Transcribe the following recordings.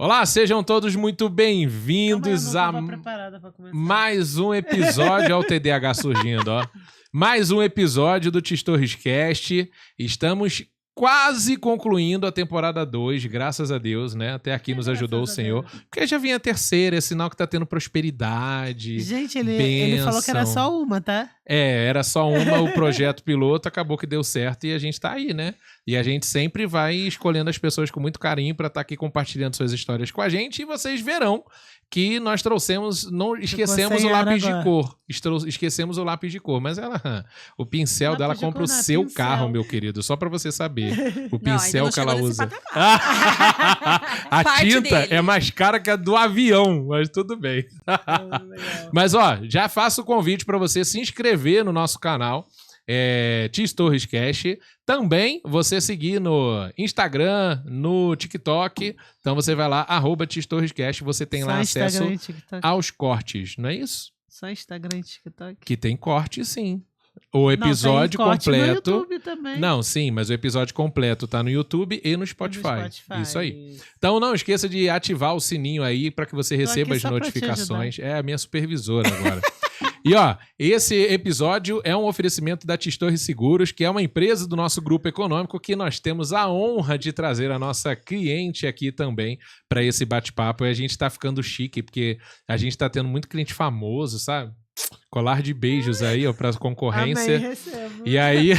Olá, sejam todos muito bem-vindos a mais um episódio. Olha o TDAH surgindo, ó. Mais um episódio do Tis Torres Cast. Estamos quase concluindo a temporada 2, graças a Deus, né? Até aqui nos ajudou o Senhor. Porque já vinha a terceira, é sinal que tá tendo prosperidade. Gente, ele falou que era só uma, tá? Era só uma, o projeto piloto, acabou que deu certo e a gente tá aí, né? E a gente sempre vai escolhendo as pessoas com muito carinho pra estar aqui compartilhando suas histórias com a gente e vocês verão que nós trouxemos, não esquecemos o lápis de cor. Esquecemos o lápis de cor, mas o pincel dela compra o seu carro, meu querido, só pra você saber. O pincel que ela usa. A tinta é mais cara que a do avião, mas tudo bem. Mas ó, já faço o convite pra você se inscrever no nosso canal. Tis Torres Cast. Também você seguir no Instagram, no TikTok. Então você vai lá, @Tis Torres Cast. Você tem lá acesso aos cortes, não é isso? Só Instagram e TikTok. Que tem corte, sim. O episódio completo. No YouTube também. Não, sim, mas o episódio completo tá no YouTube e no Spotify. Isso aí. Então não esqueça de ativar o sininho aí para que você receba as notificações. É a minha supervisora agora. E ó, esse episódio é um oferecimento da Tis Torres Seguros, que é uma empresa do nosso grupo econômico que nós temos a honra de trazer a nossa cliente aqui também para esse bate-papo. E a gente tá ficando chique, porque a gente tá tendo muito cliente famoso, sabe? Colar de beijos aí, ó, pra concorrência. Amém, recebo. E aí...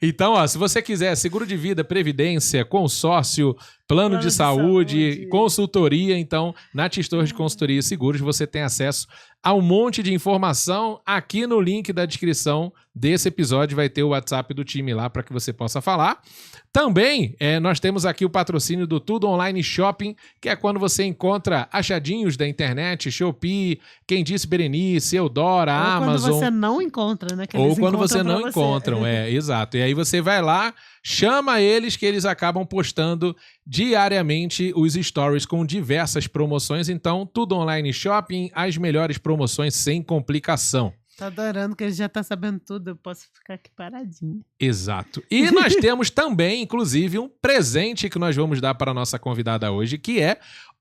Então, ó, se você quiser seguro de vida, previdência, consórcio, plano de saúde, consultoria, então, na Tis Torres Consultoria e Seguros, você tem acesso a um monte de informação. Aqui no link da descrição desse episódio vai ter o WhatsApp do time lá para que você possa falar. Também, nós temos aqui o patrocínio do Tudo Online Shopping, que é quando você encontra achadinhos da internet, Shopee, Quem Disse Berenice, Eudora, Amazon. Ou quando você não encontra, né? Ou quando você não encontram, exato. E aí você vai lá, chama eles que eles acabam postando diariamente os stories com diversas promoções. Então, Tudo Online Shopping, as melhores promoções sem complicação. Tô adorando que ele já tá sabendo tudo, eu posso ficar aqui paradinho. Exato. E nós temos também, inclusive, um presente que nós vamos dar para a nossa convidada hoje, que é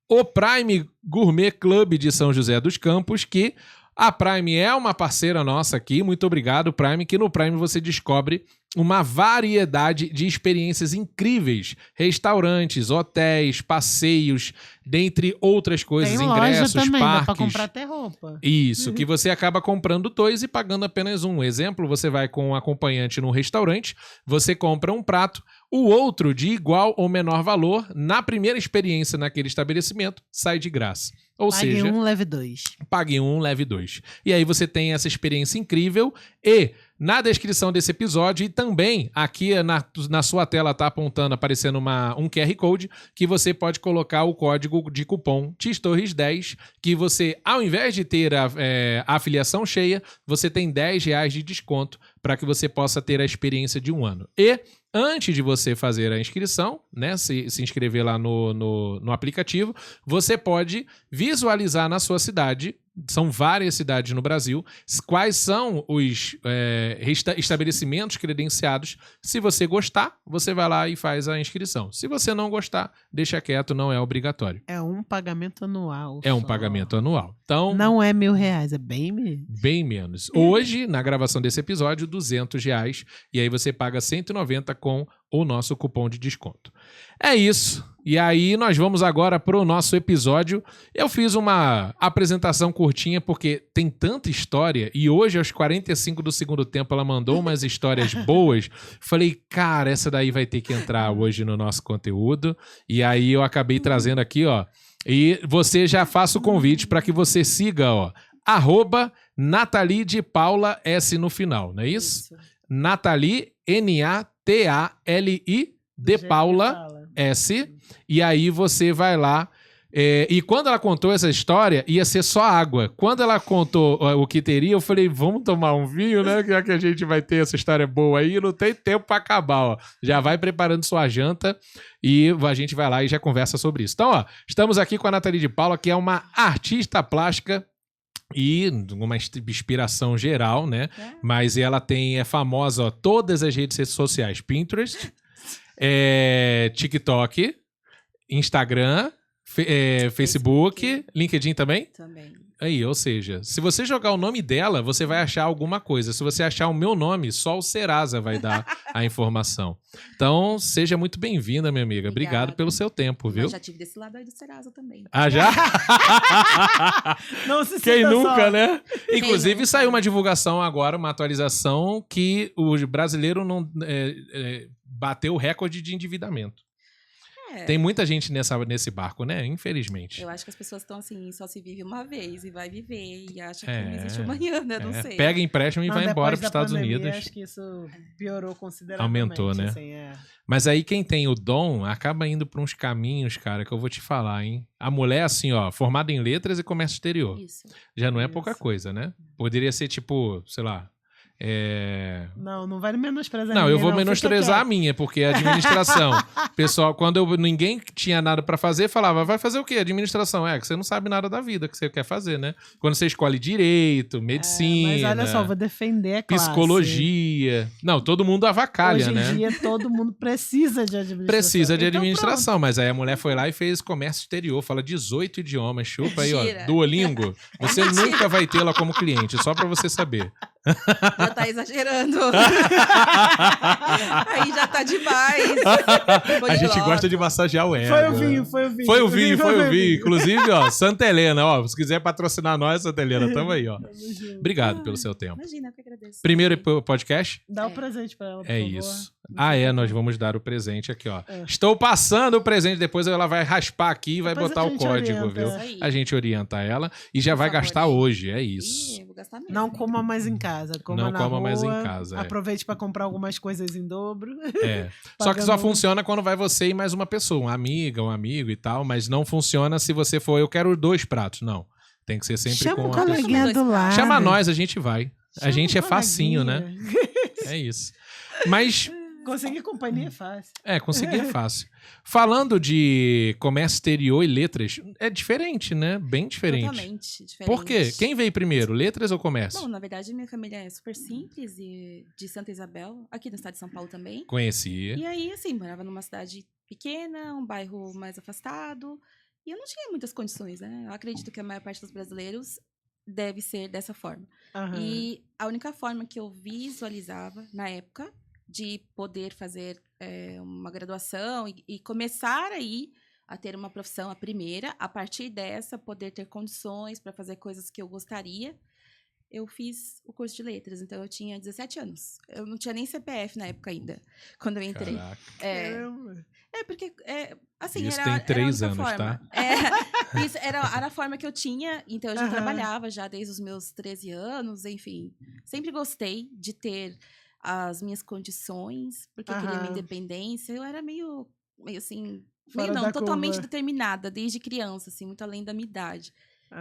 o Prime Gourmet Club de São José dos Campos, que a Prime é uma parceira nossa aqui. Muito obrigado, Prime, que no Prime você descobre uma variedade de experiências incríveis. Restaurantes, hotéis, passeios, dentre outras coisas, tem ingressos, loja também, parques. Dá pra comprar até roupa. Isso, que você acaba comprando dois e pagando apenas um. Exemplo, você vai com um acompanhante num restaurante, você compra um prato, o outro de igual ou menor valor, na primeira experiência naquele estabelecimento, sai de graça. Ou seja, pague um, leve dois. Pague um, leve dois. E aí você tem essa experiência incrível e na descrição desse episódio e também aqui na sua tela tá apontando, aparecendo um QR Code que você pode colocar o código de cupom TISTORRES10 que você, ao invés de ter a afiliação cheia, você tem R$10 de desconto para que você possa ter a experiência de um ano. E antes de você fazer a inscrição, né, se inscrever lá no aplicativo, você pode visualizar na sua cidade, são várias cidades no Brasil, quais são os estabelecimentos credenciados. Se você gostar, você vai lá e faz a inscrição. Se você não gostar, deixa quieto, não é obrigatório. É um pagamento anual. É um pagamento anual. Então, não é R$1.000, é bem menos. Bem menos. Hoje, na gravação desse episódio, R$200. E aí você paga R$190 com o nosso cupom de desconto. É isso. E aí nós vamos agora para o nosso episódio. Eu fiz uma apresentação curtinha porque tem tanta história e hoje aos 45 do segundo tempo ela mandou umas histórias boas. Falei, cara, essa daí vai ter que entrar hoje no nosso conteúdo. E aí eu acabei trazendo aqui, ó. E você já faça o convite para que você siga, ó, @Nathalie de Paula S no final, não é isso? Nathalie, Natali de Paula S. E aí você vai lá. E quando ela contou essa história, ia ser só água. Quando ela contou o que teria, eu falei, vamos tomar um vinho, né? Já que a gente vai ter essa história boa aí, não tem tempo pra acabar, ó. Já vai preparando sua janta e a gente vai lá e já conversa sobre isso. Então, ó, estamos aqui com a Nathalie de Paula, que é uma artista plástica e uma inspiração geral, né? Mas ela é famosa, ó, todas as redes sociais, Pinterest, TikTok, Instagram, Facebook, LinkedIn também? Também. Aí, ou seja, se você jogar o nome dela, você vai achar alguma coisa. Se você achar o meu nome, só o Serasa vai dar a informação. Então, seja muito bem-vinda, minha amiga. Obrigado Obrigada. pelo seu tempo, viu? Mas já tive desse lado aí do Serasa também. Ah, já? Não se Quem sinta nunca, só. né? Inclusive, nunca. saiu uma divulgação agora, uma atualização, que o brasileiro não bateu o recorde de endividamento. É, Tem muita gente nesse barco, né? Infelizmente. eu acho que as pessoas estão assim, só se vive uma vez e vai viver e acha que É, não existe amanhã, né? Não sei. Pega empréstimo e Não, vai embora depois para os da Estados pandemia, Unidos. Acho que isso piorou consideravelmente. Aumentou, né? Assim, Mas aí quem tem o dom acaba indo para uns caminhos, cara, que eu vou te falar, hein? A mulher, assim, ó, formada em letras e comércio exterior. Isso. Já não é Isso. pouca coisa, né? Poderia ser tipo, sei lá. Não vai menosprezar Não, eu ninguém, vou Fica menosprezar a quieto. minha, porque é administração. Pessoal, quando ninguém tinha nada pra fazer, falava, vai fazer o quê? Administração. Que você não sabe nada da vida que você quer fazer, né? Quando você escolhe direito, medicina, Mas olha só, vou defender a classe. psicologia. Não, todo mundo avacalha, Hoje em né? dia, todo mundo precisa de administração. Precisa de Então, administração, mas aí a mulher foi lá e fez comércio exterior, fala 18 idiomas, chupa aí, ó, Mentira. Duolingo. Você nunca vai tê-la como cliente, só pra você saber. Já tá exagerando. Aí já tá demais. A gente gosta de massagear o ego. Foi o vinho. Foi o vinho. Inclusive, ó, Santa Helena, ó, se quiser patrocinar nós, Santa Helena, tamo aí, ó. Obrigado pelo seu tempo. Imagina, eu que agradeço. Primeiro podcast? Dá o presente pra ela, por É favor. isso. Nós vamos dar o presente aqui, ó. É. Estou passando o presente, depois ela vai raspar aqui e vai Depois botar a o gente código, orienta. viu? Isso aí. A gente orienta ela e já Por vai favor, gastar gente. hoje, é isso. Ih, eu vou gastar mesmo. Não coma mais em casa, coma Não na coma rua. mais em casa, é. Aproveite pra comprar algumas coisas em dobro. É. Só que só Pagando- funciona quando vai você e mais uma pessoa, uma amiga, um amigo e tal, mas não funciona se você for, eu quero 2 pratos, não. Tem que ser sempre Chama com o uma pessoa. coleguinha do lado. Chama nós, a gente vai. A Chama gente o é facinho, né? coleguinha. É isso. Mas, Conseguir companhia é fácil. conseguir é fácil. Falando de comércio exterior e letras, é diferente, né? Bem diferente. Totalmente diferente. Por quê? Quem veio primeiro, letras ou comércio? Bom, na verdade, minha família é super simples, e de Santa Isabel, aqui no estado de São Paulo também. Conhecia. E aí, assim, morava numa cidade pequena, um bairro mais afastado, e eu não tinha muitas condições, né? Eu acredito que a maior parte dos brasileiros deve ser dessa forma. Aham. E a única forma que eu visualizava na época de poder fazer uma graduação e começar aí a ter uma profissão, a primeira, a partir dessa, poder ter condições para fazer coisas que eu gostaria, eu fiz o curso de letras. Então, eu tinha 17 anos. Eu não tinha nem CPF na época ainda, quando eu entrei. Caraca. Caramba. Porque, assim, Isso era, tem 3 era a única anos, tá? forma. Isso era a forma que eu tinha, então eu já Aham. trabalhava já desde os meus 13 anos, enfim. Sempre gostei de ter as minhas condições, porque eu queria minha Aham. independência. Eu era meio assim, Fora meio da não, totalmente curva. determinada, desde criança, assim, muito além da minha idade.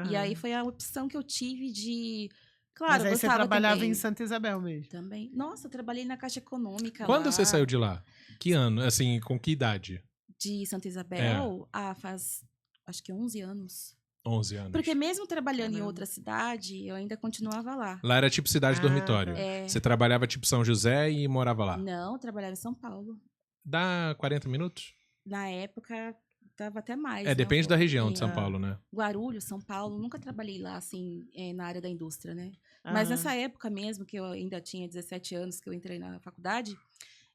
E aí foi a opção que eu tive de... Claro, Mas eu aí você gostava trabalhava também. em Santa Isabel mesmo. Também. Nossa, eu trabalhei na Caixa Econômica Quando lá, você saiu de lá? Que ano? Assim, com que idade? de Santa Isabel. Faz, acho que 11 anos. 11 anos. Porque mesmo trabalhando em Caramba. outra cidade, eu ainda continuava lá. Lá era tipo cidade Ah, dormitório. tá. Você trabalhava tipo São José e morava lá. Não, eu trabalhava em São Paulo. Dá 40 minutos? Na época, dava até mais. Depende da região de São É. Paulo, né? Guarulhos, São Paulo, nunca trabalhei lá, assim, na área da indústria, né? Mas Aham. nessa época mesmo, que eu ainda tinha 17 anos, que eu entrei na faculdade,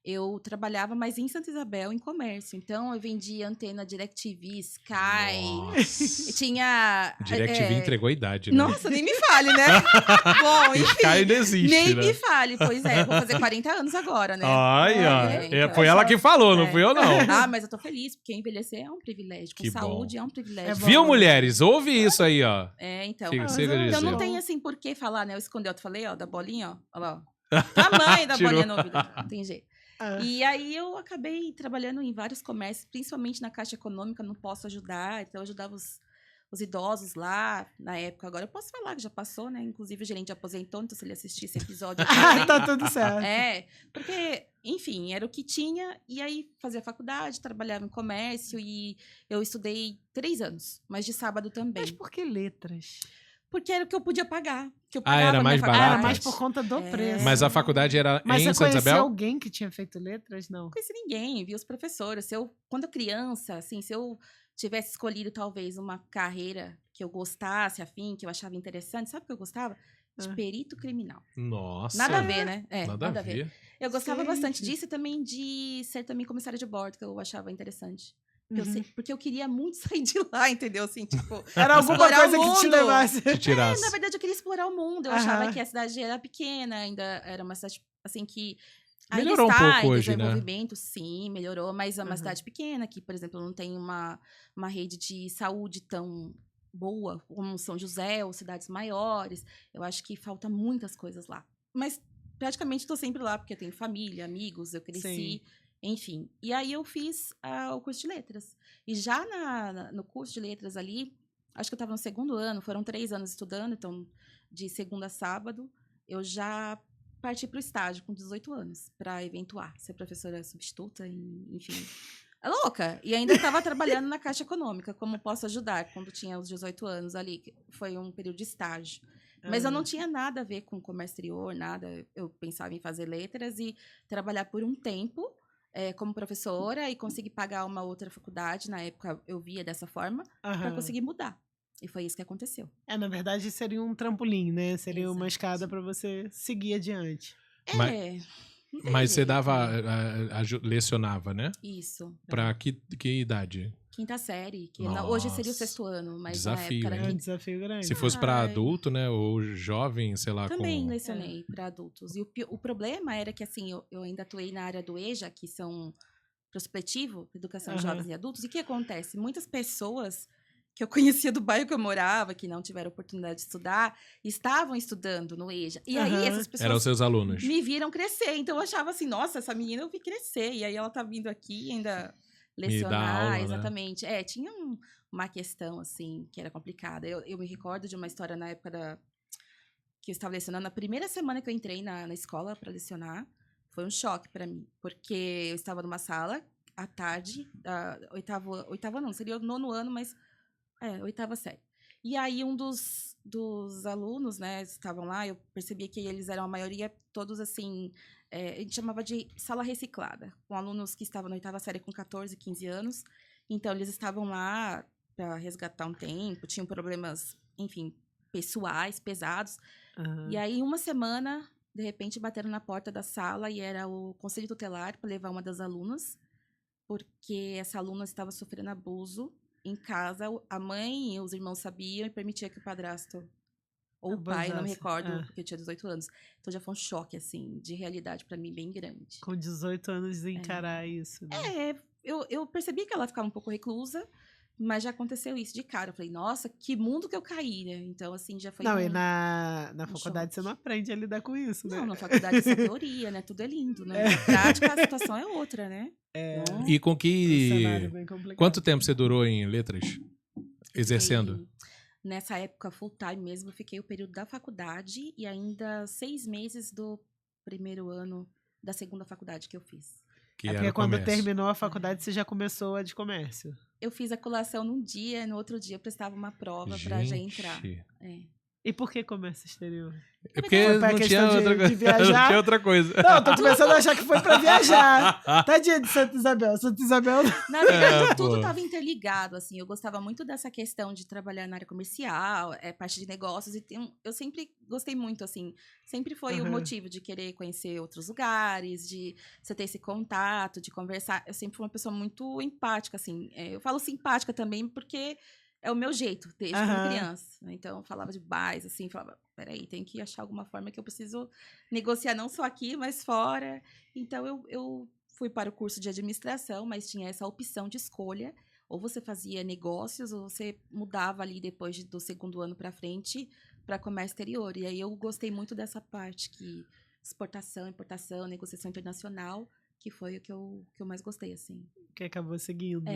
eu trabalhava mais em Santa Isabel, em comércio. Então, eu vendia antena DirecTV, Sky. Nossa. Tinha... DirecTV entregou a idade, né? Nossa, nem me fale, né? Bom, enfim. Sky não existe, Nem né? me fale. Pois é, vou fazer 40 anos agora, né? Ai, ó. então. Foi ela que falou, não É. fui eu, não. Ah, mas eu tô feliz, porque envelhecer é um privilégio. Com Que bom. saúde é um privilégio. É bom. Viu, mulheres? Ouve isso aí, ó. Então. Fica- mas siga é- Então dizer. não tem assim por que falar, né? Eu escondi, eu te falei, ó, da bolinha, ó. Olha lá, ó. Tamanho da Tirou. bolinha no ouvido. Não tem jeito. Ah. E aí eu acabei trabalhando em vários comércios, principalmente na Caixa Econômica, não posso ajudar. Então eu ajudava os idosos lá na época. Agora eu posso falar que já passou, né? Inclusive o gerente aposentou, então se ele assistir esse episódio... Tá tudo certo. Porque, enfim, era o que tinha. E aí fazia faculdade, trabalhava em comércio e eu estudei 3 anos, mas de sábado também. Mas por que letras? Porque era o que eu podia pagar. Que eu Ah, era pagava a minha mais faculdade. Era barato. mais por conta do preço. Mas a faculdade era Mas em você Santa conhecia Isabel? alguém que tinha feito letras? Não. Não conheci ninguém, vi os professores. Quando criança, assim, se eu tivesse escolhido talvez uma carreira que eu gostasse, afim, que eu achava interessante, sabe o que eu gostava? De perito criminal. Nossa. Nada a ver, né? Nada a ver. Eu gostava Gente. bastante disso e também de ser também comissária de bordo, que eu achava interessante. Porque eu queria muito sair de lá, entendeu? Assim, tipo, Era alguma explorar coisa o que te mundo. levasse. Te tirasse. Na verdade, eu queria explorar o mundo. Eu achava que a cidade era pequena, ainda era uma cidade, assim, que ainda Melhorou um está pouco em hoje, né? desenvolvimento, sim, melhorou, mas é uma cidade pequena, que, por exemplo, não tem uma rede de saúde tão boa como São José ou cidades maiores. Eu acho que falta muitas coisas lá. Mas praticamente estou sempre lá, porque eu tenho família, amigos, eu cresci, enfim. E aí eu fiz o curso de letras. E já no curso de letras ali, acho que eu estava no 2º ano, foram 3 anos estudando, então de segunda a sábado, eu já parti para o estágio com 18 anos, para eventuar, ser professora substituta, enfim. É louca! E ainda estava trabalhando na Caixa Econômica, como posso ajudar, quando tinha os 18 anos ali, que foi um período de estágio. Mas eu não tinha nada a ver com comércio exterior, nada. Eu pensava em fazer letras e trabalhar por um tempo como professora e conseguir pagar uma outra faculdade. Na época eu via dessa forma, para conseguir mudar. E foi isso que aconteceu. Na verdade, seria um trampolim, né? Seria uma Exato. escada para você seguir adiante. Mas você dava, lecionava, né? Isso. Pra que idade? 5ª série, que Nossa. hoje seria o 6º ano, mas Desafio, na época É era um desafio grande. Se fosse pra adulto, né? Ou jovem, sei lá, Também com... lecionei para adultos. E o problema era que, assim, eu ainda atuei na área do EJA, que são prospectivo, educação de jovens e adultos. E o que acontece? Muitas pessoas que eu conhecia do bairro que eu morava, que não tiveram oportunidade de estudar, estavam estudando no EJA. E aí essas pessoas Eram seus alunos. me viram crescer. Então eu achava assim, nossa, essa menina eu vi crescer. E aí ela tá vindo aqui e ainda lecionar. aula, Exatamente. Né? Tinha uma questão, assim, que era complicada. Eu me recordo de uma história na época que eu estava lecionando. Na primeira semana que eu entrei na escola para lecionar, foi um choque para mim. Porque eu estava numa sala, à tarde, oitava não, seria o 9º ano, mas... 8ª série. E aí, um dos alunos, né, estavam lá, eu percebia que eles eram a maioria, todos assim, a gente chamava de sala reciclada, com alunos que estavam na 8ª série com 14, 15 anos. Então, eles estavam lá para resgatar um tempo, tinham problemas, enfim, pessoais, pesados. E aí, uma semana, de repente, bateram na porta da sala e era o conselho tutelar para levar uma das alunas, porque essa aluna estava sofrendo abuso em casa. A mãe e os irmãos sabiam e permitia que o padrasto ou o pai, não me recordo, porque eu tinha 18 anos. Então já foi um choque, assim, de realidade pra mim bem grande. Com 18 anos encarar isso, né? Eu percebi que ela ficava um pouco reclusa, mas já aconteceu isso de cara. Eu falei, nossa, que mundo que eu caí, né? Então, assim, já foi e na faculdade choque. você não aprende a lidar com isso, né? Não, na faculdade é só teoria, né? Tudo é lindo, né? Na prática, a situação é outra, né? Então, E com Um que... cenário bem complicado. Quanto tempo você durou em letras? Exercendo? Nessa época, full time mesmo, eu fiquei o período da faculdade e ainda 6 meses do 1º ano da 2ª faculdade que eu fiz. Que Porque era quando comércio. terminou a faculdade, você já começou a de comércio. Eu fiz a colação num dia, no outro dia eu prestava uma prova pra já entrar. E por que comércio exterior? É porque Foi pra não tinha, questão outra... de viajar? não tinha outra coisa. Não, tô começando a achar que foi pra viajar. Tadinha de Santa Isabel. Santa Isabel... Na verdade, tudo pô. estava interligado, assim. Eu gostava muito dessa questão de trabalhar na área comercial, parte de negócios. E eu sempre gostei muito, assim. Sempre foi o motivo de querer conhecer outros lugares, de você ter esse contato, de conversar. Eu sempre fui uma pessoa muito empática, assim. Eu falo simpática também porque... é o meu jeito, desde quando criança. Então, eu falava de bares, assim, falava, peraí, tem que achar alguma forma que eu preciso negociar, não só aqui, mas fora. Então, eu fui para o curso de administração, mas tinha essa opção de escolha. Ou você fazia negócios, ou você mudava ali depois do 2º ano para frente para comércio exterior. E aí, eu gostei muito dessa parte que exportação, importação, negociação internacional, que foi o que eu mais gostei, assim. Que acabou seguindo.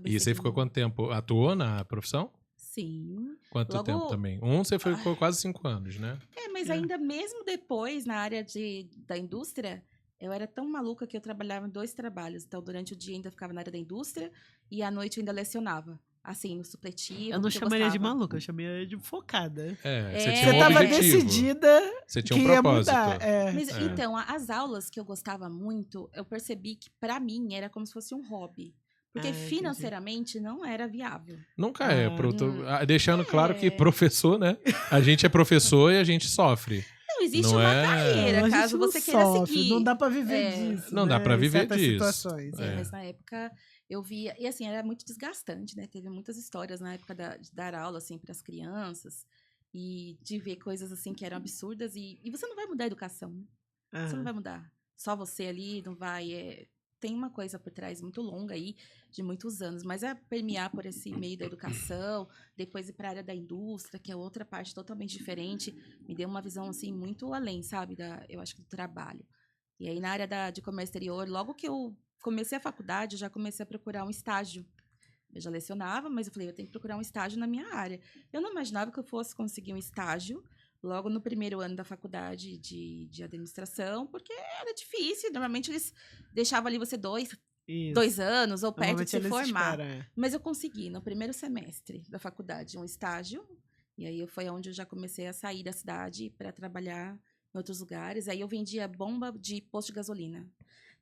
E você ficou quanto tempo? Atuou na profissão? Sim. Quanto tempo também? Você ficou quase 5 anos, né? Mas ainda mesmo depois, na área da indústria, eu era tão maluca que eu trabalhava em 2 trabalhos. Então, durante o dia ainda ficava na área da indústria e à noite eu ainda lecionava. Assim, no supletivo. Eu não chamaria de maluca, eu chamaria de focada. Você tinha Você tava objetivo. decidida. Você tinha um que ia propósito. mudar. Mas, então, as aulas que eu gostava muito, eu percebi que, pra mim, era como se fosse um hobby. Porque entendi. financeiramente não era viável. Nunca Ah, é. Deixando claro que É. professor, né? A gente é professor e a gente sofre. Não, existe Não uma é- carreira, A gente caso não você queira sofre, seguir. Não dá pra viver É. disso. Não dá né, pra em viver certas disso. situações. É. Mas na época eu via. E assim, era muito desgastante, né? Teve muitas histórias na época de dar aula, assim, para as crianças. E de ver coisas assim que eram absurdas. E você não vai mudar a educação, né? Você não Aham. vai mudar. Só você ali não vai. Tem uma coisa por trás muito longa aí, de muitos anos, mas é permear por esse meio da educação, depois ir para a área da indústria, que é outra parte totalmente diferente, me deu uma visão assim muito além, sabe, eu acho que do trabalho. E aí na área de comércio exterior, logo que eu comecei a faculdade, eu já comecei a procurar um estágio. Eu já lecionava, mas eu falei, eu tenho que procurar um estágio na minha área. Eu não imaginava que eu fosse conseguir um estágio logo no primeiro ano da faculdade de administração, porque era difícil. Normalmente eles deixavam ali você Isso. 2 anos ou perto de Normalmente se eles formar. esperam, é. Mas eu consegui, no primeiro semestre da faculdade, um estágio. E aí foi onde eu já comecei a sair da cidade para trabalhar em outros lugares. Aí eu vendia bomba de posto de gasolina.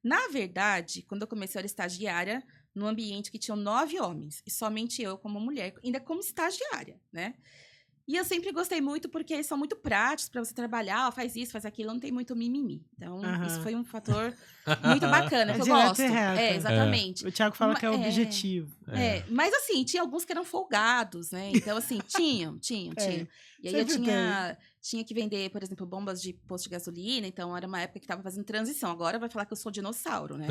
Na verdade, quando eu comecei, eu era estagiária num ambiente que tinham 9 homens. E somente eu como mulher, ainda como estagiária, né? E eu sempre gostei muito porque eles são muito práticos para você trabalhar, ó, faz isso, faz aquilo, não tem muito mimimi. Então, isso foi um fator muito bacana, que eu direto gosto. e reto. Exatamente. O Thiago fala que é É. objetivo. Mas assim, tinha alguns que eram folgados, né? Então, assim, tinham. E aí eu Sempre tinha que vender, por exemplo, bombas de posto de gasolina, então era uma época que estava fazendo transição. Agora vai falar que eu sou dinossauro, né?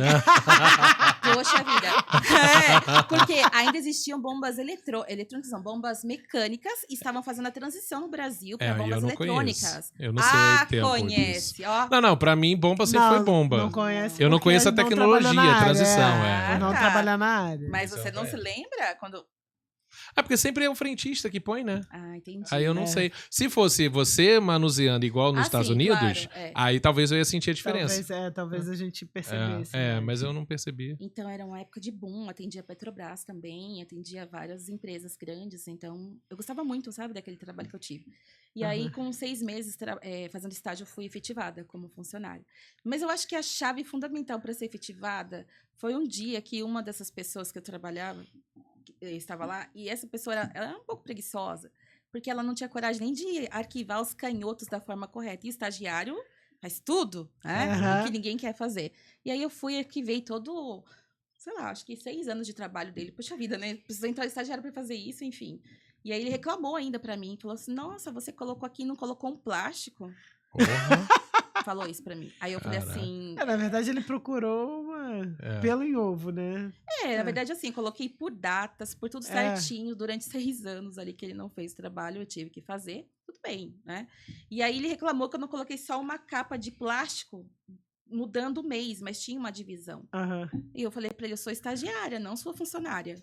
Poxa vida. Porque ainda existiam bombas eletrônicas, não, bombas mecânicas, e estavam fazendo a transição no Brasil para bombas eu não eletrônicas. conheço. Eu não sei tempo Conhece, disso. ó. Não, pra mim, bomba sempre foi bomba. Não conhece Eu não porque conheço a não tecnologia, trabalhou na a transição, área, é. Não Tá. trabalhar na área. Mas Isso você eu não se conheço. lembra quando... Porque sempre é o frentista que põe, né? Ah, entendi. Aí eu não É. sei. Se fosse você manuseando igual nos Estados sim, Unidos, claro, aí talvez eu ia sentir a diferença. Talvez a gente percebesse. né? Mas eu não percebi. Então, era uma época de boom, atendia a Petrobras também, atendia várias empresas grandes, então eu gostava muito, sabe, daquele trabalho que eu tive. E aí, com 6 meses fazendo estágio, eu fui efetivada como funcionária. Mas eu acho que a chave fundamental para ser efetivada foi um dia que uma dessas pessoas que eu trabalhava, estava lá, e essa pessoa ela era um pouco preguiçosa, porque ela não tinha coragem nem de arquivar os canhotos da forma correta. E o estagiário faz tudo, né? Aham. O que ninguém quer fazer. E aí eu fui e arquivei todo, sei lá, acho que 6 anos de trabalho dele. Puxa vida, né? Precisou entrar estagiário para fazer isso, enfim. E aí ele reclamou ainda para mim, falou assim: "Nossa, você colocou aqui e não colocou um plástico?" Porra. Falou isso para mim. Aí eu falei Caraca. assim, Na verdade, ele procurou pelo em ovo, né? na verdade, assim, coloquei por datas, por tudo certinho, durante 6 anos ali que ele não fez o trabalho, eu tive que fazer, tudo bem, né? E aí ele reclamou que eu não coloquei só uma capa de plástico mudando o mês, mas tinha uma divisão. Aham. E eu falei pra ele, eu sou estagiária, não sou funcionária.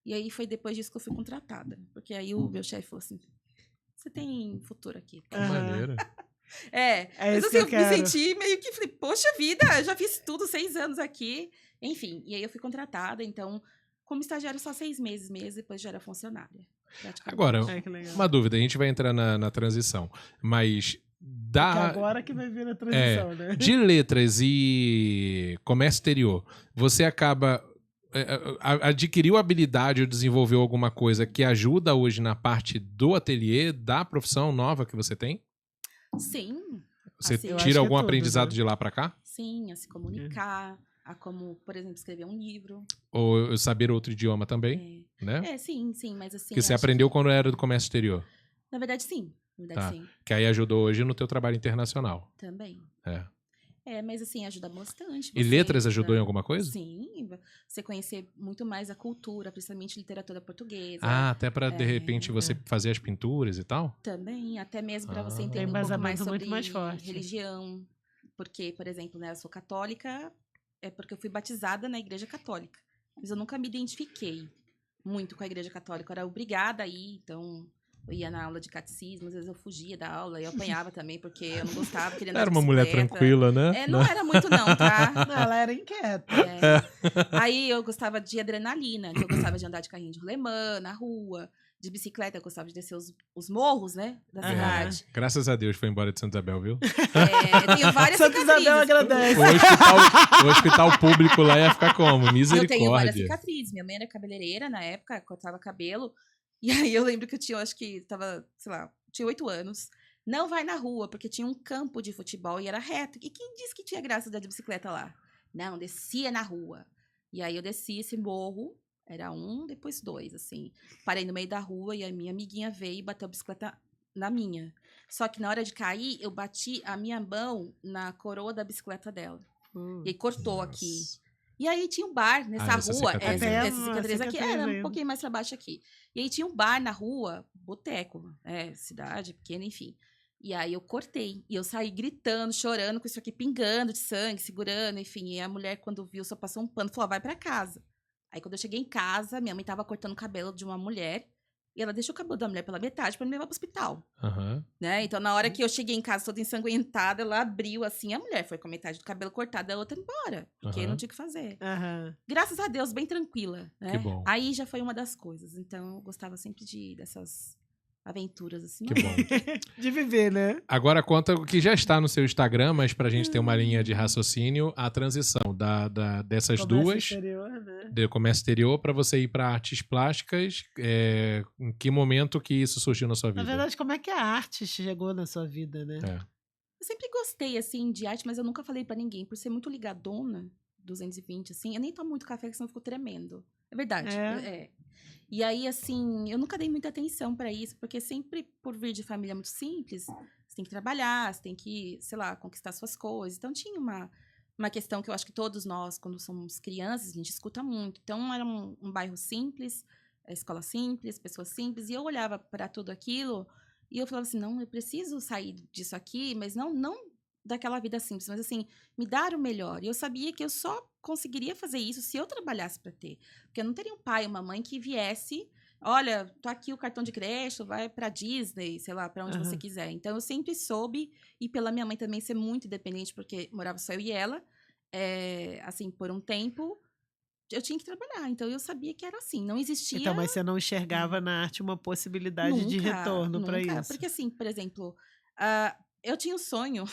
E aí foi depois disso que eu fui contratada, porque aí o meu chefe falou assim, você tem futuro aqui. Que maneiro. Mas isso assim, que eu me quero. senti meio que falei, poxa vida, eu já fiz tudo 6 anos aqui. Enfim, e aí eu fui contratada, então, como estagiária só 6 meses mesmo, depois já era funcionária. praticamente. Agora, Que legal. uma dúvida, a gente vai entrar na transição, mas Porque agora que vai vir a transição, né? de letras e comércio exterior, você acaba adquiriu habilidade ou desenvolveu alguma coisa que ajuda hoje na parte do ateliê, da profissão nova que você tem? Sim. Você Assim, eu acho que tira é algum tudo, aprendizado né? de lá pra cá? Sim, a se comunicar, a como, por exemplo, escrever um livro. Ou saber outro idioma também, né? Sim, mas assim... Que você acho aprendeu que- quando era do comércio exterior. Na verdade, sim. Na verdade, sim. Que aí ajudou hoje no teu trabalho internacional. Também. É. Mas assim, ajuda bastante. E você letras estudar. ajudou em alguma coisa? Sim, você conhecer muito mais a cultura, principalmente literatura portuguesa. Até pra, de repente, você fazer as pinturas e tal? Também, até mesmo para você Tem entender um pouco mais embasamento sobre muito mais forte. religião. Porque, por exemplo, né, eu sou católica, porque eu fui batizada na igreja católica. Mas eu nunca me identifiquei muito com a igreja católica. Eu era obrigada a ir, então... Eu ia na aula de catecismo, às vezes eu fugia da aula e eu apanhava também, porque eu não gostava, queria andar Era de uma mulher bicicleta. tranquila, né? Não era muito não, tá? Não, ela era inquieta. Aí eu gostava de adrenalina, então eu gostava de andar de carrinho de rolemã na rua, de bicicleta, eu gostava de descer os morros, né, da cidade. Graças a Deus foi embora de Santa Isabel, viu? Eu tenho várias Santa Isabel cicatrizes. agradece. O hospital público lá ia ficar como? Eu tenho várias Misericórdia. cicatrizes. Minha mãe era cabeleireira na época, cortava cabelo. E aí eu lembro que eu tinha, acho que tava, sei lá, tinha 8 anos. Não vai na rua, porque tinha um campo de futebol e era reto. E quem disse que tinha graça de bicicleta lá? Não, descia na rua. E aí eu desci esse morro, era 1, depois 2, assim. Parei no meio da rua e a minha amiguinha veio e bateu a bicicleta na minha. Só que na hora de cair, eu bati a minha mão na coroa da bicicleta dela. E aí cortou aqui. E aí tinha um bar nessa essa rua. cicatriz Essa aí. cicatriz aqui Cicatriz era um ainda. pouquinho mais pra baixo aqui. E aí tinha um bar na rua, boteco, cidade pequena, enfim. E aí eu cortei. E eu saí gritando, chorando, com isso aqui pingando de sangue, segurando, enfim. E a mulher, quando viu, só passou um pano, falou: vai pra casa. Aí quando eu cheguei em casa, minha mãe tava cortando o cabelo de uma mulher. E ela deixou o cabelo da mulher pela metade pra me levar pro hospital. Aham. Né? Então, na hora que eu cheguei em casa toda ensanguentada, ela abriu assim, a mulher foi com a metade do cabelo cortado, a outra embora. Porque Aham. não tinha o que fazer. Aham. Graças a Deus, bem tranquila, né? Que bom. Aí já foi uma das coisas. Então, eu gostava sempre de ir dessas aventuras, assim. Que bom. De viver, né? Agora conta o que já está no seu Instagram, mas pra gente ter uma linha de raciocínio, a transição dessas Comércio duas, exterior, né? do comércio exterior, pra você ir pra artes plásticas. Em que momento que isso surgiu na sua vida? Na verdade, como é que a arte chegou na sua vida, né? É. Eu sempre gostei, assim, de arte, mas eu nunca falei pra ninguém. Por ser muito ligadona, 220, assim, eu nem tomo muito café, porque senão eu fico tremendo. É verdade. É? E aí, assim, eu nunca dei muita atenção pra isso, porque sempre, por vir de família muito simples, você tem que trabalhar, você tem que, sei lá, conquistar suas coisas. Então, tinha uma questão que eu acho que todos nós, quando somos crianças, a gente escuta muito. Então, era um bairro simples, escola simples, pessoas simples, e eu olhava para tudo aquilo e eu falava assim, não, eu preciso sair disso aqui, mas não daquela vida simples, mas assim, me dar o melhor. E eu sabia que eu só conseguiria fazer isso se eu trabalhasse para ter. Porque eu não teria um pai, uma mãe que viesse, olha, tô aqui o cartão de crédito, vai para Disney, sei lá, para onde você quiser. Então eu sempre soube, e pela minha mãe também ser muito independente, porque morava só eu e ela, assim, por um tempo, eu tinha que trabalhar. Então eu sabia que era assim, não existia. Então, mas você não enxergava na arte uma possibilidade de retorno para nunca. isso? Porque assim, por exemplo, eu tinha um sonho.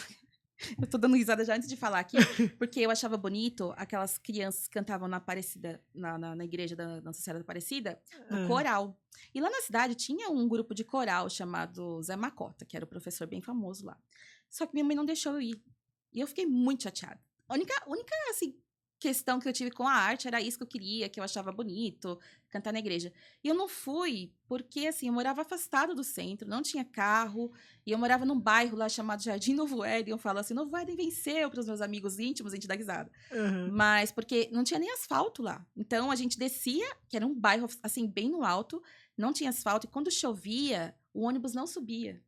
Eu tô dando risada já antes de falar aqui, porque eu achava bonito aquelas crianças que cantavam na Aparecida, na igreja da Nossa Senhora da Aparecida, no coral. E lá na cidade tinha um grupo de coral chamado Zé Macota, que era o professor bem famoso lá. Só que minha mãe não deixou eu ir. E eu fiquei muito chateada. A única assim, questão que eu tive com a arte era isso que eu queria, que eu achava bonito, cantar na igreja. E eu não fui porque, assim, eu morava afastado do centro, não tinha carro, e eu morava num bairro lá chamado Jardim Novo Éden, eu falo assim, Novo Éden venceu para os meus amigos íntimos, a gente dá risada. Mas porque não tinha nem asfalto lá. Então, a gente descia, que era um bairro, assim, bem no alto, não tinha asfalto, e quando chovia, o ônibus não subia.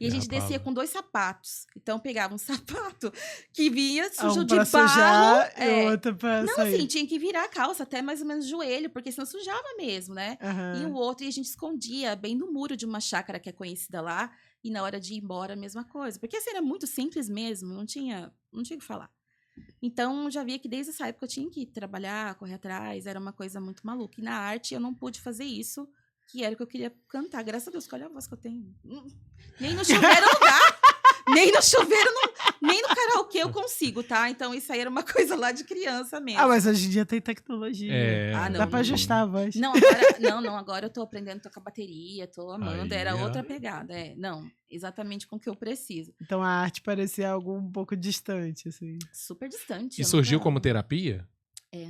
E a gente descia com 2 sapatos. Então, pegava um sapato que vinha sujo de pra barro. sujar e outro pra Não, sair. assim, tinha que virar a calça até mais ou menos o joelho, porque senão sujava mesmo, né? E o outro, e a gente escondia bem no muro de uma chácara que é conhecida lá. E na hora de ir embora, a mesma coisa. Porque assim, era muito simples mesmo, não tinha o que falar. Então, já via que desde essa época eu tinha que trabalhar, correr atrás, era uma coisa muito maluca. E na arte eu não pude fazer isso, que era o que eu queria cantar. Graças a Deus, olha a voz que eu tenho. Nem no chuveiro não dá. Nem no chuveiro, nem no karaokê eu consigo, tá? Então, isso aí era uma coisa lá de criança mesmo. Mas hoje em dia tem tecnologia. Não, Dá pra ajustar a voz. Não, agora eu tô aprendendo a tocar bateria, tô amando. Aí, era outra pegada, não, exatamente com o que eu preciso. Então, a arte parecia algo um pouco distante, assim. Super distante. E surgiu como terapia?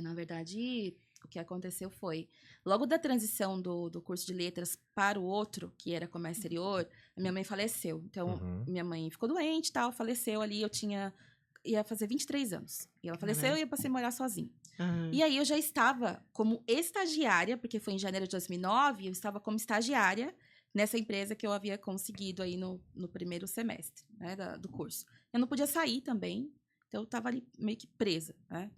Na verdade, o que aconteceu foi, logo da transição do curso de letras para o outro, que era comércio exterior, a minha mãe faleceu. Então, minha mãe ficou doente e tal, faleceu ali, ia fazer 23 anos. E ela faleceu e eu passei a morar sozinha. E aí, eu já estava como estagiária, porque foi em janeiro de 2009, eu estava como estagiária nessa empresa que eu havia conseguido aí no primeiro semestre, né, do curso. Eu não podia sair também, então eu estava ali meio que presa, né?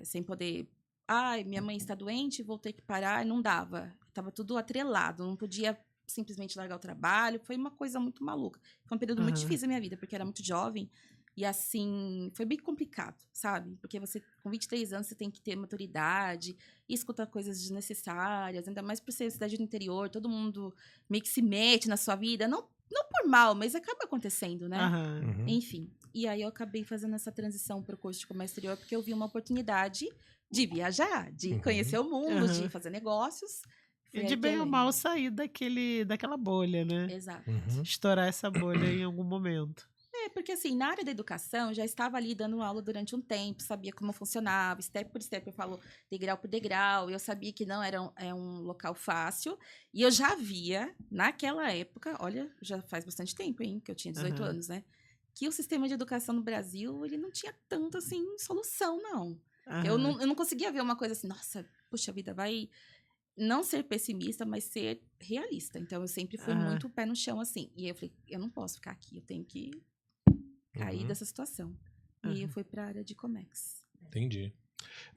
Sem poder... minha mãe está doente, vou ter que parar. Não dava. Estava tudo atrelado. Não podia simplesmente largar o trabalho. Foi uma coisa muito maluca. Foi um período muito difícil da minha vida, porque eu era muito jovem. E assim, foi bem complicado, sabe? Porque você, com 23 anos, você tem que ter maturidade, e escutar coisas desnecessárias, ainda mais por ser cidade do interior, todo mundo meio que se mete na sua vida. Não por mal, mas acaba acontecendo, né? Aham. Uhum. Enfim. E aí eu acabei fazendo essa transição para o curso de comércio exterior, porque eu vi uma oportunidade de viajar, de Uhum. conhecer o mundo, Aham. de fazer negócios. Foi E aí de que bem eu ou mal sair daquela bolha, né? Exato. Uhum. Estourar essa bolha em algum momento. Porque assim, na área da educação, eu já estava ali dando aula durante um tempo, sabia como funcionava, step por step, eu falo degrau por degrau, eu sabia que não era um local fácil, e eu já via, naquela época, olha, já faz bastante tempo, hein, que eu tinha 18 Aham. anos, né, que o sistema de educação no Brasil, ele não tinha tanto, assim, solução, não. Eu Aham. não conseguia ver uma coisa assim, nossa, puxa vida, vai não ser pessimista, mas ser realista. Então, eu sempre fui Aham. muito pé no chão, assim, e aí eu falei, eu não posso ficar aqui, eu tenho que cair Uhum. dessa situação. E aí eu Aham. fui para a área de Comex. Entendi.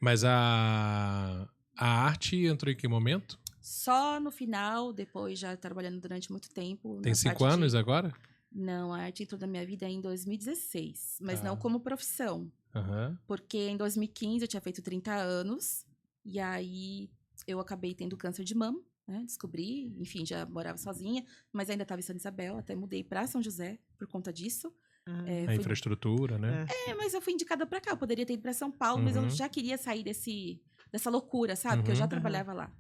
Mas a arte entrou em que momento? Só no final, depois já trabalhando durante muito tempo. Tem na 5 parte anos de... agora? Não, a arte entrou na minha vida em 2016, mas Tá. não como profissão. Aham. Porque em 2015 eu tinha feito 30 anos, e aí eu acabei tendo câncer de mama, né? Descobri, enfim, já morava sozinha, mas ainda estava em Santa Isabel, até mudei para São José por conta disso. Aham. É, A fui infraestrutura, né? mas eu fui indicada pra cá. Eu poderia ter ido pra São Paulo, mas eu Uhum. já queria sair dessa loucura, sabe? Porque eu já Uhum. trabalhava lá.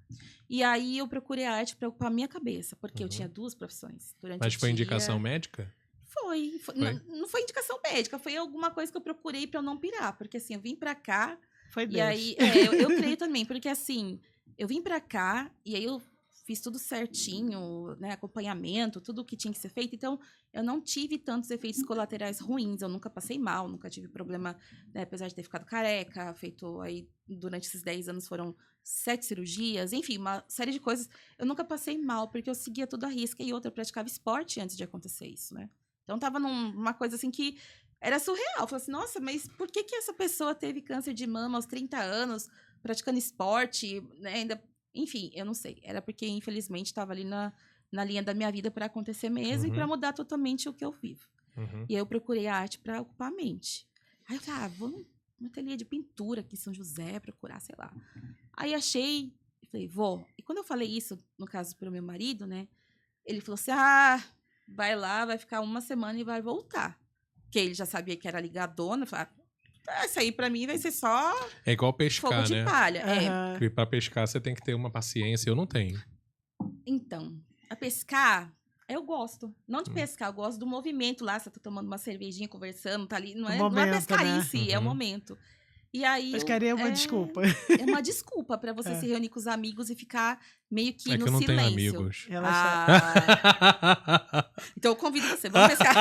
E aí eu procurei a arte pra ocupar a minha cabeça, porque eu Uhum. tinha 2 profissões. Durante Mas o foi dia, indicação médica? Foi. Foi? Não foi indicação médica, foi alguma coisa que eu procurei pra eu não pirar. Porque assim, eu vim pra cá, Foi e Deus. aí. Eu creio também, porque assim, eu vim pra cá, e aí eu fiz tudo certinho, né? Acompanhamento, tudo o que tinha que ser feito. Então, eu não tive tantos efeitos colaterais ruins. Eu nunca passei mal, nunca tive problema, né, apesar de ter ficado careca, feito aí, durante esses 10 anos foram 7 cirurgias, enfim, uma série de coisas. Eu nunca passei mal, porque eu seguia tudo à risca. E outra, eu praticava esporte antes de acontecer isso, né? Então, tava numa coisa assim que era surreal. Eu falei assim, nossa, mas por que essa pessoa teve câncer de mama aos 30 anos, praticando esporte, né? Ainda... Enfim, eu não sei. Era porque, infelizmente, estava ali na linha da minha vida para acontecer mesmo e para Uhum. mudar totalmente o que eu vivo. Uhum. E aí eu procurei a arte para ocupar a mente. Aí eu falei, vou num ateliê de pintura aqui em São José, procurar, sei lá. Aí achei, e falei, vou. E quando eu falei isso, no caso, para o meu marido, né? Ele falou assim, vai lá, vai ficar 1 semana e vai voltar. Porque ele já sabia que era ligadona. Eu falei, isso aí para mim vai ser só É igual fogo pescar, de né? palha. É. Aham. Porque pra pescar você tem que ter uma paciência, eu não tenho. Então, a pescar, eu gosto. Não de pescar, eu gosto do movimento lá. Você tá tomando uma cervejinha, conversando, tá ali. Não é momento, pescar né? em si, é o Uhum. momento. E aí. Pescaria é uma desculpa. É uma desculpa pra você É. se reunir com os amigos e ficar meio que É no que eu não tenho silêncio. amigos. Então eu convido você, vamos pescar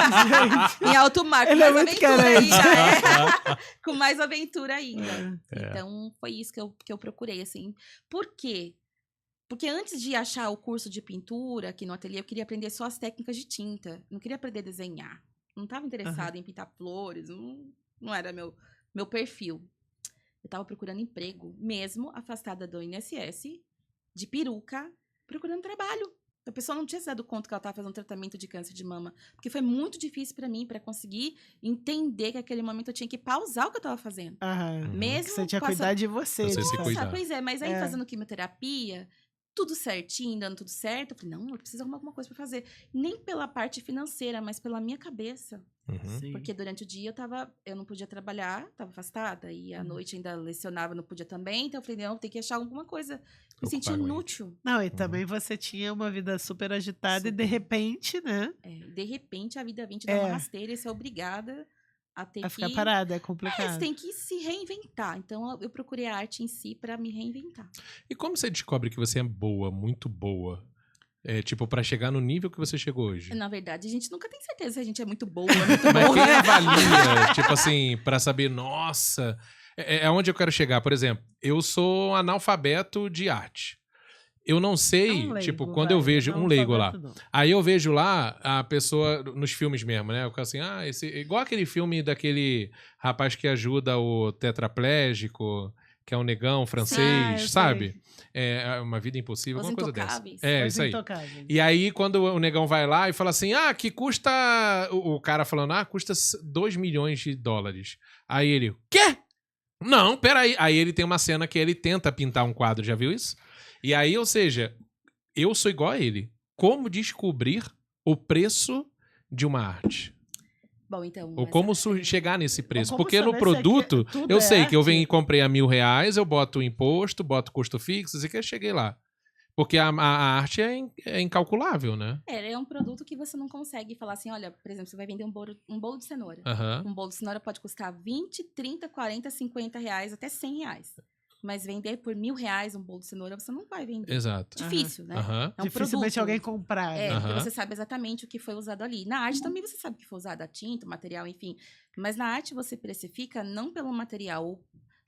em alto mar, com Ele é mais muito aventura carente. ainda. Com mais aventura ainda. É. Então, foi isso que eu procurei, assim. Por quê? Porque antes de achar o curso de pintura aqui no ateliê, eu queria aprender só as técnicas de tinta. Não queria aprender a desenhar. Não estava interessada em pintar flores. Não era meu perfil. Eu estava procurando emprego, mesmo afastada do INSS, de peruca, procurando trabalho. A pessoa não tinha se dado conta que ela estava fazendo tratamento de câncer de mama. Porque foi muito difícil para mim, para conseguir entender que naquele momento eu tinha que pausar o que eu estava fazendo. Aham. Mesmo Que você tinha passando- cuidado de você. Você se sabe? cuidar. Pois é, mas aí É. fazendo quimioterapia, tudo certinho, dando tudo certo, eu falei, não, eu preciso arrumar alguma coisa pra fazer. Nem pela parte financeira, mas pela minha cabeça. Uhum. Sim. Porque durante o dia eu não podia trabalhar, estava afastada, e à noite ainda lecionava, não podia também, então eu falei, não, tem que achar alguma coisa. Me senti Ocupar a mente. inútil. Não, e também você tinha uma vida super agitada e de Super. repente, né? De repente, a vida vem te dar É. uma rasteira e você é obrigada a ter A ficar que... parada, é Você complicado. tem que se reinventar. Então, eu procurei a arte em si para me reinventar. E como você descobre que você é boa, muito boa? É, tipo, pra chegar no nível que você chegou hoje? Na verdade, a gente nunca tem certeza se a gente é muito boa, muito Mas boa. quem avalia, tipo assim, pra saber, nossa, é onde eu quero chegar. Por exemplo, eu sou analfabeto de arte. Eu não sei, tipo, quando eu vejo um leigo lá. Aí eu vejo lá a pessoa, nos filmes mesmo, né? Eu fico assim, igual aquele filme daquele rapaz que ajuda o tetraplégico, que é um negão francês, Ah, eu sabe? É Uma Vida Impossível, Os alguma coisa dessa. Intocáveis. É, Os isso aí. Intocáveis. E aí, quando o negão vai lá e fala assim, que custa... O cara falando, custa 2 milhões de dólares. Aí ele, quê? Não, peraí. Aí ele tem uma cena que ele tenta pintar um quadro, já viu isso? E aí, ou seja, eu sou igual a ele. Como descobrir o preço de uma arte? Bom, então... Ou como chegar nesse preço? como Porque no saber se produto, aqui tudo eu é sei que eu venho e arte? comprei a R$1.000, eu boto o imposto, boto custo fixo, e que eu cheguei lá. Porque a arte é incalculável, né? É um produto que você não consegue falar assim, olha, por exemplo, você vai vender um bolo de cenoura. Aham. Um bolo de cenoura pode custar 20, 30, 40, 50 reais, até 100 reais. Mas vender por R$1.000 um bolo de cenoura, você não vai vender. Exato. Difícil, né? Aham. É um Dificilmente produto. alguém comprar. É, né? porque Aham. você sabe exatamente o que foi usado ali. Na arte também você sabe que foi usado a tinta, o material, enfim. Mas na arte você precifica não pelo material,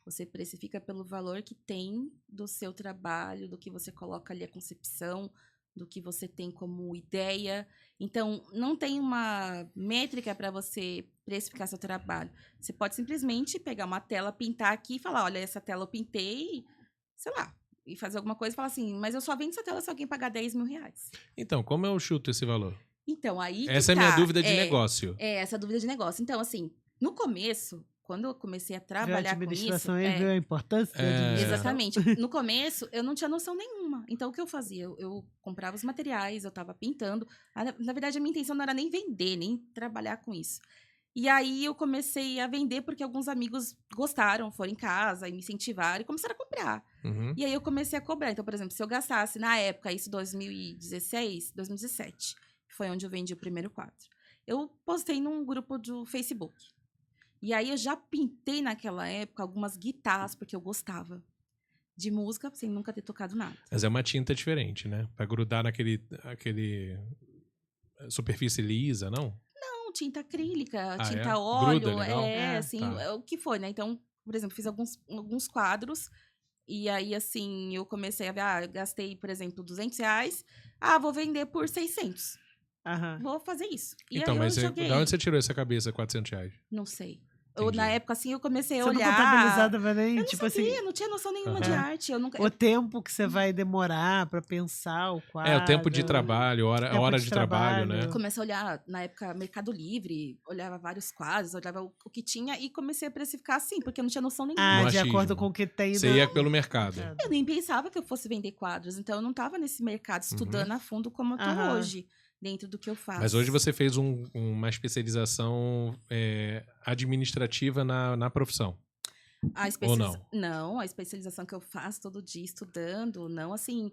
você precifica pelo valor que tem do seu trabalho, do que você coloca ali a concepção, do que você tem como ideia. Então, não tem uma métrica para você precificar seu trabalho. Você pode simplesmente pegar uma tela, pintar aqui e falar, olha, essa tela eu pintei, sei lá, e fazer alguma coisa e falar assim, mas eu só vendo essa tela se alguém pagar R$10.000. Então, como eu chuto esse valor? Então, aí Essa é a que minha tá. dúvida de negócio. É, essa dúvida de negócio. Então, assim, no começo, quando eu comecei a Viu a trabalhar com isso... administração e viu a importância da administração. Exatamente. No começo, eu não tinha noção nenhuma. Então, o que eu fazia? Eu comprava os materiais, eu tava pintando. Na verdade, a minha intenção não era nem vender, nem trabalhar com isso. E aí, eu comecei a vender porque alguns amigos gostaram, foram em casa e me incentivaram e começaram a comprar. Uhum. E aí, eu comecei a cobrar. Então, por exemplo, se eu gastasse, na época, isso 2017, que foi onde eu vendi o primeiro quadro. Eu postei num grupo do Facebook. E aí, eu já pintei naquela época algumas guitarras, porque eu gostava de música, sem nunca ter tocado nada. Mas é uma tinta diferente, né? Pra grudar naquele superfície lisa, não? Não, tinta acrílica, tinta é? óleo, Gruda, legal? assim, Tá. é o que foi, né? Então, por exemplo, fiz alguns quadros, e aí, assim, eu comecei a ver, eu gastei, por exemplo, R$200, vou vender por 600. Aham. Vou fazer isso. E Então, aí, mas eu joguei. da onde você tirou essa cabeça, R$400? Não sei. Entendi. Na época, assim, eu comecei a Você não olhar... contabilizava nem, Eu não tipo sabia, assim, não tinha noção nenhuma Aham. de arte. Eu nunca... o tempo que você vai demorar pra pensar o quadro. O tempo de trabalho, tempo hora de de trabalho, trabalho. né? Comecei a olhar, na época, Mercado Livre, olhava vários quadros, olhava o que tinha e comecei a precificar assim, porque eu não tinha noção nenhuma. No De achismo. acordo com o que tem. Você ia pelo mercado. Eu nem pensava que eu fosse vender quadros, então eu não estava nesse mercado estudando a fundo como eu tô Aham. hoje, dentro do que eu faço. Mas hoje você fez uma especialização administrativa na profissão. Ou não? Não, a especialização que eu faço todo dia estudando, não assim,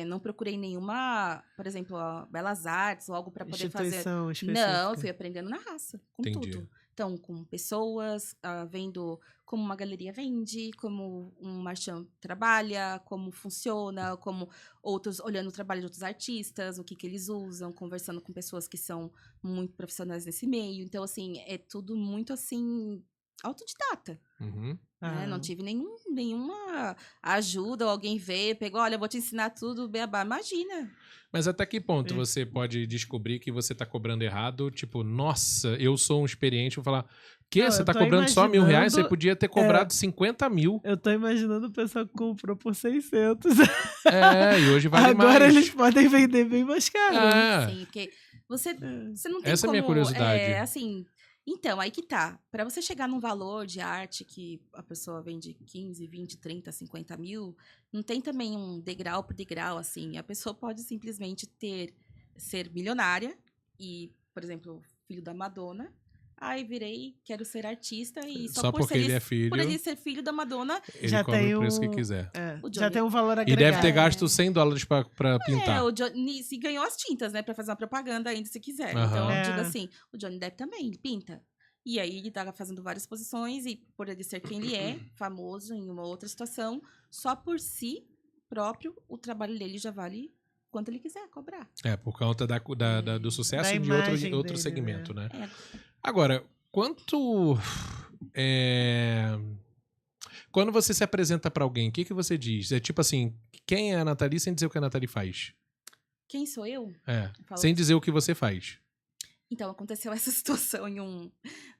não procurei nenhuma, por exemplo, Belas Artes ou algo para poder fazer. Instituição específica. Não, eu fui aprendendo na raça, com Entendi. tudo. Então, com pessoas, vendo como uma galeria vende, como um marchand trabalha, como funciona, como outros, olhando o trabalho de outros artistas, o que eles usam, conversando com pessoas que são muito profissionais nesse meio. Então, assim, é tudo muito, assim, autodidata. Uhum. Né? Não Aham. tive nenhuma ajuda, ou alguém veio, pegou, olha, eu vou te ensinar tudo, beabá. Imagina. Mas até que ponto você pode descobrir que você tá cobrando errado? Tipo, nossa, eu sou um experiente, vou falar, que? Não, Você eu tá tô cobrando só R$1.000? Você imaginando- podia ter cobrado 50 mil. Eu tô imaginando o pessoal que comprou por 600. E hoje vale Agora mais. eles podem vender bem mais caro. É. Sim, porque você não tem Essa é a como... minha curiosidade. Assim, então, aí que tá. Para você chegar num valor de arte que a pessoa vende 15, 20, 30, 50 mil, não tem também um degrau por degrau, assim. A pessoa pode simplesmente ser milionária e, por exemplo, filho da Madonna. Aí virei, quero ser artista e Só porque ele é filho, por ele ser filho da Madonna, ele Já cobra tem o preço que um- quiser. O Já Johnny- tem um valor E agregado. deve ter gasto $100 pra pintar. o Johnny se ganhou as tintas, né? Pra fazer uma propaganda ainda, se quiser. Aham. Então, eu É. digo assim, o Johnny Depp também, ele pinta. E aí, ele tava fazendo várias posições e por ele ser quem ele é, famoso em uma outra situação, só por si próprio, o trabalho dele já vale quanto ele quiser cobrar. Por conta do sucesso Da de imagem outro dele, segmento, né? É. Agora, quando você se apresenta pra alguém, o que você diz? É tipo assim, quem é a Nathalie sem dizer o que a Nathalie faz? Quem sou eu? É, Fala sem assim. dizer o que você faz. Então, aconteceu essa situação em um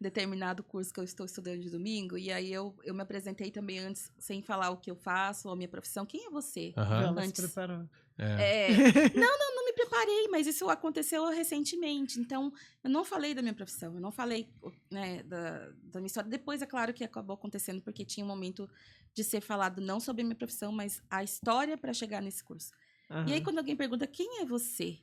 determinado curso que eu estou estudando de domingo, e aí eu me apresentei também antes, sem falar o que eu faço, ou a minha profissão. Quem é você? Aham. Ela se Antes. preparou. É. Não me preparei, mas isso aconteceu recentemente. Então, eu não falei da minha profissão, eu não falei, né, da minha história. Depois, é claro que acabou acontecendo, porque tinha um momento de ser falado não sobre a minha profissão, mas a história para chegar nesse curso. E aí, quando alguém pergunta, quem é você?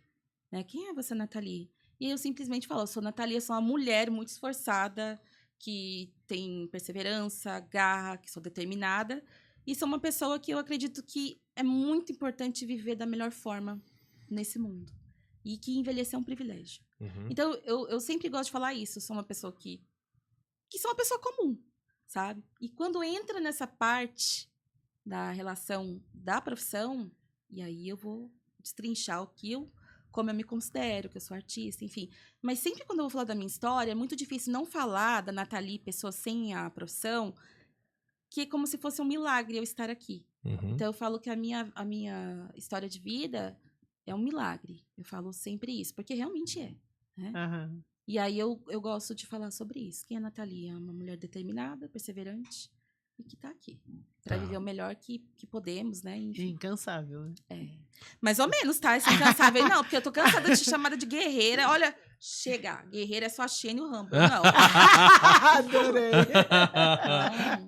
Né? Quem é você, Nathalie? E eu simplesmente falo, eu sou Nathalie, eu sou uma mulher muito esforçada, que tem perseverança, garra, que sou determinada. E sou uma pessoa que eu acredito que é muito importante viver da melhor forma nesse mundo. E que envelhecer é um privilégio. Uhum. Então, eu sempre gosto de falar isso. Eu sou uma pessoa que sou uma pessoa comum, sabe? E quando entra nessa parte da relação da profissão, e aí eu vou destrinchar como eu me considero, que eu sou artista, enfim. Mas sempre quando eu vou falar da minha história, é muito difícil não falar da Nathalie, pessoa sem a profissão, que é como se fosse um milagre eu estar aqui. Uhum. Então, eu falo que a minha história de vida é um milagre. Eu falo sempre isso, porque realmente é. Né? Aham. E aí, eu gosto de falar sobre isso. Quem é a Nathalie? É uma mulher determinada, perseverante e que tá aqui. Pra Tá. viver o melhor que podemos, né? E Enfim. incansável, né? É. Mais ou menos, tá? Esse incansável. Não, porque eu tô cansada de ser chamada de guerreira. Olha, chega. Guerreira é só a Shane e o Rambo. Não. Adorei.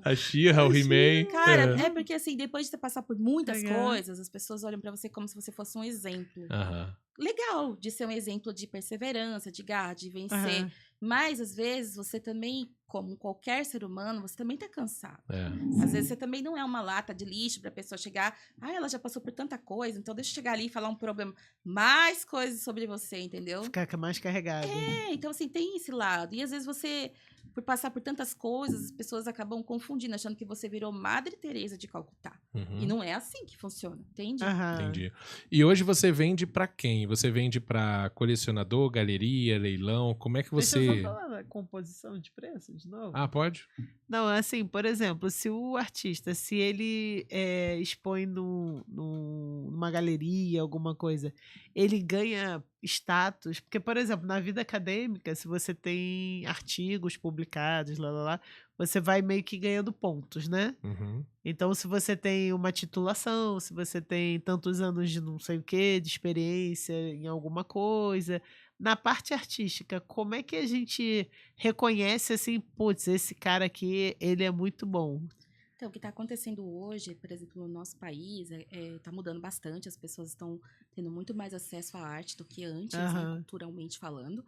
A She-Ra, o He-Man. Cara, é porque assim, depois de você passar por muitas Legal. coisas, as pessoas olham pra você como se você fosse um exemplo. Aham. Legal de ser um exemplo de perseverança, de garra, de vencer. Aham. Mas, às vezes, você também, como qualquer ser humano, você também tá cansado. É. Às vezes, você também não é uma lata de lixo pra pessoa chegar. Ah, ela já passou por tanta coisa, então deixa eu chegar ali e falar um problema. Mais coisas sobre você, entendeu? Ficar mais carregado. É, então, assim, tem esse lado. E, às vezes, você, por passar por tantas coisas, as pessoas acabam confundindo, achando que você virou Madre Teresa de Calcutá. Uhum. E não é assim que funciona, entende? Aham. Entendi. E hoje você vende pra quem? Você vende pra colecionador, galeria, leilão? Como é que Deixa você... eu só falar da composição de preço de novo. Ah, pode? Não, assim, por exemplo, se o artista, se ele expõe numa galeria, alguma coisa, ele ganha status, porque, por exemplo, na vida acadêmica, se você tem artigos publicados, você vai meio que ganhando pontos, né? Uhum. Então, se você tem uma titulação, se você tem tantos anos de não sei o quê, de experiência em alguma coisa, na parte artística, como é que a gente reconhece assim, putz, esse cara aqui, ele é muito bom? Então, o que está acontecendo hoje, por exemplo, no nosso país, está mudando bastante. As pessoas estão tendo muito mais acesso à arte do que antes, né, Aham. culturalmente falando.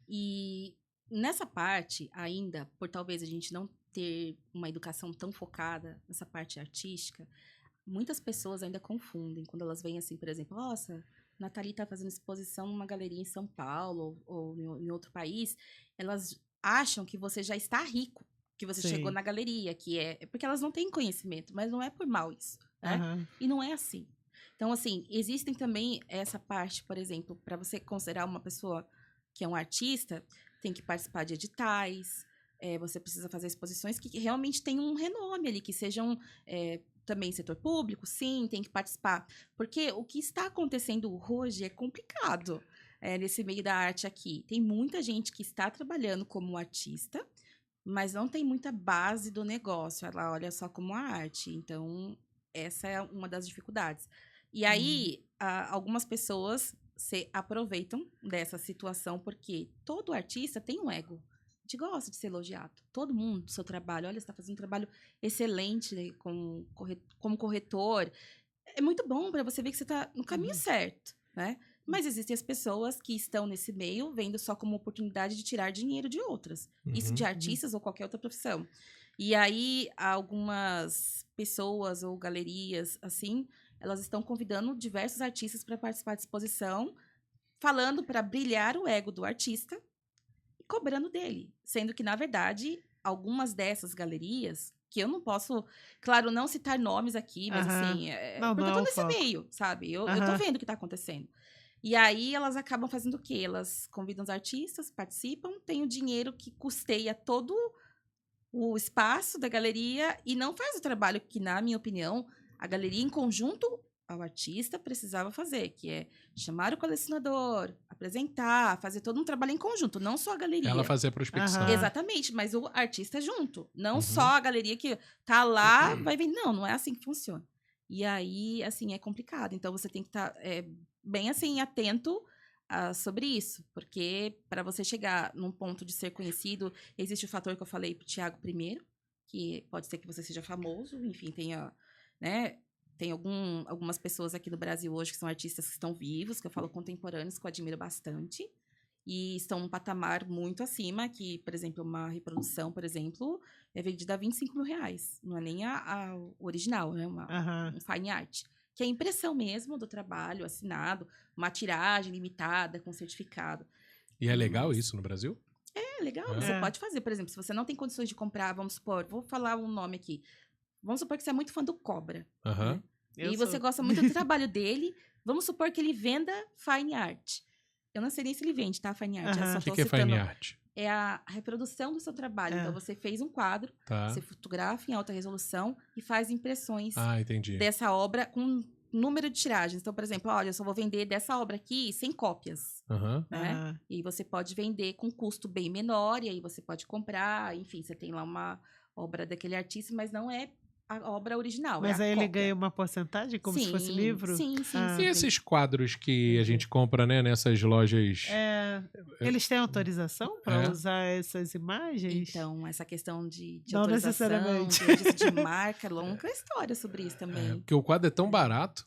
E nessa parte, ainda, por talvez a gente não ter uma educação tão focada nessa parte artística, muitas pessoas ainda confundem quando elas veem assim, por exemplo, nossa, Nathalie está fazendo exposição numa galeria em São Paulo ou em outro país, elas acham que você já está rico, que você Sim. chegou na galeria, que é porque elas não têm conhecimento, mas não é por mal isso, né? Aham. E não é assim. Então, assim, existem também essa parte, por exemplo, para você considerar uma pessoa que é um artista, tem que participar de editais, você precisa fazer exposições que realmente tenham um renome ali, que sejam também setor público, sim, tem que participar. Porque o que está acontecendo hoje é complicado nesse meio da arte aqui. Tem muita gente que está trabalhando como artista, mas não tem muita base do negócio. Ela olha só como a arte. Então, essa é uma das dificuldades. E aí, algumas pessoas se aproveitam dessa situação, porque todo artista tem um ego. A gente gosta de ser elogiado. Todo mundo do seu trabalho. Olha, você está fazendo um trabalho excelente, né, como corretor. É muito bom para você ver que você está no caminho certo, né? Mas existem as pessoas que estão nesse meio vendo só como oportunidade de tirar dinheiro de outras. Isso de artistas ou qualquer outra profissão. E aí, algumas pessoas ou galerias, assim, elas estão convidando diversos artistas para participar de exposição, falando para brilhar o ego do artista e cobrando dele. Sendo que, na verdade, algumas dessas galerias, que eu não posso, claro, não citar nomes aqui, mas assim, Não, porque não eu é tô o nesse foco. meio, sabe? Eu tô vendo o que tá acontecendo. E aí, elas acabam fazendo o quê? Elas convidam os artistas, participam, tem o dinheiro que custeia todo o espaço da galeria e não faz o trabalho que, na minha opinião, a galeria em conjunto ao artista precisava fazer, que é chamar o colecionador, apresentar, fazer todo um trabalho em conjunto, não só a galeria. Ela fazia a prospecção. Aham. Exatamente, mas o artista junto. Não Uhum. só a galeria que tá lá, vai vender. Não é assim que funciona. E aí, assim, é complicado. Então, você tem que estar bem, assim, atento sobre isso. Porque para você chegar num ponto de ser conhecido, existe o fator que eu falei pro Thiago primeiro, que pode ser que você seja famoso, enfim, tenha, né... Tem algumas pessoas aqui no Brasil hoje que são artistas que estão vivos, que eu falo contemporâneos, que eu admiro bastante. E estão num patamar muito acima, que, por exemplo, uma reprodução, por exemplo, é vendida a R$25.000. Não é nem a original, né? Aham. Um fine art. Que é a impressão mesmo do trabalho, assinado, uma tiragem limitada, com certificado. E é legal isso no Brasil? É legal, É. você pode fazer. Por exemplo, se você não tem condições de comprar, vamos supor, vou falar um nome aqui. Vamos supor que você é muito fã do Cobra. Aham. Né? Eu E você sou. gosta muito do trabalho dele. Vamos supor que ele venda fine art. Eu não sei nem se ele vende, tá? Fine art. Eu Aham. só O que tô que é citando. fine art? É a reprodução do seu trabalho. É. Então, você fez um quadro, Tá. você fotografa em alta resolução e faz impressões Ah, entendi. dessa obra com número de tiragens. Então, por exemplo, olha, eu só vou vender dessa obra aqui 100 cópias. Aham. Né? Aham. E você pode vender com custo bem menor, e aí você pode comprar. Enfim, você tem lá uma obra daquele artista, mas não é a obra original. Mas é a aí ele cópia. ganha uma porcentagem, como se fosse Sim, livro? Sim, sim, Ah. sim. E esses quadros que a Entendi. gente compra, né, nessas lojas... Eles têm autorização para É. usar essas imagens? Então, essa questão de Não autorização, necessariamente. de registro de marca, longa história sobre isso É, também. porque o quadro é tão barato.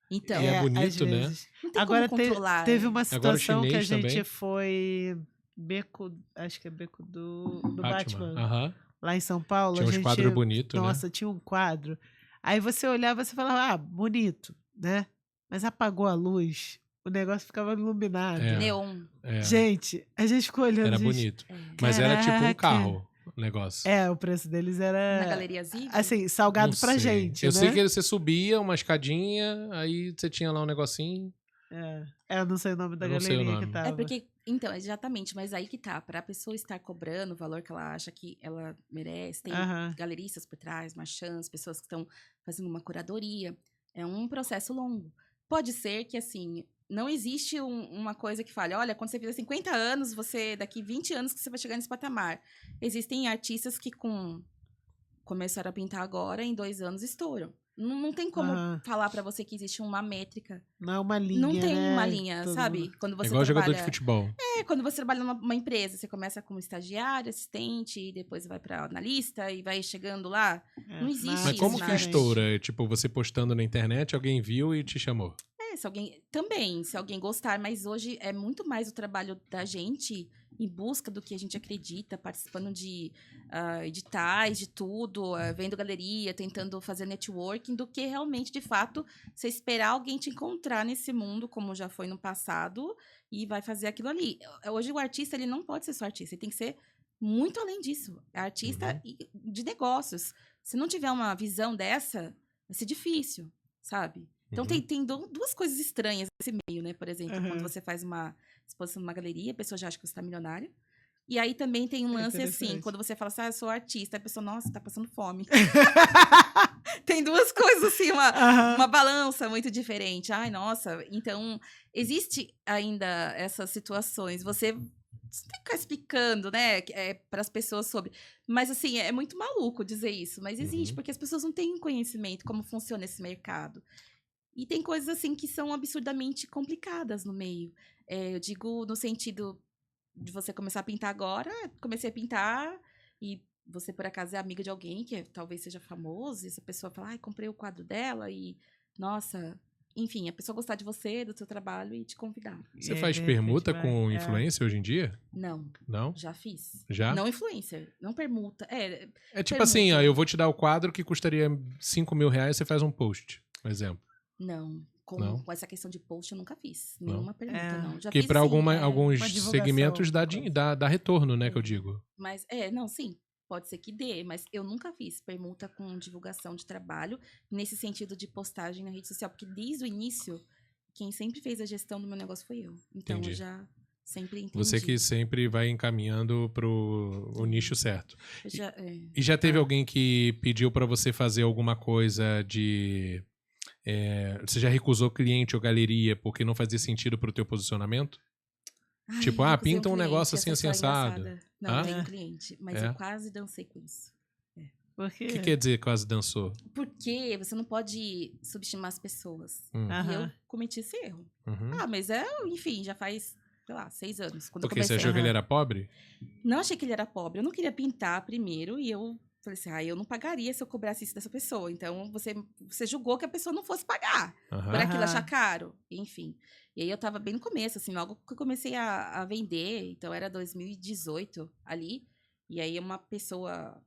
Então, E é às bonito, né? vezes. não tem Agora como controlar. teve uma Agora o situação que a chinês gente também. foi acho que é Beco do Batman, Aham. lá em São Paulo. Tinha a uns gente, quadros bonitos, né? nossa, tinha um quadro. Aí você olhava e você falava, bonito, né? Mas apagou a luz, o negócio ficava iluminado. É. Neon. É. Gente, a gente ficou olhando. Era gente, bonito. É. Mas era tipo um Caraca. carro, o negócio. o preço deles Na era, Galeria Ziv? assim, salgado Não pra sei. gente, Eu né? sei que você subia uma escadinha, aí você tinha lá um negocinho. Eu não sei o nome da Eu não sei o galeria nome. que tava. É porque, então, exatamente, mas aí que tá, pra pessoa estar cobrando o valor que ela acha que ela merece, tem Aham. galeristas por trás, marchands, pessoas que estão fazendo uma curadoria, é um processo longo. Pode ser que, assim, não existe uma coisa que fale, olha, quando você fizer 50 anos, daqui 20 anos que você vai chegar nesse patamar. Existem artistas que começaram a pintar agora, em 2 anos estouram. Não tem como Aham. falar pra você que existe uma métrica. Não é uma linha, Não tem né? uma linha, Todo sabe? mundo- Quando É você igual jogador de trabalha... futebol. Quando você trabalha numa empresa, você começa como estagiário, assistente, e depois vai pra analista e vai chegando lá. Não existe Mas Mas isso, como né? que estoura? Tipo, você postando na internet, alguém viu e te chamou. Se alguém gostar, mas hoje é muito mais o trabalho da gente em busca do que a gente acredita, participando de editais, de tudo, vendo galeria, tentando fazer networking, do que realmente, de fato, você esperar alguém te encontrar nesse mundo, como já foi no passado, e vai fazer aquilo ali. Hoje o artista, ele não pode ser só artista, ele tem que ser muito além disso. É artista de negócios. Se não tiver uma visão dessa, vai ser difícil, sabe? Então, Uhum. tem duas coisas estranhas nesse meio, né? Por exemplo, Uhum. quando você faz uma exposição numa galeria, a pessoa já acha que você tá milionário. E aí também tem um É lance assim, interessante. quando você fala assim, eu sou artista, a pessoa, nossa, tá passando fome. Tem duas coisas assim, Aham. uma balança muito diferente. Ai, nossa. Então, existe ainda essas situações. Você tem que ficar explicando, né, para as pessoas sobre. Mas, assim, é muito maluco dizer isso. Mas existe, Uhum. porque as pessoas não têm conhecimento como funciona esse mercado. E tem coisas, assim, que são absurdamente complicadas no meio. Eu digo no sentido de você começar a pintar agora. Comecei a pintar e você, por acaso, é amiga de alguém que talvez seja famoso. E essa pessoa fala, comprei o quadro dela e, nossa... Enfim, a pessoa gostar de você, do seu trabalho e te convidar. Você E aí, faz de repente, permuta vai- com influência hoje em dia? Não, Não? já fiz. Já? Não influencer, não permuta. É tipo permuta. assim, ó, eu vou te dar o quadro que custaria R$5.000, você faz um post, por exemplo. Não. Não? Com essa questão de post eu nunca fiz. Não? Nenhuma permuta, É. não. Já Que fiz, pra sim, alguns uma divulgação, segmentos dá, coisa. dá retorno, né, que eu digo. Mas, não, sim. Pode ser que dê, mas eu nunca fiz permuta com divulgação de trabalho nesse sentido de postagem na rede social. Porque desde o início, quem sempre fez a gestão do meu negócio foi eu. Então, Entendi. eu já sempre entendi. Você que sempre vai encaminhando pro o nicho certo. Eu já, E já teve alguém que pediu pra você fazer alguma coisa de... você já recusou cliente ou galeria porque não fazia sentido pro teu posicionamento? Ai, Tipo, recusei pinta um cliente, negócio assim, essa assim, história é assado. engraçada. Não, Hã? tenho cliente, mas É? eu quase dancei com isso. Por quê? O que quer dizer quase dançou? Porque você não pode subestimar as pessoas. E eu Aham. cometi esse erro. Uhum. Ah, mas enfim, já faz, sei lá, 6 anos. Quando eu Porque você comecei. achou que ele Aham. era pobre? Não achei que ele era pobre. Eu não queria pintar primeiro e eu falei assim, eu não pagaria se eu cobrasse isso dessa pessoa. Então, você julgou que a pessoa não fosse pagar. Aham. Por aquilo Aham. achar caro. Enfim. E aí eu tava bem no começo, assim, logo que eu comecei a vender. Então, era 2018 ali. E aí uma pessoa,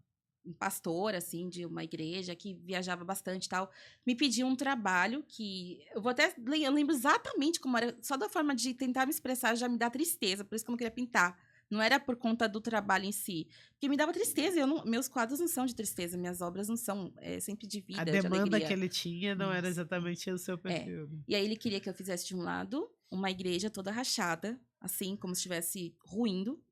um pastor, assim, de uma igreja que viajava bastante e tal, me pediu um trabalho que... Eu lembro exatamente como era. Só da forma de tentar me expressar já me dá tristeza. Por isso que eu não queria pintar. Não era por conta do trabalho em si. Porque me dava tristeza. Meus quadros não são de tristeza. Minhas obras não são sempre de vida, A de demanda alegria. que ele tinha não era Nossa. exatamente o seu perfil. né? E aí ele queria que eu fizesse de um lado uma igreja toda rachada, assim, como se estivesse ruindo.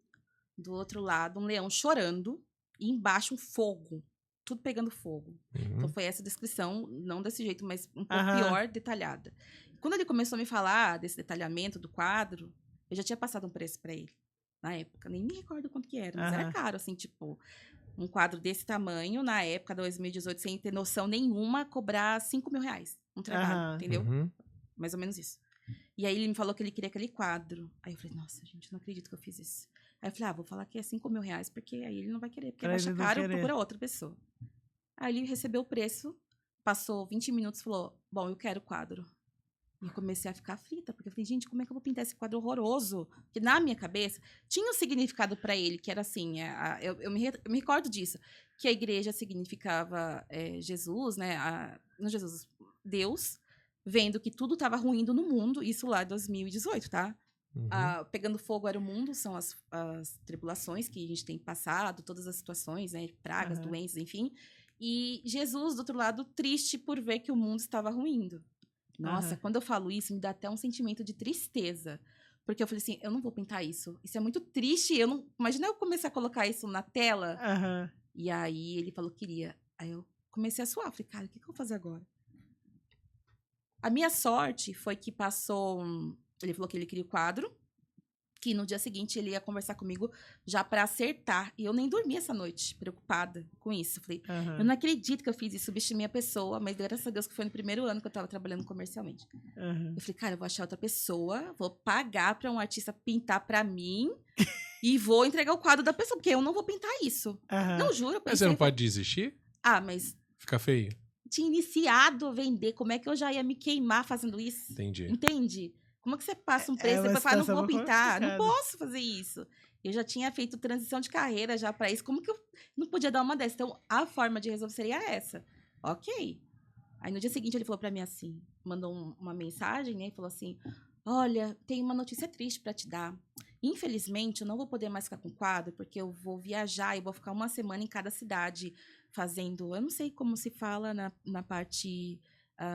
Do outro lado, um leão chorando. E embaixo um fogo. Tudo pegando fogo. Então Uhum. foi essa descrição, não desse jeito, mas um pouco Aham. pior, detalhada. Quando ele começou a me falar desse detalhamento do quadro, eu já tinha passado um preço pra ele. Na época, nem me recordo quanto que era, mas era Aham. caro, assim, tipo, um quadro desse tamanho, na época, 2018, sem ter noção nenhuma, cobrar 5 mil reais. Um trabalho, Aham. entendeu? Uhum. Mais ou menos isso. E aí ele me falou que ele queria aquele quadro. Aí eu falei, nossa, gente, não acredito que eu fiz isso. Aí eu falei, vou falar que é 5 mil reais, porque aí ele não vai querer, porque Pra ele acha ele não caro, querer. procura outra pessoa. Aí ele recebeu o preço, passou 20 minutos e falou, bom, eu quero o quadro. E eu comecei a ficar aflita, porque eu falei, gente, como é que eu vou pintar esse quadro horroroso? Porque na minha cabeça tinha um significado para ele, que era assim, eu me recordo disso, que a igreja significava Jesus, né? Não Jesus, Deus, vendo que tudo estava ruindo no mundo, isso lá em 2018, tá? Uhum. Pegando fogo era o mundo, são as tribulações que a gente tem passado, todas as situações, né? Pragas, Aham. doenças, enfim. E Jesus, do outro lado, triste por ver que o mundo estava ruindo. Nossa, Aham. quando eu falo isso, me dá até um sentimento de tristeza. Porque eu falei assim, eu não vou pintar isso. Isso é muito triste. Imagina eu começar a colocar isso na tela. Aham. E aí ele falou que queria. Aí eu comecei a suar. Falei, cara, o que eu vou fazer agora? A minha sorte foi que passou. Ele falou que ele queria o quadro. Que no dia seguinte ele ia conversar comigo já pra acertar. E eu nem dormi essa noite, preocupada com isso. Eu falei, eu Aham. não acredito que eu fiz isso, subestimei a pessoa, mas graças a Deus que foi no primeiro ano que eu tava trabalhando comercialmente. Aham. Eu falei, cara, eu vou achar outra pessoa, vou pagar pra um artista pintar pra mim e vou entregar o quadro da pessoa, porque eu não vou pintar isso. Aham. Não, juro, eu Mas você pensei. não pode desistir? Mas Fica feio? tinha iniciado a vender, como é que eu já ia me queimar fazendo isso? Entendi. Entende? Como é que você passa um preço e uma depois fala, não situação vou muito pintar, não complicada. posso fazer isso. Eu já tinha feito transição de carreira já pra isso, como que eu não podia dar uma dessa? Então, a forma de resolver seria essa. Ok. Aí, no dia seguinte, ele falou pra mim assim, mandou uma mensagem, né, e falou assim, olha, tem uma notícia triste pra te dar. Infelizmente, eu não vou poder mais ficar com o quadro, porque eu vou viajar e vou ficar uma semana em cada cidade fazendo, eu não sei como se fala na parte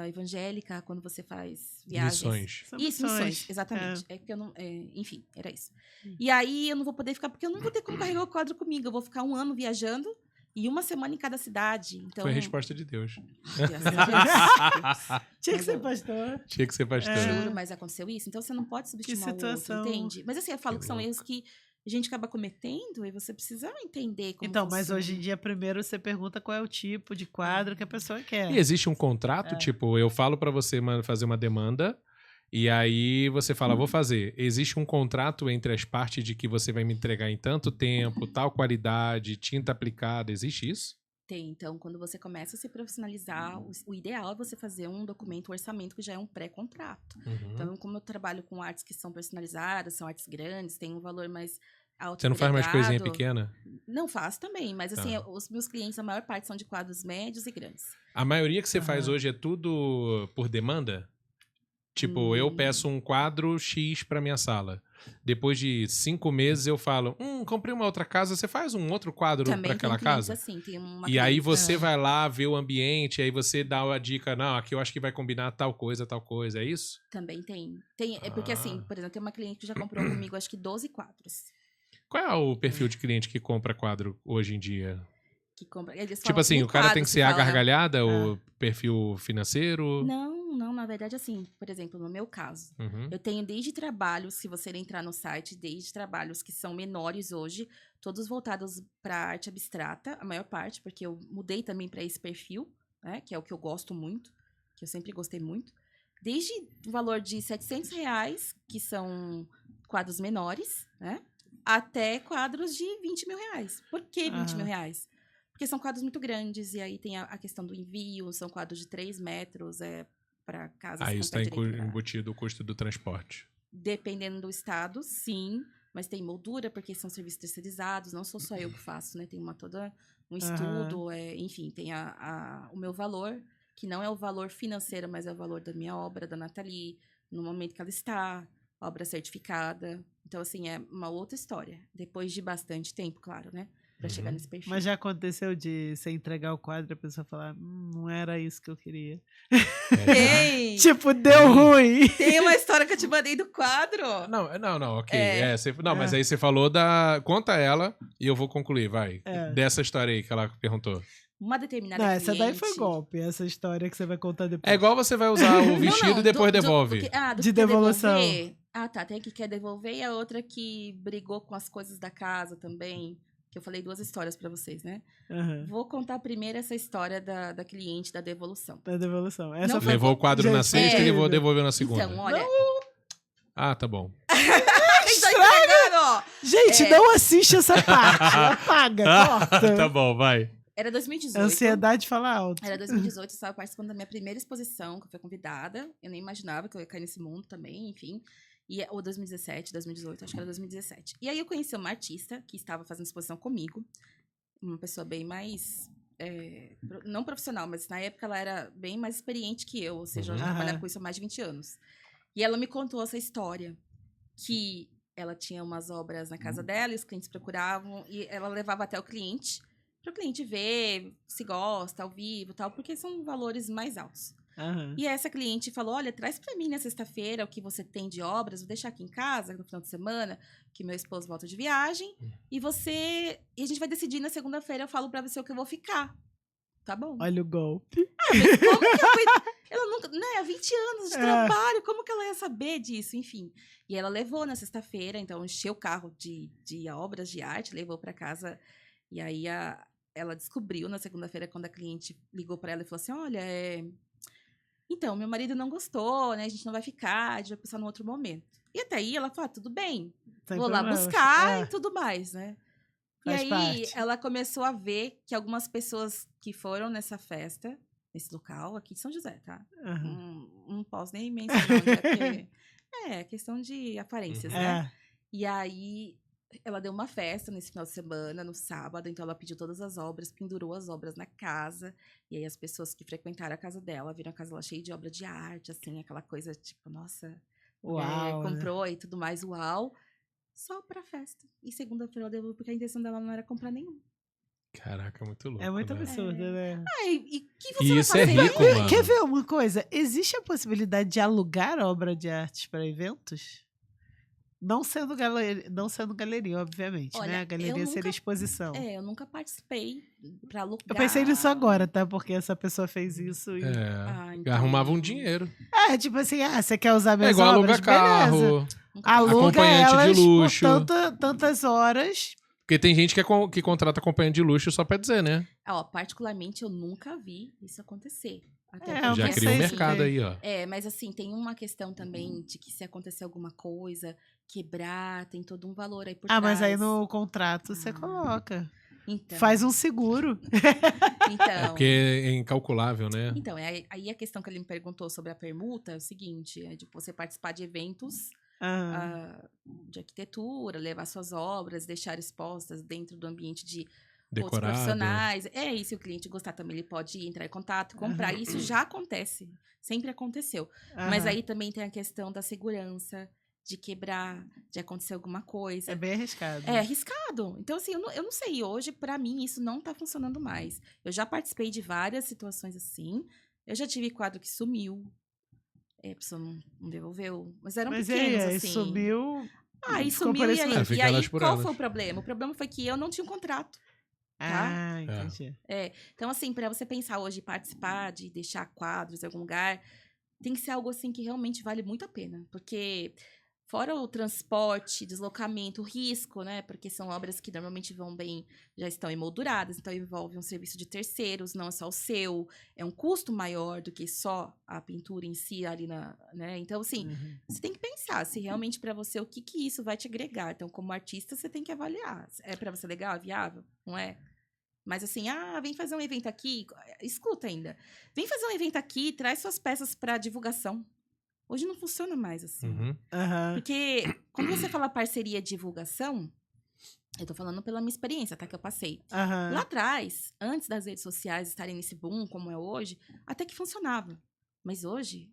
evangélica, quando você faz viagens. Missões. São Isso, missões, exatamente. É que eu não, enfim, era isso. E aí eu não vou poder ficar, porque eu não vou ter como carregar o quadro comigo. Eu vou ficar 1 ano viajando e uma semana em cada cidade. Então, Foi a resposta de Deus. graças a Deus. Tinha que ser pastor. Tinha que ser pastor. Juro, mas aconteceu isso. Então você não pode subestimar o outro, situação. entende? Mas assim, eu falo Que que são louco. erros que a gente acaba cometendo e você precisa entender como Então, mas funciona. hoje em dia, primeiro você pergunta qual é o tipo de quadro que a pessoa quer. E existe um contrato, É. tipo, eu falo pra você fazer uma demanda, e aí você fala, vou fazer. Existe um contrato entre as partes de que você vai me entregar em tanto tempo, tal qualidade, tinta aplicada, existe isso? Tem. Então, quando você começa a se profissionalizar, o ideal é você fazer um documento, um orçamento que já é um pré-contrato. Uhum. Então, como eu trabalho com artes que são personalizadas, são artes grandes, tem um valor mais alto. Você não faz mais coisinha pequena? Não faço também, mas assim, Tá. os meus clientes, a maior parte são de quadros médios e grandes. A maioria que você faz Aham. hoje é tudo por demanda? Tipo, eu peço um quadro X pra minha sala. Depois de 5 meses eu falo, comprei uma outra casa, você faz um outro quadro Também pra tem aquela clientes casa? assim, tem uma E aí cliente- você vai lá ver o ambiente, aí você dá a dica, não, aqui eu acho que vai combinar tal coisa, é isso? Também tem. É porque assim, por exemplo, tem uma cliente que já comprou comigo, acho que 12 quadros. Qual é o perfil de cliente que compra quadro hoje em dia? Que compra. Eles Tipo falam assim, um o cara tem quadro, que se ser a fala- gargalhada, o perfil financeiro? Não, Não, na verdade, assim, por exemplo, no meu caso, Uhum. eu tenho desde trabalhos, se você entrar no site, desde trabalhos que são menores hoje, todos voltados para arte abstrata, a maior parte, porque eu mudei também para esse perfil, né, que é o que eu gosto muito, que eu sempre gostei muito. Desde o valor de R$700, que são quadros menores, né, até quadros de R$20.000. Por que R$20.000? Porque são quadros muito grandes, e aí tem a questão do envio, são quadros de 3 metros, para casas Aí com isso pé está direito. embutido o custo do transporte. Dependendo do estado, sim. Mas tem moldura, porque são serviços terceirizados. Não sou só eu que faço, né? Tem um estudo, enfim, tem o meu valor, que não é o valor financeiro, mas é o valor da minha obra, da Nathalie, no momento que ela está, obra certificada. Então, assim, é uma outra história. Depois de bastante tempo, claro, né? Pra chegar nesse perfil. Mas já aconteceu de você entregar o quadro e a pessoa falar, não era isso que eu queria. Tem! Tipo, deu ruim. Tem uma história que eu te mandei do quadro. Não, ok. Mas aí você falou da... Conta ela e eu vou concluir, vai. Dessa história aí que ela perguntou. Uma determinada Não, cliente... essa daí foi golpe, essa história que você vai contar depois. É igual você vai usar o vestido e depois devolve. De devolução. Tá, tem a que quer devolver e a outra que brigou com as coisas da casa também. Que eu falei 2 histórias pra vocês, né? Vou contar primeiro essa história da cliente da devolução. Da devolução. Não foi levou o quadro na sexta e levou devolveu na segunda. Então, olha... Tá bom. Gente, não assiste essa parte. Apaga, corta. Tá bom, vai. Era 2018. Ansiedade fala alto. Era 2018, eu estava participando da minha primeira exposição, que eu fui convidada. Eu nem imaginava que eu ia cair nesse mundo também, enfim. Ou 2017, 2018, acho que era 2017. E aí eu conheci uma artista que estava fazendo exposição comigo. Uma pessoa bem mais... não profissional, mas na época ela era bem mais experiente que eu. Ou seja, ela já trabalhava com isso há mais de 20 anos. E ela me contou essa história. Que ela tinha umas obras na casa dela e os clientes procuravam. E ela levava até o cliente... para o cliente ver se gosta, ao vivo e tal, porque são valores mais altos. E essa cliente falou, olha, traz para mim na sexta-feira o que você tem de obras, vou deixar aqui em casa no final de semana, que meu esposo volta de viagem, e a gente vai decidir na segunda-feira, eu falo para você o que eu vou ficar. Tá bom? Olha o golpe. Mas como que ela nunca, né, há 20 anos de trabalho, como que ela ia saber disso? Enfim. E ela levou na sexta-feira, então encheu o carro de obras de arte, levou para casa, e aí ela descobriu na segunda-feira, quando a cliente ligou para ela e falou assim, olha, então, meu marido não gostou, né? A gente não vai ficar, a gente vai pensar num outro momento. E até aí ela falou, tudo bem, vou lá buscar e tudo mais, né? Faz e aí parte. ela começou a ver que algumas pessoas que foram nessa festa, nesse local, aqui de São José, tá? Não posso nem mencionar onde é, porque é questão de aparências, né? E aí... ela deu uma festa nesse final de semana, no sábado, então ela pediu todas as obras, pendurou as obras na casa, e aí as pessoas que frequentaram a casa dela, viram a casa dela cheia de obra de arte, assim, aquela coisa tipo, nossa, uau, comprou e tudo mais, uau, só pra festa. E segunda-feira ela devolveu, porque a intenção dela não era comprar nenhum. Caraca, muito louco. É muito absurdo, né? E que você E vai isso fazer? é rico, mano. Quer ver uma coisa? Existe a possibilidade de alugar obra de arte para eventos? Não sendo galeria, obviamente, Olha, né? A galeria seria exposição. Eu nunca participei pra alugar. Eu pensei nisso agora, tá? Porque essa pessoa fez isso e... arrumava um dinheiro. tipo assim, você quer usar minhas igual obras? aluga carro, Aluga acompanhante elas de luxo. por tantas horas. Porque tem gente que contrata acompanhante de luxo só pra dizer, né? Particularmente, eu nunca vi isso acontecer. Já criou um mercado aí, ó. Mas assim, tem uma questão também de que se acontecer alguma coisa, quebrar, tem todo um valor aí por trás. Mas aí no contrato você coloca. Então, faz um seguro. Então, Porque é incalculável, né? Então, aí a questão que ele me perguntou sobre a permuta é o seguinte, é de você participar de eventos de arquitetura, levar suas obras, deixar expostas dentro do ambiente de outros profissionais. E se o cliente gostar também, ele pode entrar em contato, comprar. Isso já acontece, sempre aconteceu. Mas aí também tem a questão da segurança, de quebrar, de acontecer alguma coisa. É bem arriscado. É arriscado. Então, assim, eu não sei. Hoje, pra mim, isso não tá funcionando mais. Eu já participei de várias situações assim. Eu já tive quadro que sumiu. A pessoa não devolveu. Mas eram pequenos, assim. Sumiu... Aí sumiu, e aí qual elas. foi o problema? O problema foi que eu não tinha um contrato. Tá? Entendi. Então, assim, pra você pensar hoje, participar, de deixar quadros em algum lugar... tem que ser algo assim que realmente vale muito a pena. Porque fora o transporte, deslocamento, o risco, né? Porque são obras que normalmente vão bem, já estão emolduradas, então envolve um serviço de terceiros, não é só o seu. É um custo maior do que só a pintura em si ali né? Então, assim, você tem que pensar se realmente para você o que isso vai te agregar. Então, como artista, você tem que avaliar. É para você legal, viável? Não é? Mas assim, vem fazer um evento aqui, escuta ainda. Vem fazer um evento aqui, traz suas peças para divulgação. Hoje não funciona mais assim. Uhum. Porque quando você fala parceria divulgação, eu tô falando pela minha experiência, tá? Que eu passei. Lá atrás, antes das redes sociais estarem nesse boom, como é hoje, até que funcionava. Mas hoje,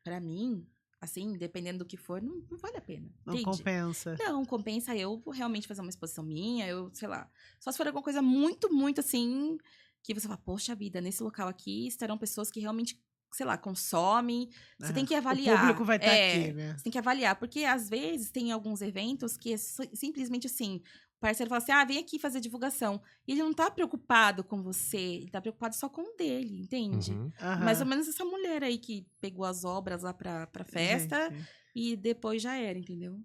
pra mim, assim, dependendo do que for, não vale a pena. Não entende? compensa. Não, compensa eu realmente fazer uma exposição minha, eu, sei lá. Só se for alguma coisa muito, muito assim, que você fala, poxa vida, nesse local aqui estarão pessoas que realmente, sei lá, consomem. Você tem que avaliar. O público vai estar aqui, né? Você tem que avaliar, porque às vezes tem alguns eventos que é simplesmente assim, o parceiro fala assim, vem aqui fazer divulgação. E ele não tá preocupado com você, ele tá preocupado só com o dele, entende? Uhum. Mais ou menos essa mulher aí que pegou as obras lá pra festa e depois já era, entendeu?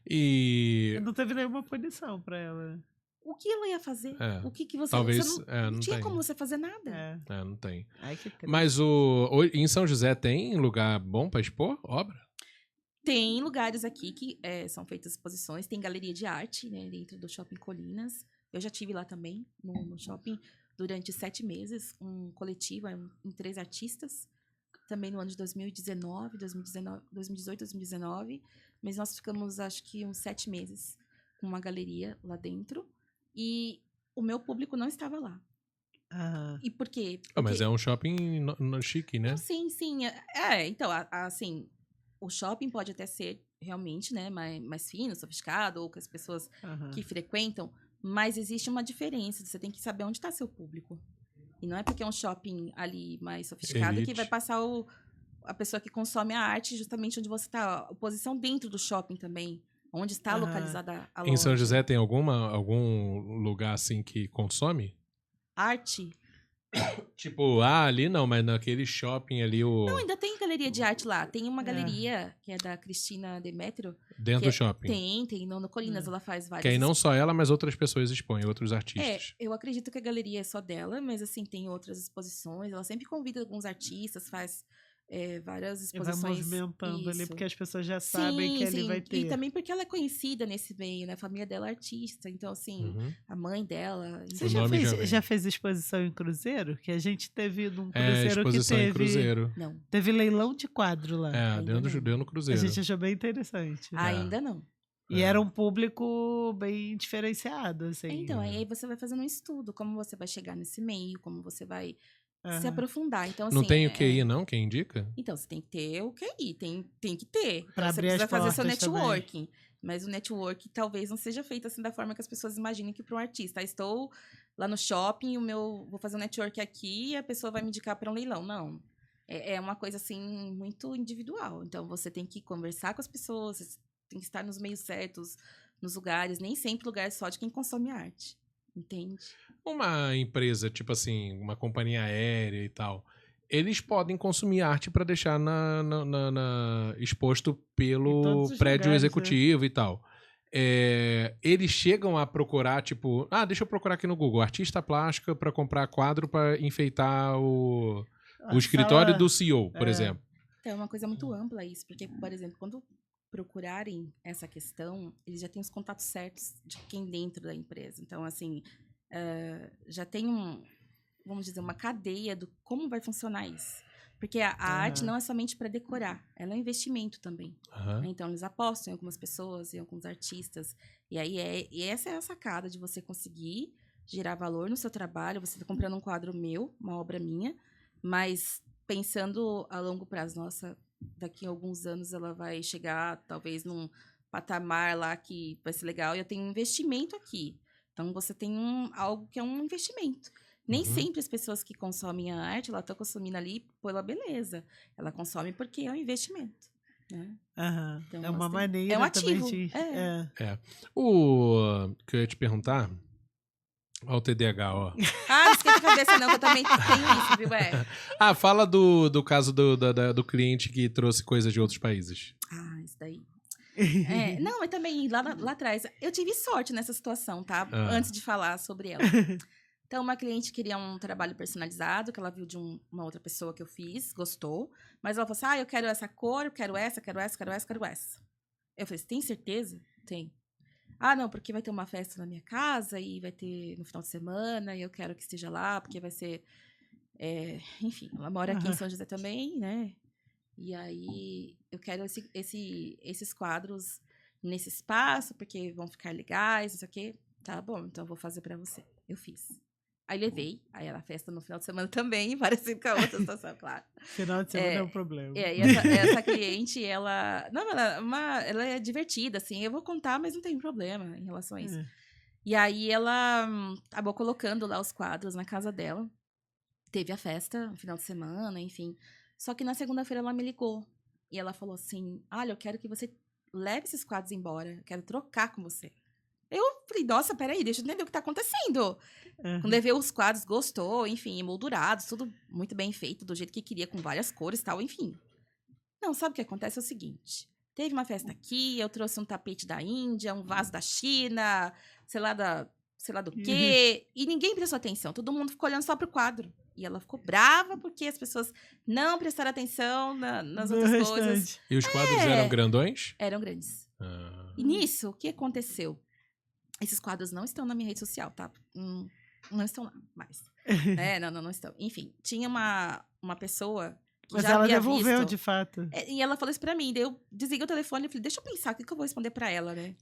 E não teve nenhuma punição pra ela. O que ela ia fazer? O que você... talvez, você não tinha como você fazer nada. Não tem. Ai, que triste. Mas em São José tem lugar bom pra expor obra? Tem lugares aqui que são feitas exposições. Tem galeria de arte, né, dentro do Shopping Colinas. Eu já tive lá também, no shopping, durante 7 meses. Um coletivo em 3 artistas. Também no ano de 2018, 2019. Mas nós ficamos, acho que, uns 7 meses com uma galeria lá dentro. E o meu público não estava lá. E por quê? Mas é um shopping chique, né? Não, sim. Então, assim, o shopping pode até ser realmente, né, mais fino, sofisticado, ou com as pessoas que frequentam, mas existe uma diferença. Você tem que saber onde está seu público. E não é porque é um shopping ali mais sofisticado que vai passar a pessoa que consome a arte justamente onde você está. A posição dentro do shopping também. Onde está localizada a loja. Em São José tem algum lugar assim que consome? Arte? Tipo, ali não, mas naquele shopping ali Não, ainda tem galeria de arte lá. Tem uma galeria que é da Cristina Demétrio. Dentro do shopping? Tem. No Colinas ela faz várias... Que aí não só ela, mas outras pessoas expõem, outros artistas. Eu acredito que a galeria é só dela, mas assim, tem outras exposições. Ela sempre convida alguns artistas, faz várias exposições. E vai movimentando ali, porque as pessoas já sabem que ali vai ter. E também porque ela é conhecida nesse meio, né? A família dela é artista. Então, assim, a mãe dela... Você já fez exposição em cruzeiro? Que a gente teve num cruzeiro exposição que teve... em cruzeiro. Não. Teve leilão de quadro lá. Deu no cruzeiro. A gente achou bem interessante. Ainda não. E era um público bem diferenciado, assim. Então, aí você vai fazendo um estudo. Como você vai chegar nesse meio, como você vai... se aprofundar. Então, assim, não tem o QI, não? Quem indica? Então, você tem que ter o QI, tem que ter. Pra Então, você abrir precisa as fazer seu portas networking. Mas o networking talvez não seja feito assim da forma que as pessoas imaginem que para um artista. Estou lá no shopping, vou fazer um network aqui e a pessoa vai me indicar para um leilão. Não. É uma coisa, assim, muito individual. Então, você tem que conversar com as pessoas, você tem que estar nos meios certos, nos lugares. Nem sempre lugar só de quem consome arte. Entende? Uma empresa, tipo assim, uma companhia aérea e tal, eles podem consumir arte para deixar exposto pelo prédio lugares, executivo e tal. Eles chegam a procurar, tipo, deixa eu procurar aqui no Google, artista plástica para comprar quadro para enfeitar o escritório do CEO, por exemplo. Então, é uma coisa muito ampla isso, porque, por exemplo, quando procurarem essa questão, eles já têm os contatos certos de quem dentro da empresa. Então, assim, já tem vamos dizer, uma cadeia do como vai funcionar isso. Porque a arte não é somente para decorar, ela é um investimento também. Então, eles apostam em algumas pessoas, em alguns artistas. E aí, essa é a sacada de você conseguir gerar valor no seu trabalho. Você está comprando um quadro meu, uma obra minha, mas pensando a longo prazo, nossa, daqui a alguns anos ela vai chegar, talvez, num patamar lá que vai ser legal. E eu tenho um investimento aqui. Então, você tem algo que é um investimento. Nem sempre as pessoas que consomem a arte, ela está consumindo ali pela beleza. Ela consome porque é um investimento. Né? Então, é uma maneira um ativo. também de... O que eu ia te perguntar Olha o TDAH, ó. Ah, não esquenta a cabeça não, que eu também tenho isso, viu? Fala do caso do cliente que trouxe coisas de outros países. Ah, isso daí. Não, mas também lá atrás, eu tive sorte nessa situação, tá? Antes de falar sobre ela. Então, uma cliente queria um trabalho personalizado, que ela viu de uma outra pessoa que eu fiz, gostou. Mas ela falou assim, eu quero essa cor, eu quero essa, quero essa, quero essa, quero essa. Eu falei, você tem certeza? Tem. Ah, não, porque vai ter uma festa na minha casa e vai ter no final de semana e eu quero que esteja lá, porque vai ser... enfim, ela mora aqui em São José também, né? E aí, eu quero esses quadros nesse espaço, porque vão ficar legais, não sei o quê. Tá bom, então eu vou fazer pra você. Eu fiz. Aí levei, aí era festa no final de semana também, parecido com a outra situação, claro. Final de semana é um problema. E essa cliente, ela... Não, ela é divertida, assim, eu vou contar, mas não tem problema em relação a isso. E aí, ela acabou colocando lá os quadros na casa dela. Teve a festa no final de semana, enfim. Só que na segunda-feira ela me ligou. E ela falou assim, olha, eu quero que você leve esses quadros embora, eu quero trocar com você. Eu falei, nossa, peraí, deixa eu entender o que tá acontecendo. Quando levei os quadros, gostou, enfim, emoldurados, tudo muito bem feito, do jeito que queria, com várias cores e tal, enfim. Não, sabe o que acontece? É o seguinte, teve uma festa aqui, eu trouxe um tapete da Índia, um vaso da China, sei lá do quê, e ninguém prestou atenção, todo mundo ficou olhando só pro quadro. E ela ficou brava porque as pessoas não prestaram atenção nas outras coisas. E os quadros eram grandões? Eram grandes. E nisso, o que aconteceu? Esses quadros não estão na minha rede social, tá? Não estão lá mais. Não estão. Enfim, tinha uma pessoa que Mas já ela havia devolveu, visto. de fato. E ela falou isso pra mim. Daí eu desliguei o telefone e falei, deixa eu pensar, o que eu vou responder pra ela, né?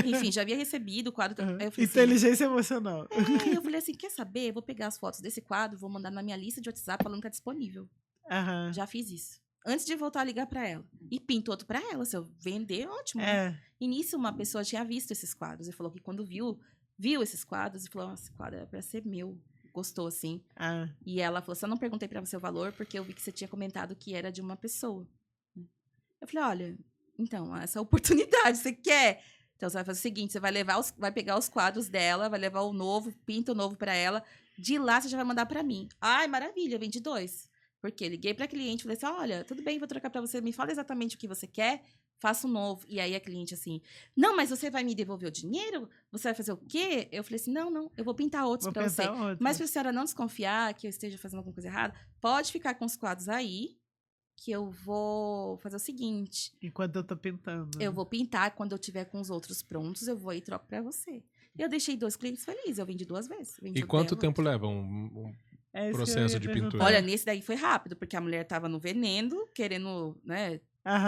Enfim, já havia recebido o quadro. Aí eu falei Inteligência emocional. eu falei assim, quer saber? Eu vou pegar as fotos desse quadro, vou mandar na minha lista de WhatsApp falando que tá disponível. Já fiz isso. Antes de voltar a ligar pra ela. E pinto outro pra ela. Se eu vender, ótimo. Né? E nisso, uma pessoa tinha visto esses quadros. E falou que quando viu esses quadros, e falou, nossa, esse quadro era pra ser meu. Gostou, assim. E ela falou, só não perguntei pra você o valor, porque eu vi que você tinha comentado que era de uma pessoa. Eu falei, olha, então, essa oportunidade, você quer? Então, você vai fazer o seguinte, você vai pegar os quadros dela, vai levar o novo, pinta o novo pra ela. De lá, você já vai mandar pra mim. Ai, maravilha, vende 2. Porque liguei pra cliente, falei assim, olha, tudo bem, vou trocar pra você, me fala exatamente o que você quer, faça um novo. E aí a cliente assim, não, mas você vai me devolver o dinheiro? Você vai fazer o quê? Eu falei assim, não, eu vou pintar outros pra você. Mas pra senhora não desconfiar que eu esteja fazendo alguma coisa errada, pode ficar com os quadros aí, que eu vou fazer o seguinte. Enquanto eu tô pintando. Eu vou pintar, quando eu tiver com os outros prontos, eu vou e troco pra você. Eu deixei 2 clientes felizes, eu vendi 2 vezes. E quanto tempo leva um processo de pintura? Olha, nesse daí foi rápido, porque a mulher tava no veneno, querendo, né,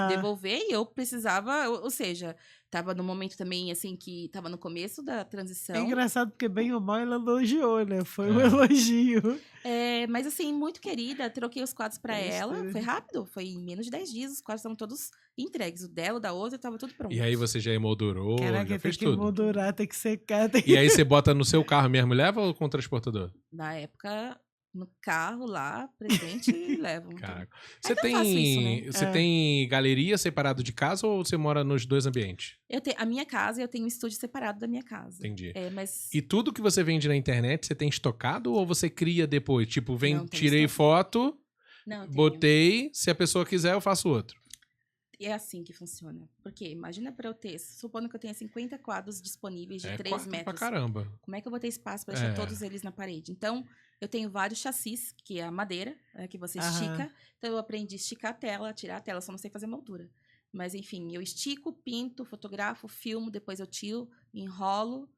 devolver, e eu precisava, ou seja, tava no momento também, assim, que tava no começo da transição. É engraçado, porque bem ou mal ela elogiou, né? Foi um elogio. Mas assim, muito querida, troquei os quadros pra ela, foi rápido, foi em menos de 10 dias, os quadros estavam todos entregues, o dela, o da outra, tava tudo pronto. E aí você já emoldurou, já fez tudo. Tem que emoldurar, tem que secar. E aí você bota no seu carro mesmo e leva ou com o transportador? Na época... no carro lá, presente e levam. Caraca. Você tem galeria separado de casa ou você mora nos 2 ambientes? A minha casa, eu tenho um estúdio separado da minha casa. Entendi. Mas... E tudo que você vende na internet, você tem estocado ou você cria depois? Tipo, tirei estocado. foto, botei, se a pessoa quiser eu faço outro. É assim que funciona. Porque imagina pra eu ter, supondo que eu tenha 50 quadros disponíveis de 3 metros. Pra caramba. Como é que eu vou ter espaço pra deixar todos eles na parede? Então, eu tenho vários chassis, que é a madeira, que você estica. Então, eu aprendi a esticar a tela, tirar a tela, só não sei fazer moldura. Mas, enfim, eu estico, pinto, fotografo, filmo, depois eu tiro, enrolo,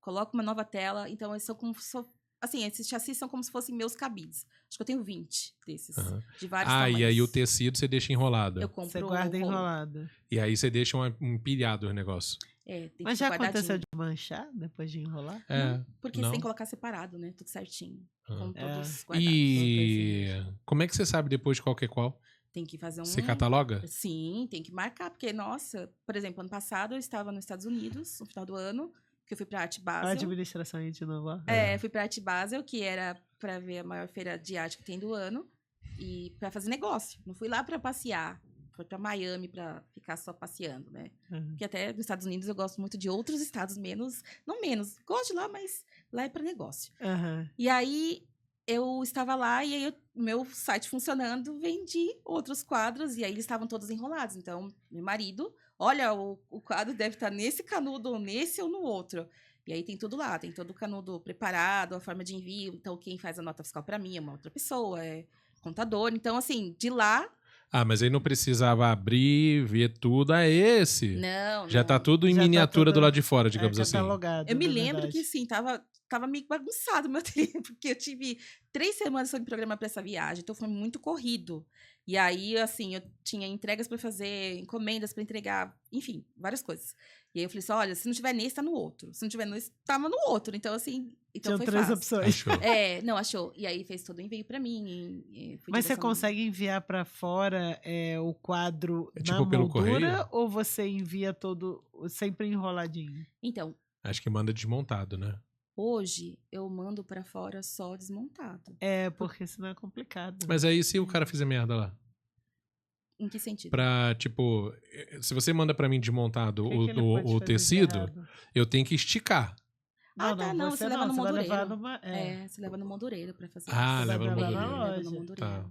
coloco uma nova tela. Então, eles são como assim, esses chassis são como se fossem meus cabides. Acho que eu tenho 20 desses, de vários tamanhos. E aí o tecido você deixa enrolado. Eu compro. Você guarda enrolado. E aí você deixa um empilhado o negócio. Tem Mas já aconteceu de manchar depois de enrolar? Não, porque você tem que colocar separado, né? Tudo certinho. Com todos guardados. E como é que você sabe depois qual que é qual? Tem que fazer Você cataloga? Sim, tem que marcar. Porque, nossa, por exemplo, ano passado eu estava nos Estados Unidos, no final do ano, que eu fui pra Art Basel. A administração aí de novo. Fui pra Art Basel, que era pra ver a maior feira de arte que tem do ano. E pra fazer negócio. Não fui lá pra passear. foi pra Miami pra ficar só passeando, né? Uhum. Porque até nos Estados Unidos eu gosto muito de outros estados não menos. Gosto de lá, mas lá é pra negócio. Aham. E aí eu estava lá e aí meu site funcionando, vendi outros quadros e aí eles estavam todos enrolados. Então, meu marido, olha, o quadro deve estar nesse canudo, ou nesse ou no outro. E aí tem tudo lá, tem todo o canudo preparado, a forma de envio. Então, quem faz a nota fiscal para mim é uma outra pessoa, é contador. Então, assim, de lá... Ah, mas aí não precisava abrir, ver tudo. Ah, esse. Não, Já tá tudo em Já tá miniatura tudo- do lado de fora, digamos assim. Catalogado, Eu me na lembro verdade. que, assim, tava meio bagunçado o meu tempo, porque eu tive 3 semanas sob programa para essa viagem, então foi muito corrido. E aí, assim, eu tinha entregas para fazer, encomendas para entregar, enfim, várias coisas. E aí eu falei assim, olha, se não tiver nesse, tá no outro. Se não tiver nesse, tava no outro. Então, assim, então Tinham foi 3 fácil. opções. Achou. Não, achou. E aí fez todo o envio para mim. Fui Mas você direcionando. consegue enviar para fora o quadro É na tipo pelo moldura correio? ou você envia todo sempre enroladinho? Então, Acho que manda desmontado, né? hoje eu mando para fora só desmontado. É, porque senão é complicado. Mas aí se o cara fizer merda lá? Em que sentido? Pra, tipo, se você manda pra mim desmontado O que que ele pode o fazer de tecido, errado? eu tenho que esticar. Ah, tá, não, você leva no vai levar moldureiro. numa... Você leva no moldureiro pra fazer Ah, isso. leva no levar na moldureiro. Leva no loja. moldureiro. Tá.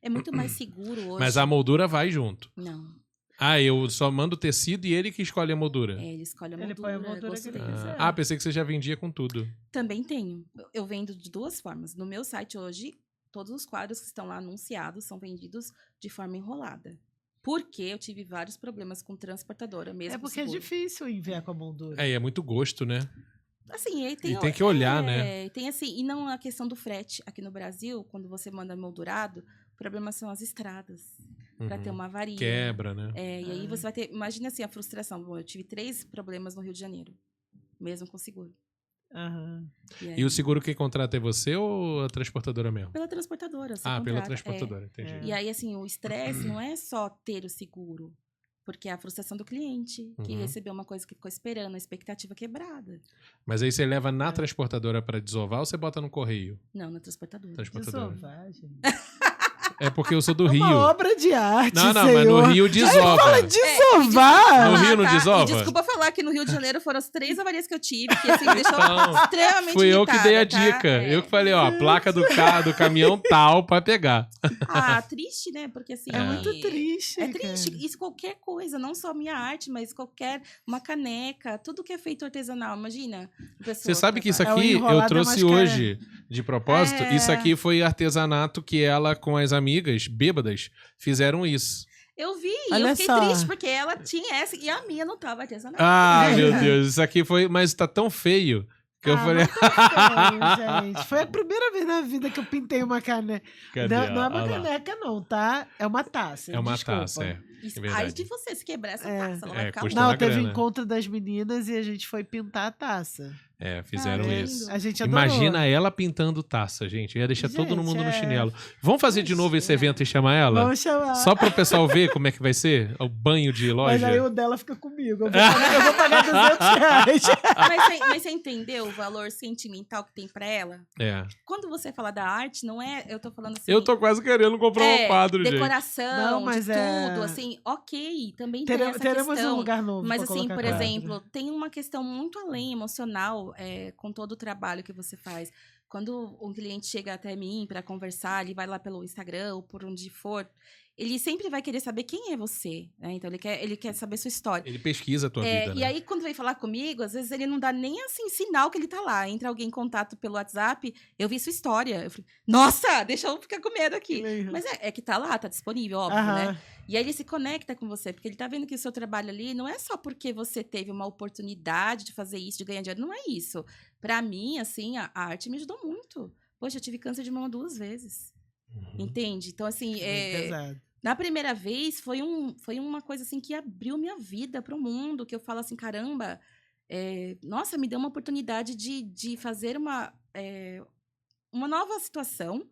É muito mais seguro hoje. Mas a moldura vai junto. Não. Ah, eu só mando o tecido e ele que escolhe a moldura. Ele escolhe a Ele moldura. põe a moldura que ele gostei. quiser. Ah, pensei que você já vendia com tudo. Também tenho. Eu vendo de 2 formas. No meu site hoje, todos os quadros que estão lá anunciados são vendidos de forma enrolada. Porque eu tive vários problemas com transportadora mesmo. É porque é seguro. difícil enviar com a moldura. É, e é muito gosto, né? Assim, aí E tem que olhar, né? Tem assim, e não a questão do frete. Aqui no Brasil, quando você manda moldurado, o problema são as estradas. Pra ter Uhum. uma avaria. Quebra, né? E aí você vai ter. Imagina assim a frustração. Bom, eu tive 3 problemas no Rio de Janeiro, mesmo com seguro. Aham. E o seguro que contrata é você ou a transportadora mesmo? Pela transportadora. Você Ah, pela contrata, transportadora, entendi. É. E aí, assim, o estresse não é só ter o seguro. Porque é a frustração do cliente, que Uhum. recebeu uma coisa que ficou esperando, a expectativa quebrada. Mas aí você leva na É. transportadora pra desovar ou você bota no correio? Não, na transportadora. Transportadora. Desovar, gente. É porque eu sou do É Rio. uma obra de arte, Não, não, senhor. mas no Rio desova. Fala desovar! No Rio não E desova? desculpa falar que no Rio de Janeiro foram as 3 avarias que eu tive, que assim, me deixou Então, extremamente Fui eu que dei a irritada, tá? dica. É. Eu que falei, ó, a placa do caminhão tal pra pegar. Ah, triste, né? Porque assim... É muito triste. É triste. cara. Isso qualquer coisa, não só minha arte, mas uma caneca, tudo que é feito artesanal, imagina. Você sabe que isso É, o aqui enrolado eu é trouxe mais caro. hoje de propósito? É. Isso aqui foi artesanato que ela com as amigas bêbadas fizeram isso. Eu vi, Olha eu fiquei só. triste, porque ela tinha essa e a minha não tava artesanal. Ah, meu Deus, isso aqui foi, mas tá tão feio que eu falei, Não tá feio, gente. Foi a primeira vez na vida que eu pintei uma caneca. cadê? Não é uma Olha lá. caneca, não, tá? É uma taça. É uma desculpa. taça, é. Isso, é verdade. ai de você se quebrar essa É. taça, ela vai ficar custa louca. uma Não, teve grana. encontro das meninas e a gente foi pintar a taça. É, fizeram Ah, isso. lindo. A gente adorou. Imagina ela pintando taça, gente. Ia deixar todo Gente, mundo no é. chinelo. Vamos fazer de novo esse Imagina. evento e chamar ela? Vamos chamar. Só pro pessoal ver como é que vai ser? O banho de Mas loja? aí o dela fica comigo. Eu vou pagar R$200. Mas você entendeu o valor sentimental que tem pra ela? É. Quando você fala da arte, não é... Eu tô falando assim... Eu tô quase querendo comprar um quadro, gente. decoração, Não, mas de é- tudo, assim, ok, também tem essa Teremos questão. um lugar novo. Mas pra assim, colocar por quadro. exemplo, tem uma questão muito além, emocional, com todo o trabalho que você faz. Quando um cliente chega até mim para conversar, ele vai lá pelo Instagram ou por onde for, ele sempre vai querer saber quem é você, né? Então ele quer saber sua história. Ele pesquisa a tua vida, E né? aí, quando vem falar comigo, às vezes ele não dá nem assim sinal que ele tá lá. Entra alguém em contato pelo WhatsApp, eu vi sua história. Eu falei, nossa, deixa eu ficar com medo aqui. Mas é que tá lá, tá disponível, óbvio, Aham. né? E aí ele se conecta com você, porque ele tá vendo que o seu trabalho ali não é só porque você teve uma oportunidade de fazer isso, de ganhar dinheiro. Não é isso. Pra mim, assim, a arte me ajudou muito. Poxa, eu tive câncer de mama 2 vezes. Uhum. Entende? Então, assim, Bem pesado. na primeira vez, foi uma coisa assim que abriu minha vida para o mundo, que eu falo assim, caramba, nossa, me deu uma oportunidade de fazer uma nova situação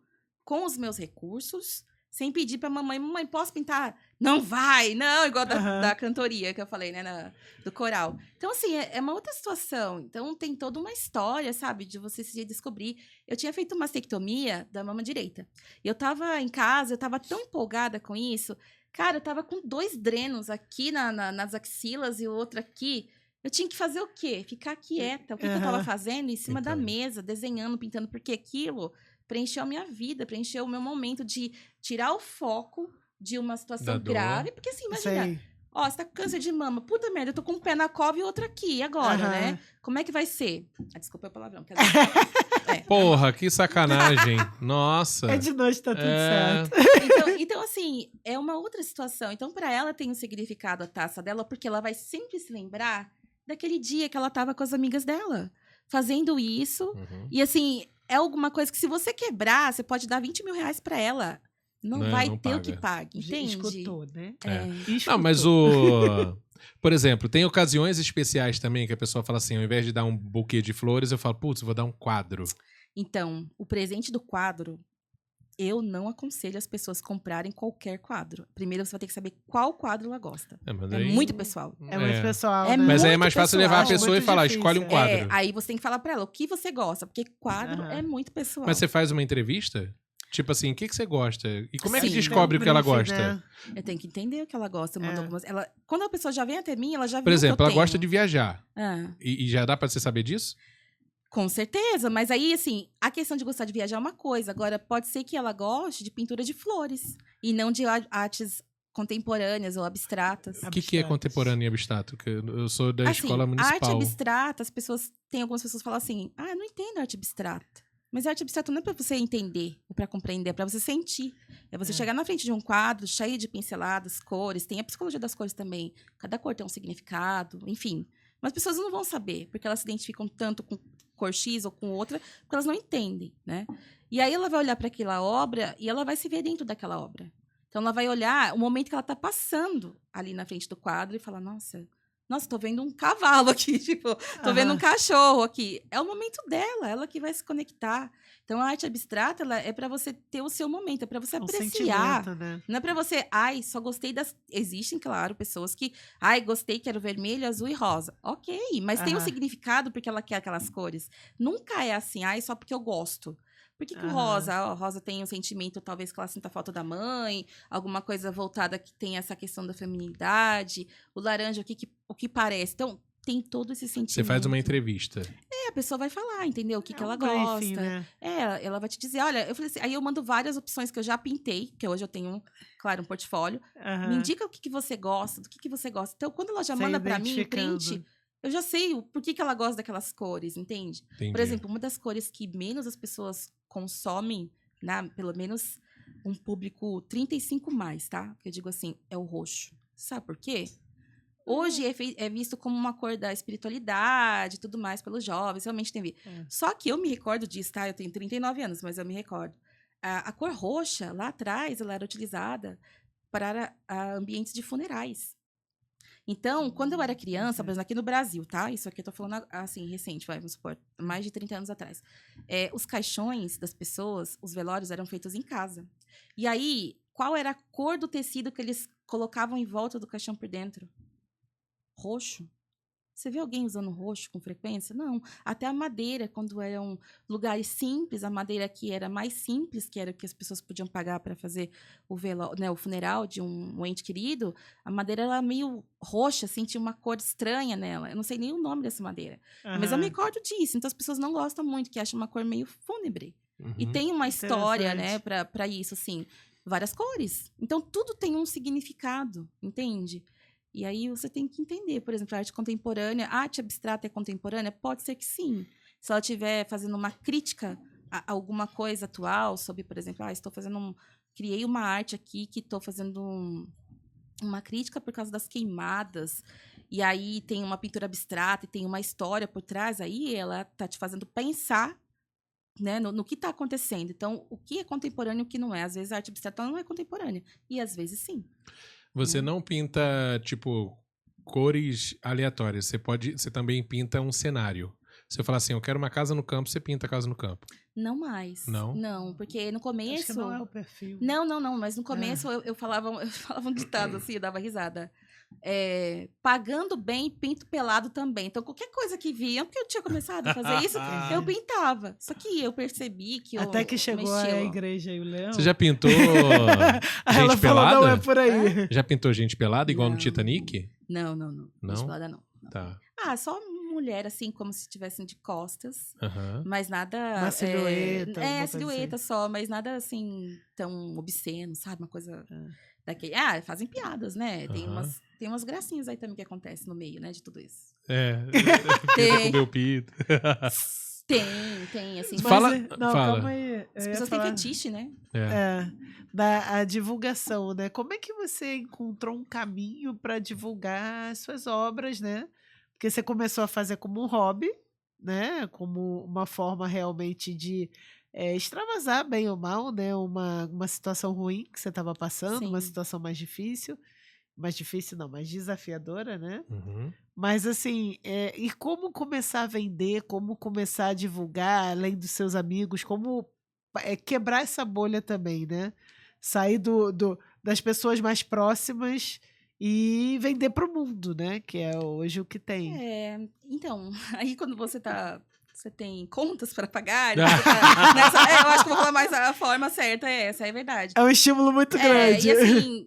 com os meus recursos, sem pedir para mamãe, posso pintar Não vai, não, igual Aham. da cantoria que eu falei, né, do coral. Então, assim, é uma outra situação. Então, tem toda uma história, sabe, de você se descobrir. Eu tinha feito uma mastectomia da mama direita. E eu tava em casa, eu tava tão empolgada com isso. Cara, eu tava com 2 drenos aqui nas axilas e o outro aqui. Eu tinha que fazer o quê? Ficar quieta. O que eu tava Aham. fazendo? Em cima da Entendo. mesa, desenhando, pintando, porque aquilo preencheu a minha vida, preencheu o meu momento de tirar o foco de uma situação Da dor. grave. Porque assim, imagina, Sei. ó, você tá com câncer de mama. Puta merda, eu tô com um pé na cova e outro aqui, e agora, Aham. né? Como é que vai ser? Ah, desculpa o palavrão. Quer dizer, Porra, que sacanagem. Nossa. É de noite, tá tudo certo. então, assim, é uma outra situação. Então, pra ela tem um significado a taça dela, porque ela vai sempre se lembrar daquele dia que ela tava com as amigas dela, fazendo isso. Uhum. E, assim, é alguma coisa que se você quebrar, você pode dar 20 mil reais pra ela. Não Né, vai não ter o que paga. pague, entende? Escutou, né? É. Escutou. Não, mas o... Por exemplo, tem ocasiões especiais também que a pessoa fala assim, ao invés de dar um buquê de flores, eu falo, putz, vou dar um quadro. Então, o presente do quadro, eu não aconselho as pessoas comprarem qualquer quadro. Primeiro, você vai ter que saber qual quadro ela gosta. É, mas É daí- muito pessoal. É muito pessoal, É né? Mas aí é muito mais fácil pessoal. levar a Acho pessoa e muito falar, difícil, escolhe um é. quadro. Aí você tem que falar pra ela o que você gosta, porque quadro Aham. é muito pessoal. Mas você faz uma entrevista? Tipo assim, o que você gosta? E como é que Sim. descobre o que ela Briefing, gosta? né? Eu tenho que entender o que ela gosta. Eu mando É. algumas... quando a pessoa já vem até mim, ela já viu Por exemplo, o que eu ela gosta tenho. de viajar. Ah, E já dá pra você saber disso? com certeza, mas aí, assim, a questão de gostar de viajar é uma coisa. Agora, pode ser que ela goste de pintura de flores e não de artes contemporâneas ou abstratas. O que é Abstrato. contemporâneo e abstrato? Que eu sou da Assim, escola arte municipal. abstrata, tem algumas pessoas que falam assim, eu não entendo arte abstrata. Mas arte abstrata não é pra você entender ou pra compreender, é pra você sentir. É você chegar na frente de um quadro cheio de pinceladas, cores, tem a psicologia das cores também. Cada cor tem um significado, enfim. Mas as pessoas não vão saber, porque elas se identificam tanto com cor X ou com outra, porque elas não entendem, né? E aí ela vai olhar para aquela obra e ela vai se ver dentro daquela obra. Então ela vai olhar o momento que ela tá passando ali na frente do quadro e falar, nossa, tô vendo um cavalo aqui, tipo, tô vendo um cachorro aqui. É o momento dela, ela que vai se conectar. Então a arte abstrata, ela é para você ter o seu momento, é para você Um apreciar. sentimento, né? Não é pra você, só gostei das... Existem, claro, pessoas que, gostei, quero vermelho, azul e rosa. Ok, mas tem um Aham. significado porque ela quer aquelas cores. Nunca é assim, só porque eu gosto. Por que o Aham. rosa tem um sentimento, talvez, que ela sinta falta da mãe, alguma coisa voltada que tem essa questão da feminilidade, o laranja, o que parece. Então, tem todo esse sentimento. Você faz uma entrevista. A pessoa vai falar, entendeu? O que ela um briefing, gosta. né? Ela vai te dizer, olha, eu falei assim, aí eu mando várias opções que eu já pintei, que hoje eu tenho, claro, um portfólio. Aham. Me indica o que você gosta, do que você gosta. Então, quando ela já Você manda pra mim o identificando. print, eu já sei por que ela gosta daquelas cores, entende? Entendi. Por exemplo, uma das cores que menos as pessoas consomem, né, pelo menos um público 35 mais, tá? Que eu digo assim, é o roxo. Sabe por quê? Hoje é visto como uma cor da espiritualidade e tudo mais pelos jovens, realmente tem visto. Só que eu me recordo disso, tá? Eu tenho 39 anos, mas eu me recordo. A cor roxa, lá atrás, ela era utilizada para ambientes de funerais. Então, quando eu era criança, por exemplo, aqui no Brasil, tá? Isso aqui eu tô falando, assim, recente, vamos supor, mais de 30 anos atrás. Os caixões das pessoas, os velórios eram feitos em casa. E aí, qual era a cor do tecido que eles colocavam em volta do caixão por dentro? Roxo. Você vê alguém usando roxo com frequência? Não. Até a madeira, quando eram lugares simples, a madeira que era mais simples, que era o que as pessoas podiam pagar para fazer o funeral de um ente querido, a madeira era meio roxa, assim, tinha uma cor estranha nela. Eu não sei nem o nome dessa madeira. Mas eu me recordo disso. Então as pessoas não gostam muito, que acham uma cor meio fúnebre. E tem uma história, né, para isso, assim, várias cores. Então tudo tem um significado, entende? E aí você tem que entender, por exemplo, a arte contemporânea, a arte abstrata é contemporânea? Pode ser que sim. Se ela estiver fazendo uma crítica a alguma coisa atual, sobre, por exemplo, criei uma arte aqui que estou fazendo uma crítica por causa das queimadas, e aí tem uma pintura abstrata e tem uma história por trás, aí ela está te fazendo pensar, né, no que está acontecendo. Então, o que é contemporâneo e o que não é? Às vezes a arte abstrata não é contemporânea, e às vezes sim. Você não pinta, tipo, cores aleatórias. Você também pinta um cenário. Se eu falar assim, eu quero uma casa no campo, você pinta a casa no campo. Não mais. Não? Não, porque no começo... Acho que não é o perfil. Não, mas no começo eu falava um ditado assim, eu dava risada. Pagando bem, pinto pelado também. Então, qualquer coisa que via, porque eu tinha começado a fazer isso, eu pintava. Só que eu percebi que eu Até que chegou mexia, a igreja e o leão. Você já pintou Aí ela gente falou, pelada? não, é por aí. Já pintou gente pelada igual no Não. Titanic? Não. Não? Pelada não. Tá. Só mulher, assim, como se estivessem de costas. Aham. Mas nada... Uma silhueta. alguma coisa silhueta assim. só, mas nada, assim, tão obsceno, sabe? Uma coisa daquele... Fazem piadas, né? Tem Aham. umas gracinhas aí também que acontecem no meio, né? De tudo isso. Pinta com meu pito. Tem, assim. Mas, Fala- não, fala. calma aí. Eu As ia pessoas têm falar- fetiche, né? A divulgação, né? Como é que você encontrou um caminho para divulgar as suas obras, né? Porque você começou a fazer como um hobby, né? Como uma forma realmente de extravasar, bem ou mal, né? Uma situação ruim que você estava passando, uma Sim. situação mais difícil. Mais difícil não, mais desafiadora, né? Uhum. Mas assim, e como começar a vender, como começar a divulgar, além dos seus amigos, como quebrar essa bolha também, né? Sair das pessoas mais próximas e vender para o mundo, né? Que é hoje o que tem. Então, aí quando você tem contas para pagar, você tá eu acho que eu vou falar mais a forma certa é essa, é verdade. É um estímulo muito grande. E assim,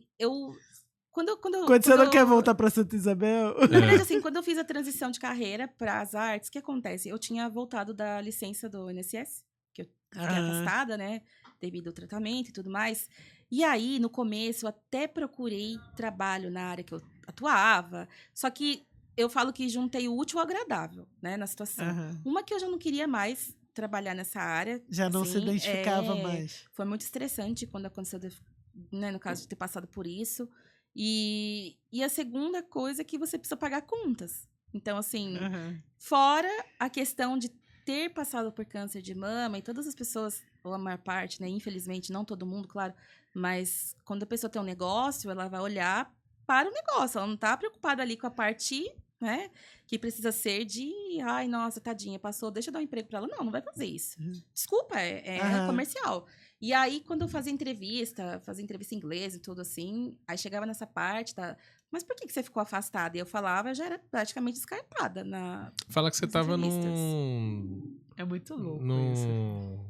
Quando você não quer voltar para Santa Isabel? Na verdade, assim, quando eu fiz a transição de carreira para as artes, o que acontece? Eu tinha voltado da licença do INSS, que eu fiquei afastada, né? Devido ao tratamento e tudo mais. E aí, no começo, eu até procurei trabalho na área que eu atuava. Só que eu falo que juntei o útil ao agradável, né? Na situação. Uma que eu já não queria mais trabalhar nessa área. Já não se assim, identificava mais. Foi muito estressante quando aconteceu, né, no caso de ter passado por isso. E a segunda coisa é que você precisa pagar contas. Então, assim, fora a questão de ter passado por câncer de mama, e todas as pessoas, ou a maior parte, né, infelizmente, não todo mundo, claro, mas quando a pessoa tem um negócio, ela vai olhar para o negócio, ela não tá preocupada ali com a parte, né, que precisa ser de, ai, nossa, tadinha, passou, deixa eu dar um emprego para ela. Não vai fazer isso. Desculpa, é comercial. E aí, quando eu fazia entrevista em inglês e tudo assim, aí chegava nessa parte, mas por que você ficou afastada? E eu falava, já era praticamente descartada Fala que você nas tava entrevistas. É muito louco num... isso.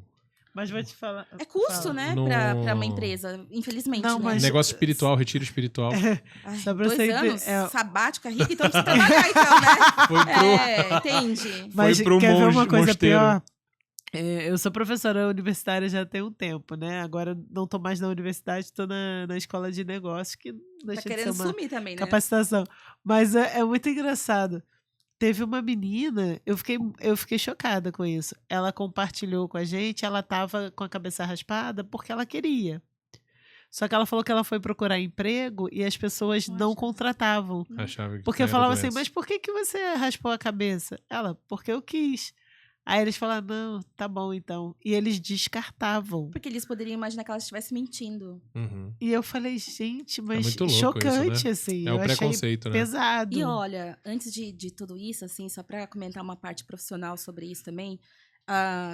Mas vou te falar. É custo, né, pra uma empresa, infelizmente, Não, né? mas- Negócio espiritual, retiro espiritual. Ai, Só pra 2 você anos, entender, sabática, rica, então precisa trabalhar, então, né? Foi pro... Entende? Mas Foi pro quer ver uma coisa mosteiro. pior? Eu sou professora universitária já tem um tempo, né? Agora não tô mais na universidade, tô na escola de negócios, que não Tá deixa de ser querendo uma sumir também, né? capacitação. Mas é muito engraçado. Teve uma menina, eu fiquei chocada com isso. Ela compartilhou com a gente, ela tava com a cabeça raspada porque ela queria. Só que ela falou que ela foi procurar emprego e as pessoas não contratavam. Achava que Porque eu era falava assim, doença. mas por que você raspou a cabeça? Ela, porque eu quis. Aí eles falaram, não, tá bom então. E eles descartavam. Porque eles poderiam imaginar que ela estivesse mentindo. Uhum. E eu falei, gente, mas muito louco chocante, isso, né? assim. É eu o preconceito, achei né? pesado. E olha, antes de tudo isso, assim, só pra comentar uma parte profissional sobre isso também,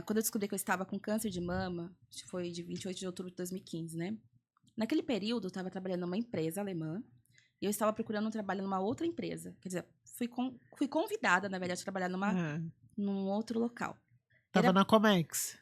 quando eu descobri que eu estava com câncer de mama, acho que foi de 28 de outubro de 2015, né? Naquele período, eu estava trabalhando numa empresa alemã e eu estava procurando um trabalho numa outra empresa. Quer dizer, fui convidada, na verdade, a trabalhar num outro local. Tava na Comex.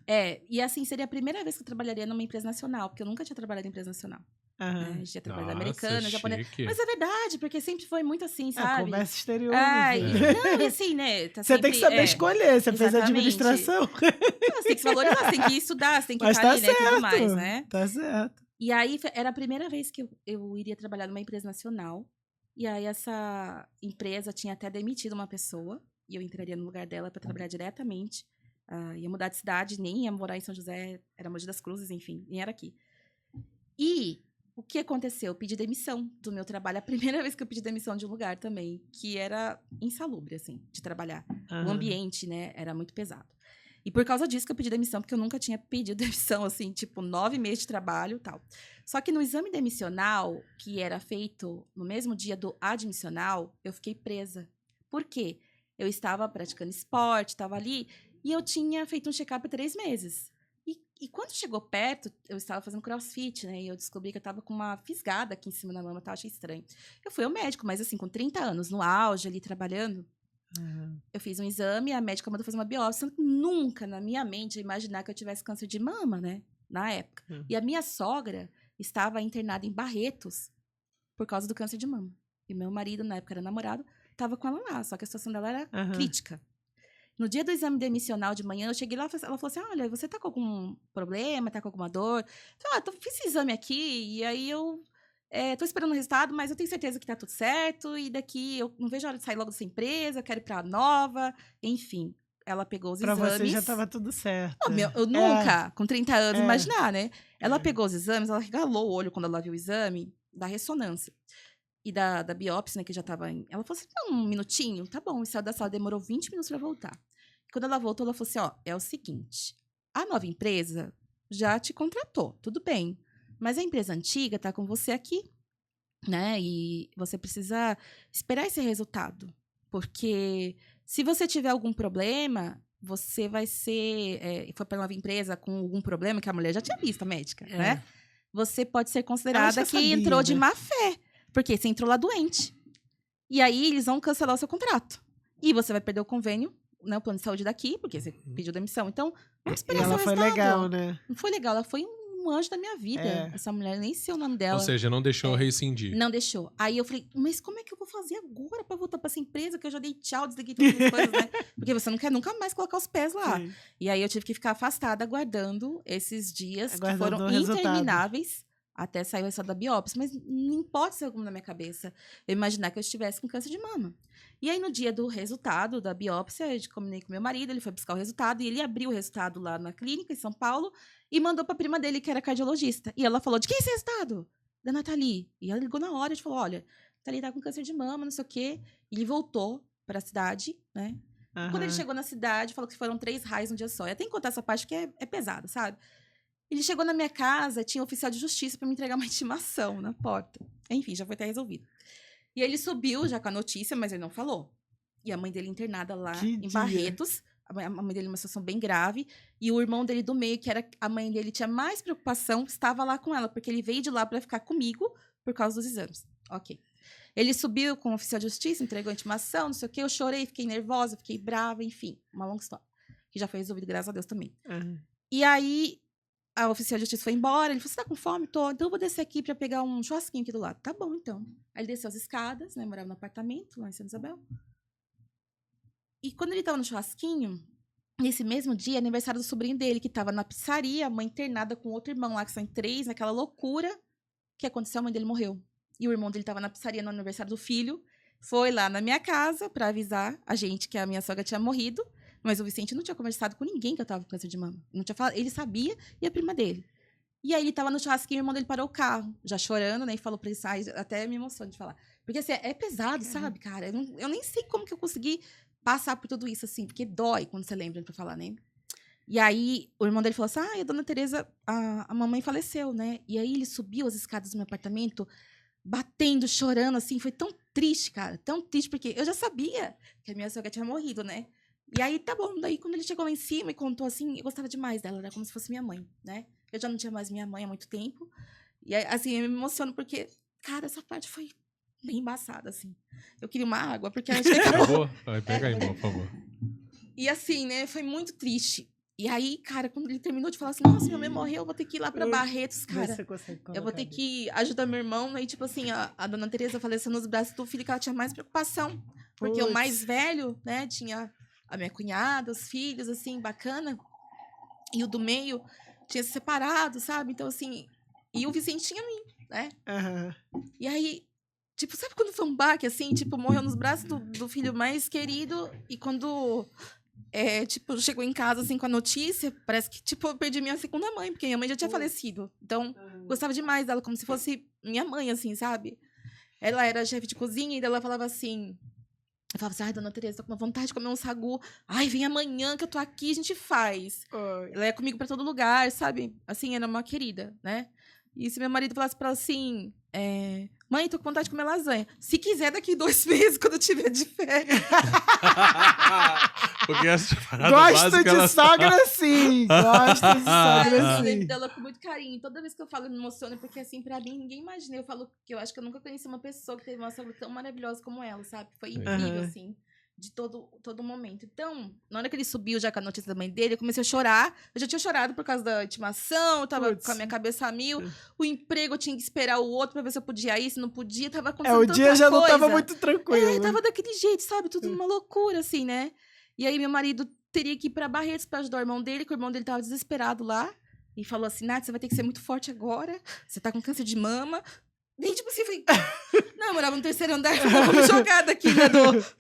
E assim, seria a primeira vez que eu trabalharia numa empresa nacional, porque eu nunca tinha trabalhado em empresa nacional. Né? Já trabalhado americana, japonesa. chique. Mas é verdade, porque sempre foi muito assim, sabe? Comércio exterior. Não, e assim, né? Tá Você tem que sempre, saber escolher. Você fez exatamente. administração. Você tem que se valorizar, você tem que estudar, você tem que Mas estar tá ali, né? E certo. tudo mais, né? Tá certo. E aí, era a primeira vez que eu iria trabalhar numa empresa nacional. E aí, essa empresa tinha até demitido uma pessoa. E eu entraria no lugar dela para trabalhar diretamente. Ia mudar de cidade, nem ia morar em São José. Era Mogi das Cruzes, enfim, nem era aqui. E o que aconteceu? Eu pedi demissão do meu trabalho. A primeira vez que eu pedi demissão de um lugar também. Que era insalubre, assim, de trabalhar. O ambiente, né, era muito pesado. E por causa disso que eu pedi demissão, porque eu nunca tinha pedido demissão, assim, tipo, 9 meses de trabalho e tal. Só que no exame demissional, que era feito no mesmo dia do admissional, eu fiquei presa. Por quê? eu estava praticando esporte, estava ali, e eu tinha feito um check-up há 3 meses. E quando chegou perto, eu estava fazendo crossfit, né? E eu descobri que eu estava com uma fisgada aqui em cima da mama, tá? Achei estranho. Eu fui ao médico, mas assim, com 30 anos, no auge, ali, trabalhando, eu fiz um exame, a médica mandou fazer uma biópsia. Nunca, na minha mente, ia imaginar que eu tivesse câncer de mama, né? Na época. E a minha sogra estava internada em Barretos por causa do câncer de mama. E meu marido, na época, era namorado, estava com ela lá, só que a situação dela era crítica. No dia do exame demissional de manhã, eu cheguei lá, ela falou assim, olha, você tá com algum problema, tá com alguma dor? Eu falei, fiz esse exame aqui, e aí eu tô esperando o resultado, mas eu tenho certeza que tá tudo certo, e daqui eu não vejo a hora de sair logo dessa empresa, eu quero ir pra nova, enfim. Ela pegou os exames. Pra você já tava tudo certo. Não, eu nunca, com 30 anos, imaginar, né? Ela pegou os exames, ela regalou o olho quando ela viu o exame da ressonância. E da biópsia, né, que já tava em... Ela falou assim, dá um minutinho, tá bom. E saiu da sala, demorou 20 minutos pra voltar. Quando ela voltou, ela falou assim, é o seguinte, a nova empresa já te contratou, tudo bem. Mas a empresa antiga tá com você aqui, né? E você precisa esperar esse resultado. Porque se você tiver algum problema, você vai ser... foi pra nova empresa com algum problema, que a mulher já tinha visto, a médica, né? Você pode ser considerada que entrou de má fé. Porque você entrou lá doente. E aí, eles vão cancelar o seu contrato. E você vai perder o convênio, né, o plano de saúde daqui, porque você pediu demissão. Então, vamos esperar ela foi legal, né? Não foi legal, ela foi um anjo da minha vida. Essa mulher, nem sei o nome dela. Ou seja, não deixou rescindir. Não deixou. Aí eu falei, mas como é que eu vou fazer agora pra voltar pra essa empresa? Que eu já dei tchau, desliguei todas as coisas, né? Porque você não quer nunca mais colocar os pés lá. Sim. E aí eu tive que ficar afastada, aguardando esses dias que foram intermináveis. Até sair o resultado da biópsia, mas não pode ser alguma na minha cabeça eu imaginar que eu estivesse com câncer de mama. E aí, no dia do resultado da biópsia, eu combinei com meu marido, ele foi buscar o resultado, e ele abriu o resultado lá na clínica, em São Paulo, e mandou pra prima dele, que era cardiologista. E ela falou, de quem é esse resultado? Da Nathalie. E ela ligou na hora e falou, olha, Nathalie tá com câncer de mama, não sei o quê. E ele voltou pra cidade, né? Quando ele chegou na cidade, falou que foram 3 raios um dia só. Eu tenho que contar essa parte, porque é pesada, sabe? Ele chegou na minha casa, tinha um oficial de justiça para me entregar uma intimação na porta. Enfim, já foi até resolvido. E ele subiu já com a notícia, mas ele não falou. E a mãe dele internada lá em Barretos. A mãe dele numa situação bem grave. E o irmão dele do meio, que era a mãe dele, tinha mais preocupação, estava lá com ela, porque ele veio de lá para ficar comigo por causa dos exames. Ok. Ele subiu com o oficial de justiça, entregou a intimação, não sei o quê. Eu chorei, fiquei nervosa, fiquei brava, enfim. Uma longa história. Que já foi resolvido, graças a Deus, também. E aí... A oficial de justiça foi embora, ele falou, você tá com fome? Tô. Então eu vou descer aqui pra pegar um churrasquinho aqui do lado. Tá bom, então. Aí ele desceu as escadas, né? Morava no apartamento, lá em Santa Isabel. E quando ele tava no churrasquinho, nesse mesmo dia, aniversário do sobrinho dele, que tava na pizzaria, a mãe internada com outro irmão lá, que são em 3, naquela loucura. O que aconteceu? A mãe dele morreu. E o irmão dele tava na pizzaria no aniversário do filho. Foi lá na minha casa pra avisar a gente que a minha sogra tinha morrido. Mas o Vicente não tinha conversado com ninguém que eu tava com câncer de mama. Não tinha falado, ele sabia e a prima dele. E aí ele tava no churrasquinho, o irmão dele parou o carro, já chorando, né? E falou pra ele, até me emociona de falar. Porque assim, é pesado, sabe, cara? Eu nem sei como que eu consegui passar por tudo isso, assim, porque dói quando você lembra pra falar, né? E aí o irmão dele falou assim, a dona Tereza, a mamãe faleceu, né? E aí ele subiu as escadas do meu apartamento, batendo, chorando, assim. Foi tão triste, cara, tão triste, porque eu já sabia que a minha sogra tinha morrido, né? E aí, tá bom. Daí, quando ele chegou lá em cima e contou assim, eu gostava demais dela. Era como se fosse minha mãe, né? Eu já não tinha mais minha mãe há muito tempo. E aí, assim, eu me emociono porque, cara, essa parte foi bem embaçada, assim. Eu queria uma água, porque acho que acabou. Pega aí, por favor. E assim, né? Foi muito triste. E aí, cara, quando ele terminou de falar assim, nossa, minha mãe morreu, eu vou ter que ir lá pra Barretos, cara. Eu vou ter que ajudar meu irmão. Né? E, tipo assim, a dona Tereza faleceu nos braços do filho, que ela tinha mais preocupação. Porque o mais velho, né, tinha... a minha cunhada, os filhos, assim, bacana. E o do meio tinha se separado, sabe? Então, assim... E o Vicente tinha mim, né? E aí, tipo, sabe quando foi um baque, assim? Tipo, morreu nos braços do filho mais querido. E quando, tipo, chegou em casa, assim, com a notícia, parece que, tipo, eu perdi minha segunda mãe. Porque minha mãe já tinha falecido. Então, gostava demais dela, como se fosse minha mãe, assim, sabe? Ela era chefe de cozinha e ela falava assim... Eu falava assim, ai, dona Tereza, tô com uma vontade de comer um sagu. Ai, vem amanhã que eu tô aqui, a gente faz. Ela ia comigo pra todo lugar, sabe? Assim, era uma querida, né? E se meu marido falasse pra ela assim, Mãe, tô com vontade de comer lasanha. Se quiser, daqui 2 meses, quando eu tiver de férias. Porque essa Gosto de sogra, sim. Gosto de sogra, Eu sim. lembro dela com muito carinho. Toda vez que eu falo, eu me emociono, porque assim, pra mim, ninguém imagina. Eu falo que eu acho que eu nunca conheci uma pessoa que teve uma sogra tão maravilhosa como ela, sabe? Foi incrível, Aham. assim, de todo momento. Então, na hora que ele subiu já com a notícia da mãe dele, eu comecei a chorar. Eu já tinha chorado por causa da intimação, eu tava Putz. com a minha cabeça a mil. O emprego, eu tinha que esperar o outro pra ver se eu podia ir, se não podia. Tava É, acontecendo o tanta dia já não tava coisa. muito tranquilo. Tava daquele jeito, sabe? Tudo uma loucura, assim, né? E aí, meu marido teria que ir pra Barretos pra ajudar o irmão dele, que o irmão dele tava desesperado lá. E falou assim, Nath, você vai ter que ser muito forte agora. Você tá com câncer de mama. E tipo assim, eu falei... Não, eu morava no 3º andar, eu tava jogada aqui, né,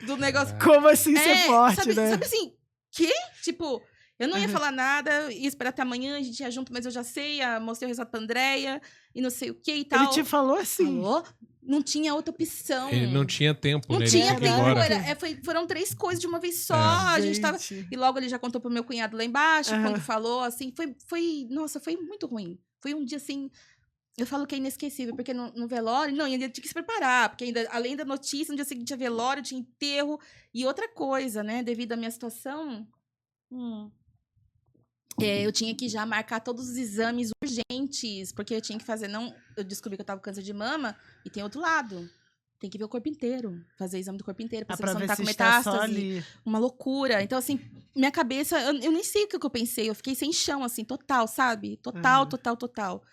do negócio. Como assim ser forte, sabe, né? sabe assim, quê? Tipo, eu não ia falar nada, ia esperar até amanhã, a gente ia junto, mas eu já sei, mostrei o resultado pra Andréia, e não sei o que e tal. Ele te falou assim? Falou? Não tinha outra opção. Ele não tinha tempo, Não né? tinha Ele tinha que ir tempo, embora. foram 3 coisas de uma vez só. A gente tava. Gente. E logo ele já contou pro meu cunhado lá embaixo, Aham. quando falou, assim, nossa, foi muito ruim. Foi um dia assim. Eu falo que é inesquecível, porque no velório, não, ainda tinha que se preparar, porque ainda, além da notícia, no dia seguinte tinha velório, tinha enterro. E outra coisa, né, devido à minha situação, eu tinha que já marcar todos os exames urgentes, porque eu tinha que fazer, eu descobri que eu tava com câncer de mama, e tem outro lado. Tem que ver o corpo inteiro, fazer exame do corpo inteiro, pra saber se não tá com metástase. Ali. Uma loucura. Então, assim, minha cabeça, eu nem sei o que eu pensei, eu fiquei sem chão, assim, total, sabe? Total.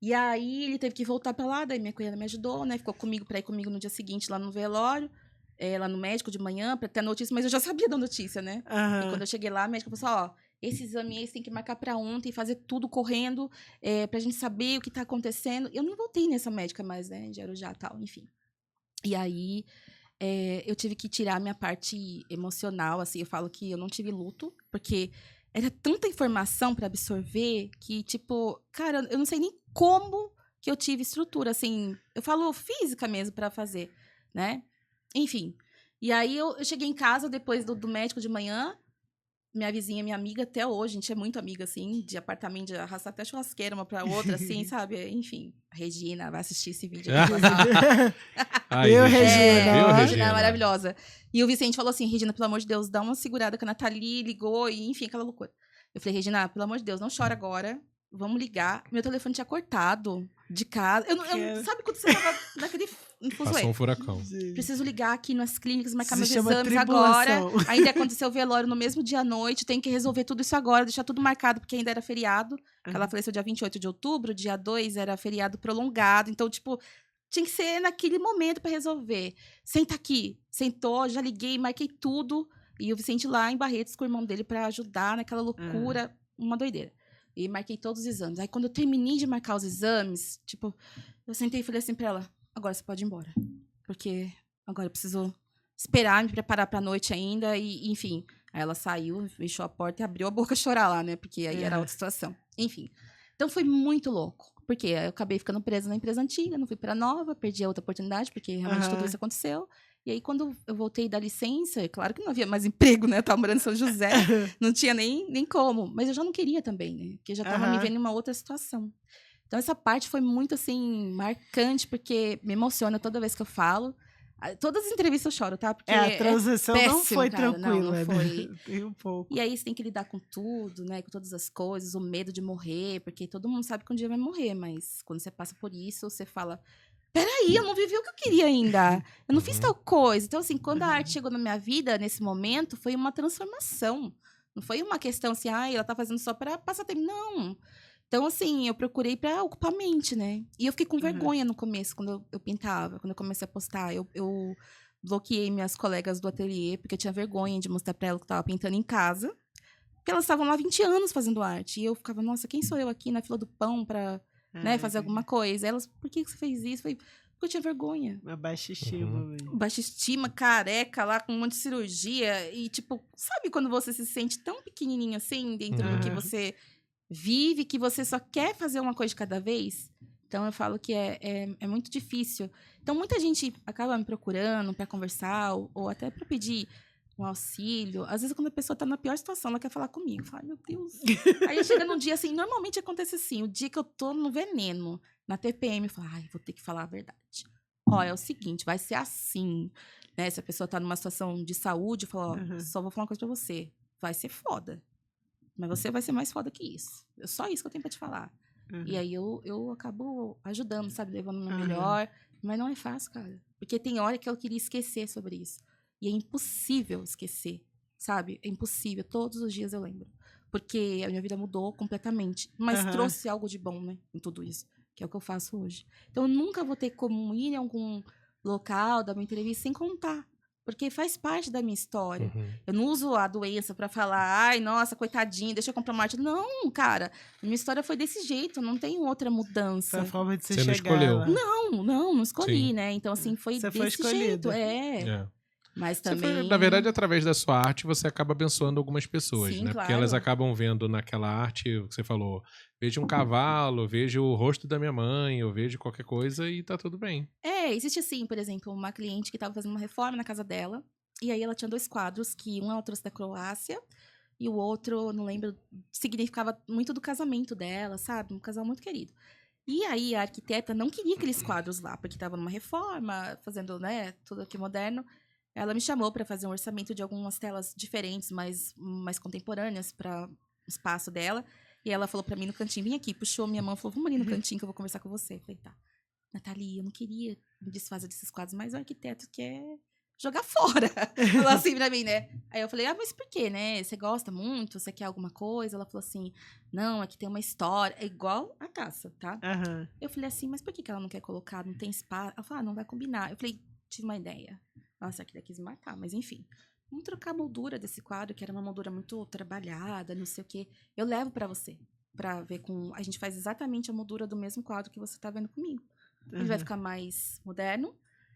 E aí, ele teve que voltar pra lá, daí minha cunhada me ajudou, né? Ficou comigo pra ir comigo no dia seguinte, lá no velório, lá no médico de manhã, pra ter a notícia, mas eu já sabia da notícia, né? E quando eu cheguei lá, a médica falou assim, esse exame aí você tem que marcar pra ontem, fazer tudo correndo, pra gente saber o que tá acontecendo. Eu não voltei nessa médica mais, né? De Arujá e tal, enfim. E aí, eu tive que tirar a minha parte emocional, assim, eu falo que eu não tive luto, porque era tanta informação para absorver que, tipo, cara, eu não sei nem como que eu tive estrutura, assim, eu falo física mesmo para fazer, né? Enfim. E aí eu cheguei em casa depois do médico de manhã, minha vizinha, minha amiga, até hoje, a gente é muito amiga, assim, de apartamento, de arrastar até churrasqueira uma pra outra, assim, sabe? Enfim, a Regina vai assistir esse vídeo. Ai, Eu, Regina, Regina é maravilhosa. E o Vicente falou assim, Regina, pelo amor de Deus, dá uma segurada que a Nathalie ligou, e enfim, aquela loucura. Eu falei, Regina, pelo amor de Deus, não chora agora, vamos ligar. Meu telefone tinha cortado de casa. Sabe quando você tava naquele... Passou um furacão. Preciso ligar aqui nas clínicas, marcar Se meus chama exames tribulação. agora. Ainda aconteceu o velório no mesmo dia à noite. Tem que resolver tudo isso agora, deixar tudo marcado, porque ainda era feriado. Ela faleceu dia 28 de outubro, dia 2 era feriado prolongado. Então, tipo, tinha que ser naquele momento pra resolver. Senta aqui. Sentou, já liguei, marquei tudo. E o Vicente lá em Barretos com o irmão dele pra ajudar naquela loucura, uma doideira. E marquei todos os exames. Aí, quando eu terminei de marcar os exames, tipo, eu sentei e falei assim pra ela, agora você pode ir embora. Porque agora eu preciso esperar, me preparar pra noite ainda. E, enfim, aí ela saiu, fechou a porta e abriu a boca a chorar lá, né? Porque aí era outra situação. Enfim. Então, foi muito louco. Porque eu acabei ficando presa na empresa antiga, não fui pra nova, perdi a outra oportunidade, porque realmente tudo isso aconteceu. E aí, quando eu voltei da licença, claro que não havia mais emprego, né? Eu tava morando em São José, não tinha nem como. Mas eu já não queria também, né? Porque já tava me vendo em uma outra situação. Então, essa parte foi muito, assim, marcante, porque me emociona toda vez que eu falo. Todas as entrevistas eu choro, tá? Porque a transição não péssimo, foi cara. tranquila. Não foi. Tem um pouco. E aí, você tem que lidar com tudo, né? Com todas as coisas, o medo de morrer, porque todo mundo sabe que um dia vai morrer, mas quando você passa por isso, você fala... Peraí, eu não vivi o que eu queria ainda. Eu não fiz tal coisa. Então, assim, quando a arte chegou na minha vida, nesse momento, foi uma transformação. Não foi uma questão assim, ela tá fazendo só pra passar tempo. Não. Então, assim, eu procurei pra ocupar a mente, né? E eu fiquei com vergonha no começo, quando eu pintava, quando eu comecei a postar. Eu bloqueei minhas colegas do ateliê, porque eu tinha vergonha de mostrar pra elas que eu tava pintando em casa. Porque elas estavam lá há 20 anos fazendo arte. E eu ficava, nossa, quem sou eu aqui na fila do pão pra... né, fazer alguma coisa. Elas, por que você fez isso? Porque eu tinha vergonha. Uma baixa estima. Mesmo. Baixa estima, careca, lá com um monte de cirurgia. E, tipo, sabe quando você se sente tão pequenininho assim, dentro do que você vive, que você só quer fazer uma coisa de cada vez? Então, eu falo que é muito difícil. Então, muita gente acaba me procurando para conversar, ou até para pedir um auxílio. Às vezes, quando a pessoa tá na pior situação, ela quer falar comigo. Fala, meu Deus. Aí chega num dia assim, normalmente acontece assim, o dia que eu tô no veneno, na TPM, eu falo, ai, vou ter que falar a verdade. Ó, é o seguinte, vai ser assim, né? Se a pessoa tá numa situação de saúde, eu falo, ó, só vou falar uma coisa pra você. Vai ser foda. Mas você vai ser mais foda que isso. É só isso que eu tenho pra te falar. E aí eu acabo ajudando, sabe? Levando o meu melhor. Mas não é fácil, cara. Porque tem hora que eu queria esquecer sobre isso. E é impossível esquecer, sabe? É impossível. Todos os dias eu lembro. Porque a minha vida mudou completamente. Mas trouxe algo de bom, né? Em tudo isso. Que é o que eu faço hoje. Então, eu nunca vou ter como ir em algum local da minha entrevista sem contar. Porque faz parte da minha história. Eu não uso a doença pra falar, ai, nossa, coitadinho, deixa eu comprar uma arte. Não, cara. Minha história foi desse jeito, não tem outra mudança. Foi a forma de você não chegar escolheu. lá. Não escolhi, Sim. né? Então, assim, foi Você desse foi escolhida. jeito. Mas Você também... foi, na verdade, através da sua arte, você acaba abençoando algumas pessoas, Sim, né? claro. Porque elas acabam vendo naquela arte, o que você falou, vejo um cavalo, vejo o rosto da minha mãe, eu vejo qualquer coisa e tá tudo bem. Existe assim, por exemplo, uma cliente que estava fazendo uma reforma na casa dela, e aí ela tinha 2 quadros, que um ela trouxe da Croácia, e o outro, não lembro, significava muito do casamento dela, sabe? Um casal muito querido. E aí a arquiteta não queria aqueles quadros lá, porque estava numa reforma, fazendo, né, tudo aqui moderno. Ela me chamou para fazer um orçamento de algumas telas diferentes, mais contemporâneas para o espaço dela. E ela falou para mim no cantinho, vem aqui, puxou minha mão, falou, vamos ali no cantinho que eu vou conversar com você. Eu falei, tá. Nathalie, eu não queria me desfazer desses quadros, mas o arquiteto quer jogar fora. Falou assim pra mim, né? Aí eu falei, mas por quê, né? Você gosta muito? Você quer alguma coisa? Ela falou assim, não, é que tem uma história. É igual a taça, tá? Eu falei assim, mas por que ela não quer colocar? Não tem espaço? Ela falou, não vai combinar. Eu falei, tive uma ideia. Nossa, a arquiteta quis me matar, mas enfim. Vamos trocar a moldura desse quadro, que era uma moldura muito trabalhada, não sei o quê. Eu levo pra você, pra ver com... A gente faz exatamente a moldura do mesmo quadro que você tá vendo comigo. Ele vai ficar mais moderno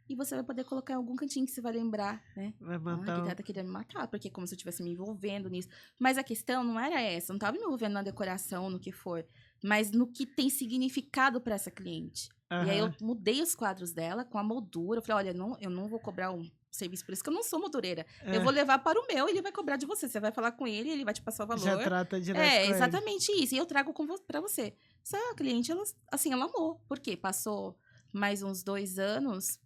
e você vai poder colocar em algum cantinho que você vai lembrar, né? Vai A matar. arquiteta queria me matar, porque é como se eu estivesse me envolvendo nisso. Mas a questão não era essa, eu não tava me envolvendo na decoração, no que for, mas no que tem significado para essa cliente. E aí eu mudei os quadros dela com a moldura. Eu falei, olha, eu não vou cobrar um serviço por isso, que eu não sou moldureira. Eu vou levar para o meu e ele vai cobrar de você. Você vai falar com ele, ele vai te passar o valor. Já trata direto com exatamente isso. E eu trago para você. Essa cliente, ela amou. Por quê? Passou mais uns 2 anos,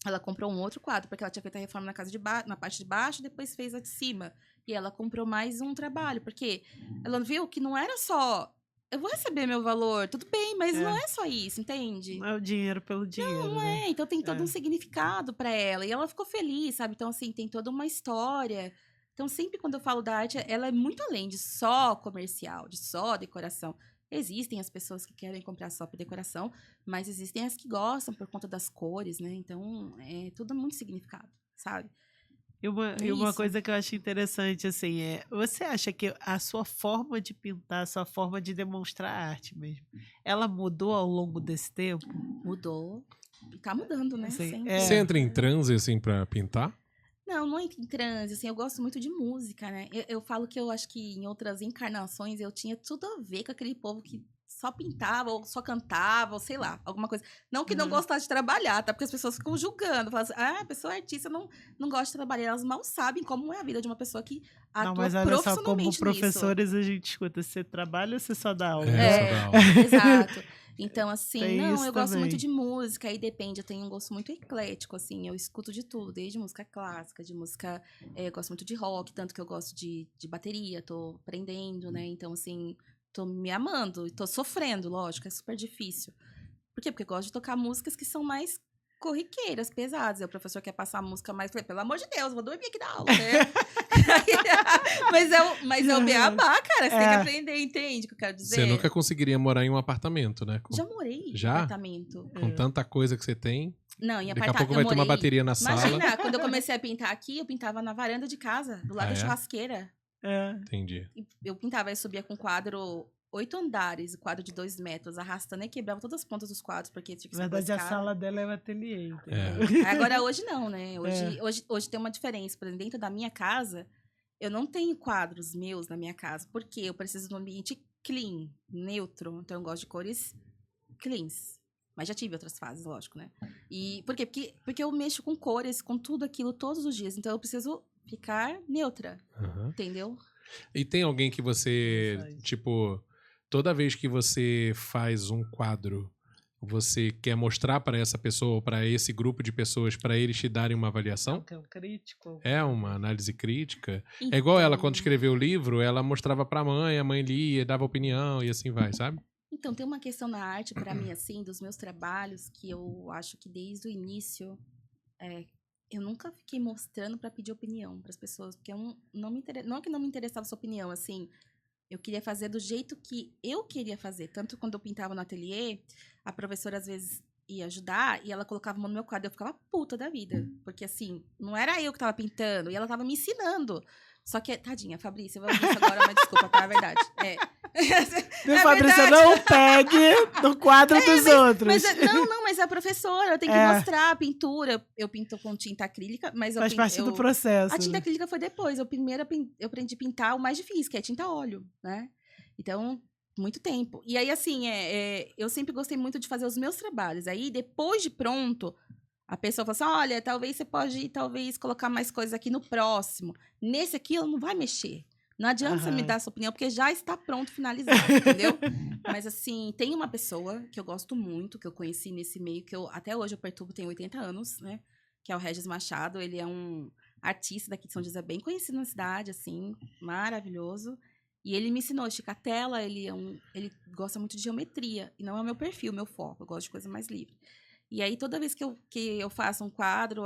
ela comprou um outro quadro, porque ela tinha feito a reforma na casa na parte de baixo, depois fez a de cima. E ela comprou mais um trabalho, porque ela viu que não era só... Eu vou receber meu valor, tudo bem, mas não é só isso, entende? Não é o dinheiro pelo dinheiro, Não né? então tem todo um significado pra ela. E ela ficou feliz, sabe? Então, assim, tem toda uma história. Então, sempre quando eu falo da arte, ela é muito além de só comercial, de só decoração. Existem as pessoas que querem comprar só por decoração, mas existem as que gostam por conta das cores, né? Então, é tudo muito significado, sabe? E uma coisa que eu acho interessante, assim, você acha que a sua forma de pintar, a sua forma de demonstrar arte mesmo, ela mudou ao longo desse tempo? Mudou. E tá mudando, né? Assim, Você entra em transe, assim, pra pintar? Não entro em transe, assim, eu gosto muito de música, né? Eu falo que eu acho que em outras encarnações eu tinha tudo a ver com aquele povo que só pintava, ou só cantava, ou sei lá, alguma coisa. Não que não gostasse de trabalhar, tá? Porque as pessoas ficam julgando, falam assim, a pessoa artista não gosta de trabalhar, elas mal sabem como é a vida de uma pessoa que atua não, mas olha só, como professores nisso. a gente escuta, você trabalha ou você só dá aula? Só dá aula. Exato. Então, assim, eu gosto também. muito de música, aí depende, eu tenho um gosto muito eclético, assim, eu escuto de tudo, desde música clássica, de música, eu gosto muito de rock, tanto que eu gosto de bateria, tô aprendendo, né, então, assim, tô me amando, e tô sofrendo, lógico, é super difícil. Por quê? Porque eu gosto de tocar músicas que são mais corriqueiras, pesadas. Aí o professor quer passar a música mais... Falei, pelo amor de Deus, vou dormir aqui na aula, né? mas é o beabá, cara. Você tem que aprender, entende o que eu quero dizer? Você nunca conseguiria morar em um apartamento, né? Já morei Já? em apartamento. Com tanta coisa que você tem. Não, em Daqui apartamento. a pouco vai ter uma bateria na sala. Imagina, quando eu comecei a pintar aqui, eu pintava na varanda de casa, do lado da churrasqueira. Entendi. Eu pintava, eu subia com quadro 8 andares, o quadro de 2 metros, arrastando e quebrava todas as pontas dos quadros, porque tinha que ser. Na verdade, a sala dela é um ateliê. Agora, hoje não, né? Hoje tem uma diferença. Por exemplo, dentro da minha casa, eu não tenho quadros meus na minha casa, porque eu preciso de um ambiente clean, neutro. Então, eu gosto de cores cleans. Mas já tive outras fases, lógico, né? E por quê? Porque eu mexo com cores, com tudo aquilo, todos os dias. Então, eu preciso ficar neutra, entendeu? E tem alguém que você, tipo... Toda vez que você faz um quadro, você quer mostrar para essa pessoa ou para esse grupo de pessoas para eles te darem uma avaliação? É um crítico. É uma análise crítica. É igual ela, quando escreveu o livro, ela mostrava pra mãe, a mãe lia, dava opinião e assim vai, sabe? Então, tem uma questão na arte, pra mim, assim, dos meus trabalhos, que eu acho que desde o início, eu nunca fiquei mostrando pra pedir opinião pras pessoas, porque eu não é que não me interessava a sua opinião, assim, eu queria fazer do jeito que eu queria fazer. Tanto quando eu pintava no ateliê, a professora às vezes ia ajudar e ela colocava a mão no meu quadro. Eu ficava puta da vida. Porque assim, não era eu que tava pintando e ela tava me ensinando. Só que, tadinha, Fabrícia, eu vou ouvir isso agora, mas desculpa, tá? É verdade. Fabrícia, não pegue no quadro dos outros. Mas é a professora, eu tenho que mostrar a pintura. Eu pinto com tinta acrílica, mas faz parte do processo. A tinta acrílica foi depois. Eu aprendi a pintar o mais difícil, que é tinta óleo, né? Então, muito tempo. E aí, assim, eu sempre gostei muito de fazer os meus trabalhos. Aí, depois de pronto, a pessoa fala assim, olha, talvez você pode, colocar mais coisas aqui no próximo. Nesse aqui, ela não vai mexer. Não adianta você me dar essa opinião, porque já está pronto, finalizado, entendeu? Mas, assim, tem uma pessoa que eu gosto muito, que eu conheci nesse meio, que até hoje eu perturbo, tem 80 anos, né? Que é o Regis Machado. Ele é um artista daqui de São José, bem conhecido na cidade, assim, maravilhoso. E ele me ensinou a esticar a tela, ele gosta muito de geometria. E não é o meu perfil, meu foco, eu gosto de coisa mais livre. E aí, toda vez que eu faço um quadro,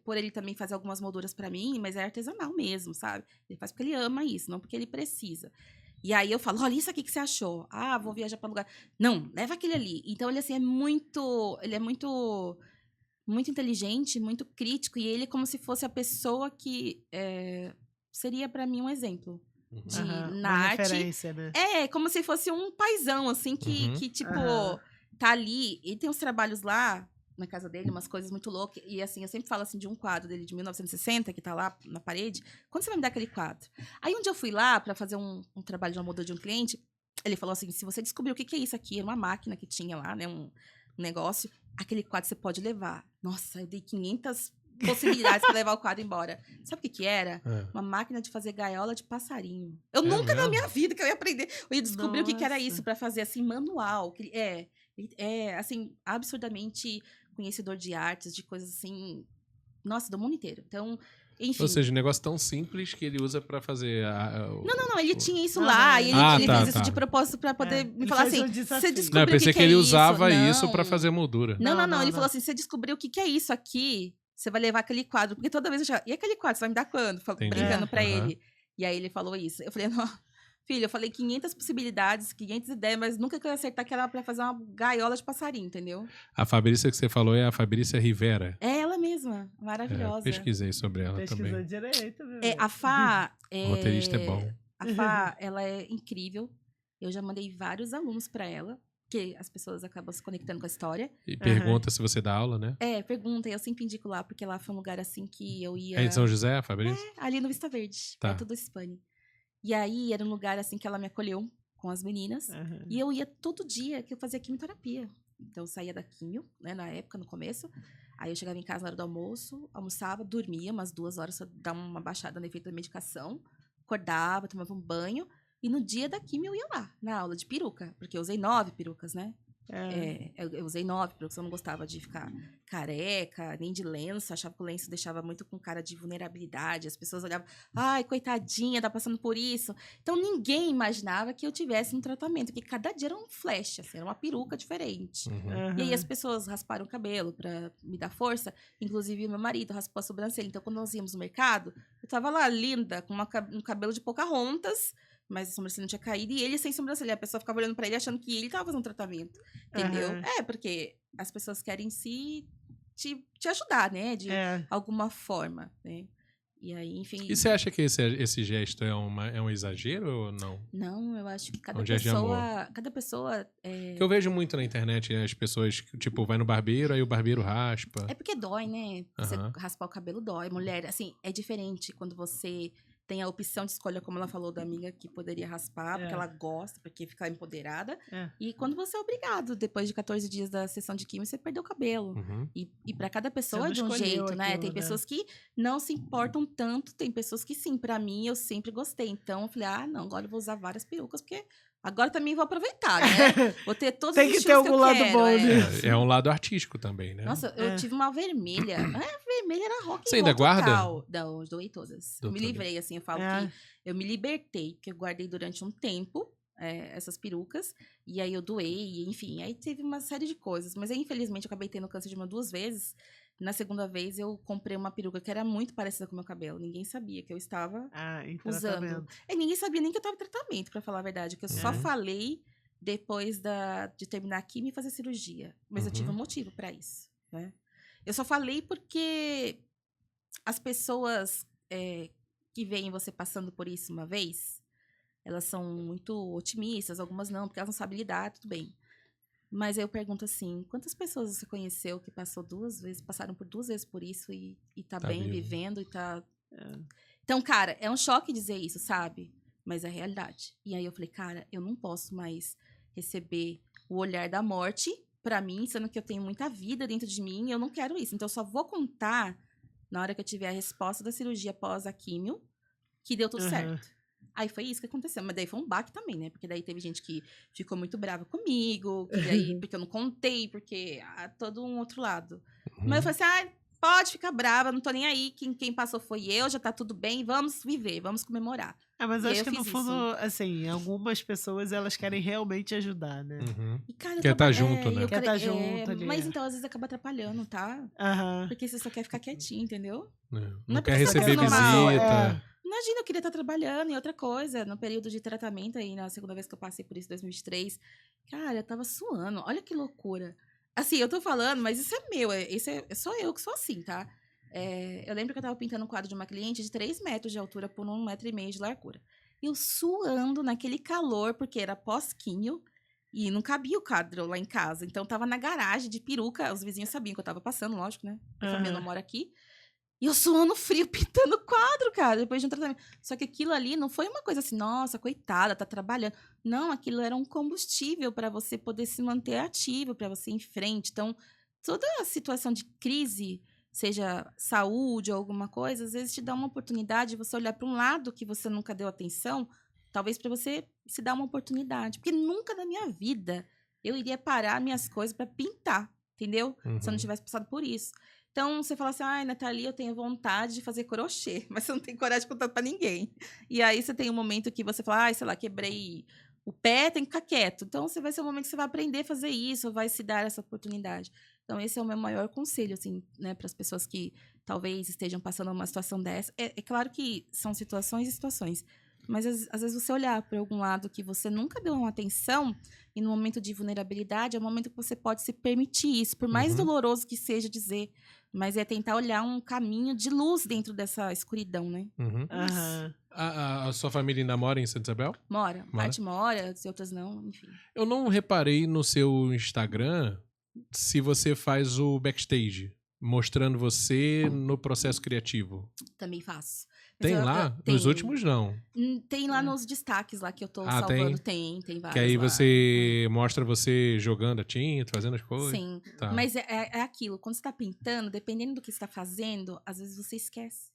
por ele também fazer algumas molduras pra mim, mas é artesanal mesmo, sabe? Ele faz porque ele ama isso, não porque ele precisa. E aí eu falo, olha, isso aqui que você achou. Ah, vou viajar pra lugar. Não, leva aquele ali. Então, ele, assim, ele é muito, muito inteligente, muito crítico. E ele é como se fosse a pessoa que seria pra mim um exemplo. Na arte. Referência, né? Como se fosse um paizão, assim, que tipo... Tá ali, e tem uns trabalhos lá, na casa dele, umas coisas muito loucas. E assim, eu sempre falo assim de um quadro dele de 1960, que tá lá na parede. Quando você vai me dar aquele quadro? Aí um dia eu fui lá pra fazer um trabalho de uma moldura de um cliente. Ele falou assim, se você descobrir o que é isso aqui, era uma máquina que tinha lá, né, um negócio. Aquele quadro você pode levar. Nossa, eu dei 500 possibilidades pra levar o quadro embora. Sabe o que era? Uma máquina de fazer gaiola de passarinho. Eu nunca na minha vida que eu ia aprender, eu ia descobrir o que era isso pra fazer assim, manual. Assim, absurdamente conhecedor de artes, de coisas assim, nossa, do mundo inteiro. Então, enfim. Ou seja, um negócio tão simples que ele usa pra fazer Não, ele tinha isso lá, e ele fez isso de propósito pra poder me falar assim, você descobriu eu pensei que ele usava isso pra fazer moldura. Não, ele falou assim, você descobriu o que é isso aqui, você vai levar aquele quadro, porque toda vez eu chegava, e aquele quadro, você vai me dar quando? Brincando pra ele. E aí ele falou isso. Eu falei, não... Filho, eu falei 500 possibilidades, 500 ideias, mas nunca que eu ia acertar que era pra fazer uma gaiola de passarinho, entendeu? A Fabrícia que você falou é a Fabrícia Rivera. É ela mesma, maravilhosa. Pesquisei sobre ela também. Pesquisou direito, viu? A Fá... O roteirista é bom. A Fá, ela é incrível. Eu já mandei vários alunos pra ela, porque as pessoas acabam se conectando com a história. E pergunta se você dá aula, né? Pergunta. Eu sempre indico lá, porque lá foi um lugar assim que eu ia... É em São José, a Fabrícia? Ali no Vista Verde, perto do Spani. E aí, era um lugar, assim, que ela me acolheu com as meninas. E eu ia todo dia que eu fazia quimioterapia. Então, eu saía da quimio, né, na época, no começo. Aí, eu chegava em casa na hora do almoço, almoçava, dormia umas 2 horas, só dar uma baixada no efeito da medicação. Acordava, tomava um banho. E no dia da quimio, eu ia lá, na aula de peruca. Porque eu usei 9 perucas, né? Eu usei 9 perucas, eu não gostava de ficar careca, nem de lenço. Achava que o lenço deixava muito com cara de vulnerabilidade. As pessoas olhavam, ai, coitadinha, tá passando por isso. Então, ninguém imaginava que eu tivesse um tratamento. Porque cada dia era um flash, assim, era uma peruca diferente. E aí, as pessoas rasparam o cabelo pra me dar força. Inclusive, meu marido raspou a sobrancelha. Então, quando nós íamos no mercado, eu tava lá, linda, com um cabelo de Pocahontas, mas a sobrancelha não tinha caído, e ele sem sobrancelha. A pessoa ficava olhando pra ele achando que ele tava fazendo um tratamento. Entendeu? Porque as pessoas querem te ajudar, né? De alguma forma, né? E aí, enfim... E você acha que esse gesto é um exagero ou não? Não, eu acho que cada pessoa... Que eu vejo muito na internet, as pessoas, tipo, vai no barbeiro, aí o barbeiro raspa. É porque dói, né? Você raspar o cabelo dói. Mulher, assim, é diferente quando você... tem a opção de escolha, como ela falou da amiga que poderia raspar, porque ela gosta, porque fica empoderada. E quando você é obrigado, depois de 14 dias da sessão de químio, você perdeu o cabelo. E pra cada pessoa é de um jeito, né? Tem pessoas que não se importam tanto, tem pessoas que sim. Pra mim, eu sempre gostei. Então, eu falei, não, agora eu vou usar várias perucas, porque Agora também vou aproveitar, né? Vou ter todos Tem os que ter estilos que algum eu lado quero. bom, é. né? É um lado artístico também, né? Nossa, eu tive uma vermelha. Vermelha era rock and Você ainda roll guarda? total. Não, eu doei todas. Eu me Doutora. livrei, assim, eu falo É. que eu me libertei, porque eu guardei durante um tempo essas perucas, e aí eu doei, enfim, aí teve uma série de coisas. Mas aí, infelizmente, eu acabei tendo câncer de mama 2 vezes. Na segunda vez, eu comprei uma peruca que era muito parecida com o meu cabelo. Ninguém sabia que eu estava Em usando. tratamento. Ninguém sabia nem que eu estava em tratamento, pra falar a verdade, que eu só falei depois de terminar a quimio e fazer cirurgia. Mas eu tive um motivo pra isso, né? Eu só falei porque as pessoas que veem você passando por isso uma vez, elas são muito otimistas, algumas não, porque elas não sabem lidar, tudo bem. Mas aí eu pergunto assim, quantas pessoas você conheceu que passaram por 2 vezes por isso e tá bem, vivo. vivendo e tá... Então, cara, é um choque dizer isso, sabe? Mas é a realidade. E aí eu falei, cara, eu não posso mais receber o olhar da morte pra mim, sendo que eu tenho muita vida dentro de mim e eu não quero isso. Então, eu só vou contar na hora que eu tiver a resposta da cirurgia após a químio, que deu tudo certo. Aí foi isso que aconteceu. Mas daí foi um baque também, né? Porque daí teve gente que ficou muito brava comigo, que daí, porque eu não contei, porque todo um outro lado. Mas eu falei assim, pode ficar brava, não tô nem aí. Quem passou foi eu, já tá tudo bem, vamos viver, vamos comemorar. Mas E aí acho eu que no fiz fundo, isso. assim, algumas pessoas elas querem realmente ajudar, né? E, cara, eu Quer tava- estar junto, né? eu Quer creio- estar junto ali. Mas então, às vezes, acaba atrapalhando, tá? Porque você só quer ficar quietinho, entendeu? Não é quer porque você tá receber passando mal, visita. Imagina, eu queria estar trabalhando. E outra coisa, no período de tratamento aí, na segunda vez que eu passei por isso, em 2023, cara, eu tava suando. Olha que loucura. Assim, eu tô falando, mas isso é meu. Sou eu que sou assim, tá? Eu lembro que eu tava pintando um quadro de uma cliente de 3 metros de altura por 1,5 metro de largura. Eu suando naquele calor, porque era pós-químio. E não cabia o quadro lá em casa. Então, eu tava na garagem de peruca. Os vizinhos sabiam que eu tava passando, lógico, né? A família não mora aqui. E eu suando frio, pintando o quadro, cara, depois de um tratamento. Só que aquilo ali não foi uma coisa assim, nossa, coitada, tá trabalhando. Não, aquilo era um combustível para você poder se manter ativo, para você ir em frente. Então, toda a situação de crise, seja saúde ou alguma coisa, às vezes te dá uma oportunidade de você olhar para um lado que você nunca deu atenção, talvez para você se dar uma oportunidade. Porque nunca na minha vida eu iria parar minhas coisas para pintar, entendeu? Se eu não tivesse passado por isso. Então, você fala assim, Nathalie, eu tenho vontade de fazer crochê, mas você não tem coragem de contar pra ninguém. E aí, você tem um momento que você fala, sei lá, quebrei o pé, tem que ficar quieto. Então, vai ser um momento que você vai aprender a fazer isso, vai se dar essa oportunidade. Então, esse é o meu maior conselho, assim, né, para as pessoas que talvez estejam passando uma situação dessa. É claro que são situações e situações, mas às vezes você olhar para algum lado que você nunca deu uma atenção e no momento de vulnerabilidade é o momento que você pode se permitir isso, por mais doloroso que seja dizer, mas é tentar olhar um caminho de luz dentro dessa escuridão, né? A sua família ainda mora em Santa Isabel? Mora. Parte mora, outras não, enfim. Eu não reparei no seu Instagram se você faz o backstage, mostrando você no processo criativo. Também faço. Tem lá? Nos últimos, não. Tem lá nos destaques lá que eu tô salvando. Tem vários que aí lá. você mostra você jogando a tinta, fazendo as coisas. Sim, Tá. mas é aquilo. Quando você tá pintando, dependendo do que você tá fazendo, às vezes você esquece.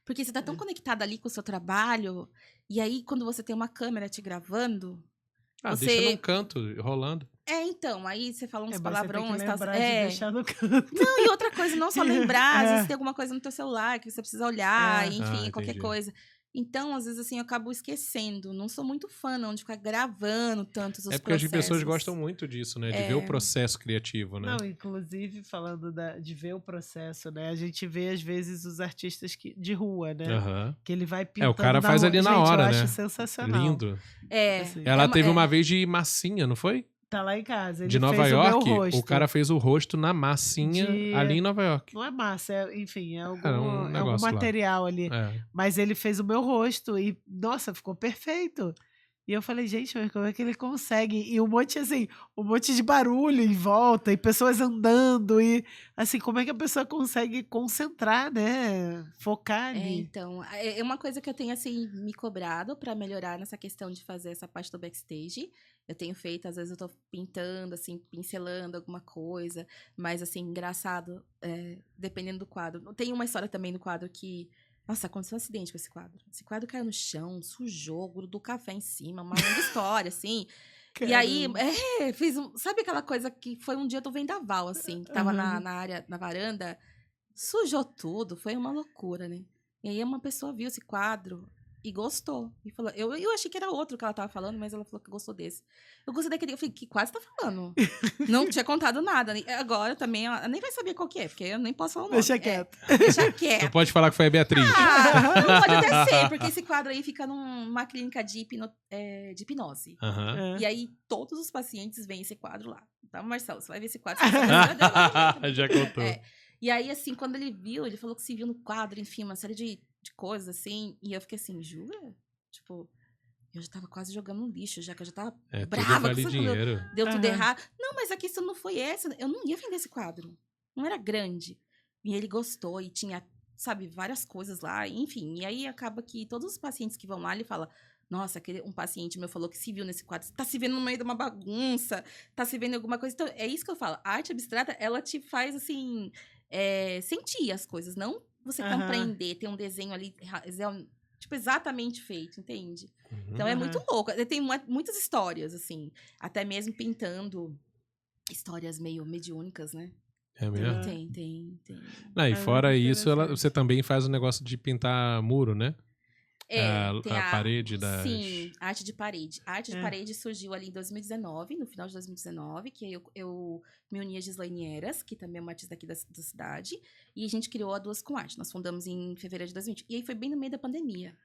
Porque você tá tão conectado ali com o seu trabalho, e aí quando você tem uma câmera te gravando, deixa num canto, rolando. Então, aí você fala uns palavrões. palavrões. Você tem que lembrar de deixar no canto. Não, e outra coisa, não só lembrar, às vezes tem alguma coisa no teu celular que você precisa olhar, enfim, qualquer entendi. coisa. Então, às vezes, assim, eu acabo esquecendo. Não sou muito fã, não, de ficar gravando tantos os processos. Porque as pessoas gostam muito disso, né? De ver o processo criativo, né? Não, inclusive, falando de ver o processo, né? A gente vê, às vezes, os artistas de rua, né? Que ele vai pintando o cara na faz rua. ali na Gente, hora, eu né? acho sensacional. Lindo. Assim, Ela teve uma vez de massinha, não foi? Tá lá em casa. Ele de Nova fez York, o meu rosto. o cara fez o rosto na massinha ali em Nova York. Não é massa, enfim, é algum negócio material lá. ali. Mas ele fez o meu rosto e, nossa, ficou perfeito. E eu falei, gente, mas como é que ele consegue? E um monte de barulho em volta, e pessoas andando, e assim, como é que a pessoa consegue concentrar, né? Focar ali. Então, é uma coisa que eu tenho, assim, me cobrado pra melhorar nessa questão de fazer essa parte do backstage. Eu tenho feito, às vezes eu tô pintando, assim, pincelando alguma coisa, mas, assim, engraçado, dependendo do quadro. Tem uma história também do quadro que Nossa, aconteceu um acidente com esse quadro. Esse quadro caiu no chão, sujou, grudou café em cima, uma longa história, assim. E aí, fiz sabe aquela coisa que foi um dia do vendaval, assim, que tava na área, na varanda, sujou tudo, foi uma loucura, né? E aí uma pessoa viu esse quadro e gostou. E falou, eu achei que era outro que ela tava falando, mas ela falou que gostou desse. Eu gostei daquele, eu falei, que quadro você tá falando? Não tinha contado nada. Agora também, ela nem vai saber qual que é, porque eu nem posso falar o nome. Deixa quieto. Deixa quieto. Não pode falar que foi a Beatriz. Não pode até ser, porque esse quadro aí fica numa clínica de hipnose. E aí, todos os pacientes veem esse quadro lá. Então, Marcelo, você vai ver esse quadro. Você vai Já contou. E aí, assim, quando ele viu, ele falou que se viu no quadro, enfim, uma série de coisas, assim. E eu fiquei assim, jura? Tipo, eu já tava quase jogando no lixo, já que eu já tava brava. Tudo vale dinheiro. Deu tudo errado. Não, mas a questão não foi essa. Eu não ia vender esse quadro. Não era grande. E ele gostou e tinha, sabe, várias coisas lá. Enfim, e aí acaba que todos os pacientes que vão lá, ele fala... Nossa, um paciente meu falou que se viu nesse quadro. Tá se vendo no meio de uma bagunça. Tá se vendo em alguma coisa. Então, é isso que eu falo. A arte abstrata, ela te faz, assim... sentir as coisas. Não você compreender, ter um desenho ali... Tipo, exatamente feito, entende? Então, é muito louco. Tem muitas histórias, assim. Até mesmo pintando histórias meio mediúnicas, né? É mesmo? Tem. Não, e fora isso, você também faz o negócio de pintar muro, né? A parede das... Sim, arte de parede. A arte de parede surgiu ali em 2019, no final de 2019, que eu me uni a Gislaine Eras, que também é uma artista aqui da cidade, e a gente criou a Duas com Arte. Nós fundamos em fevereiro de 2020. E aí foi bem no meio da pandemia.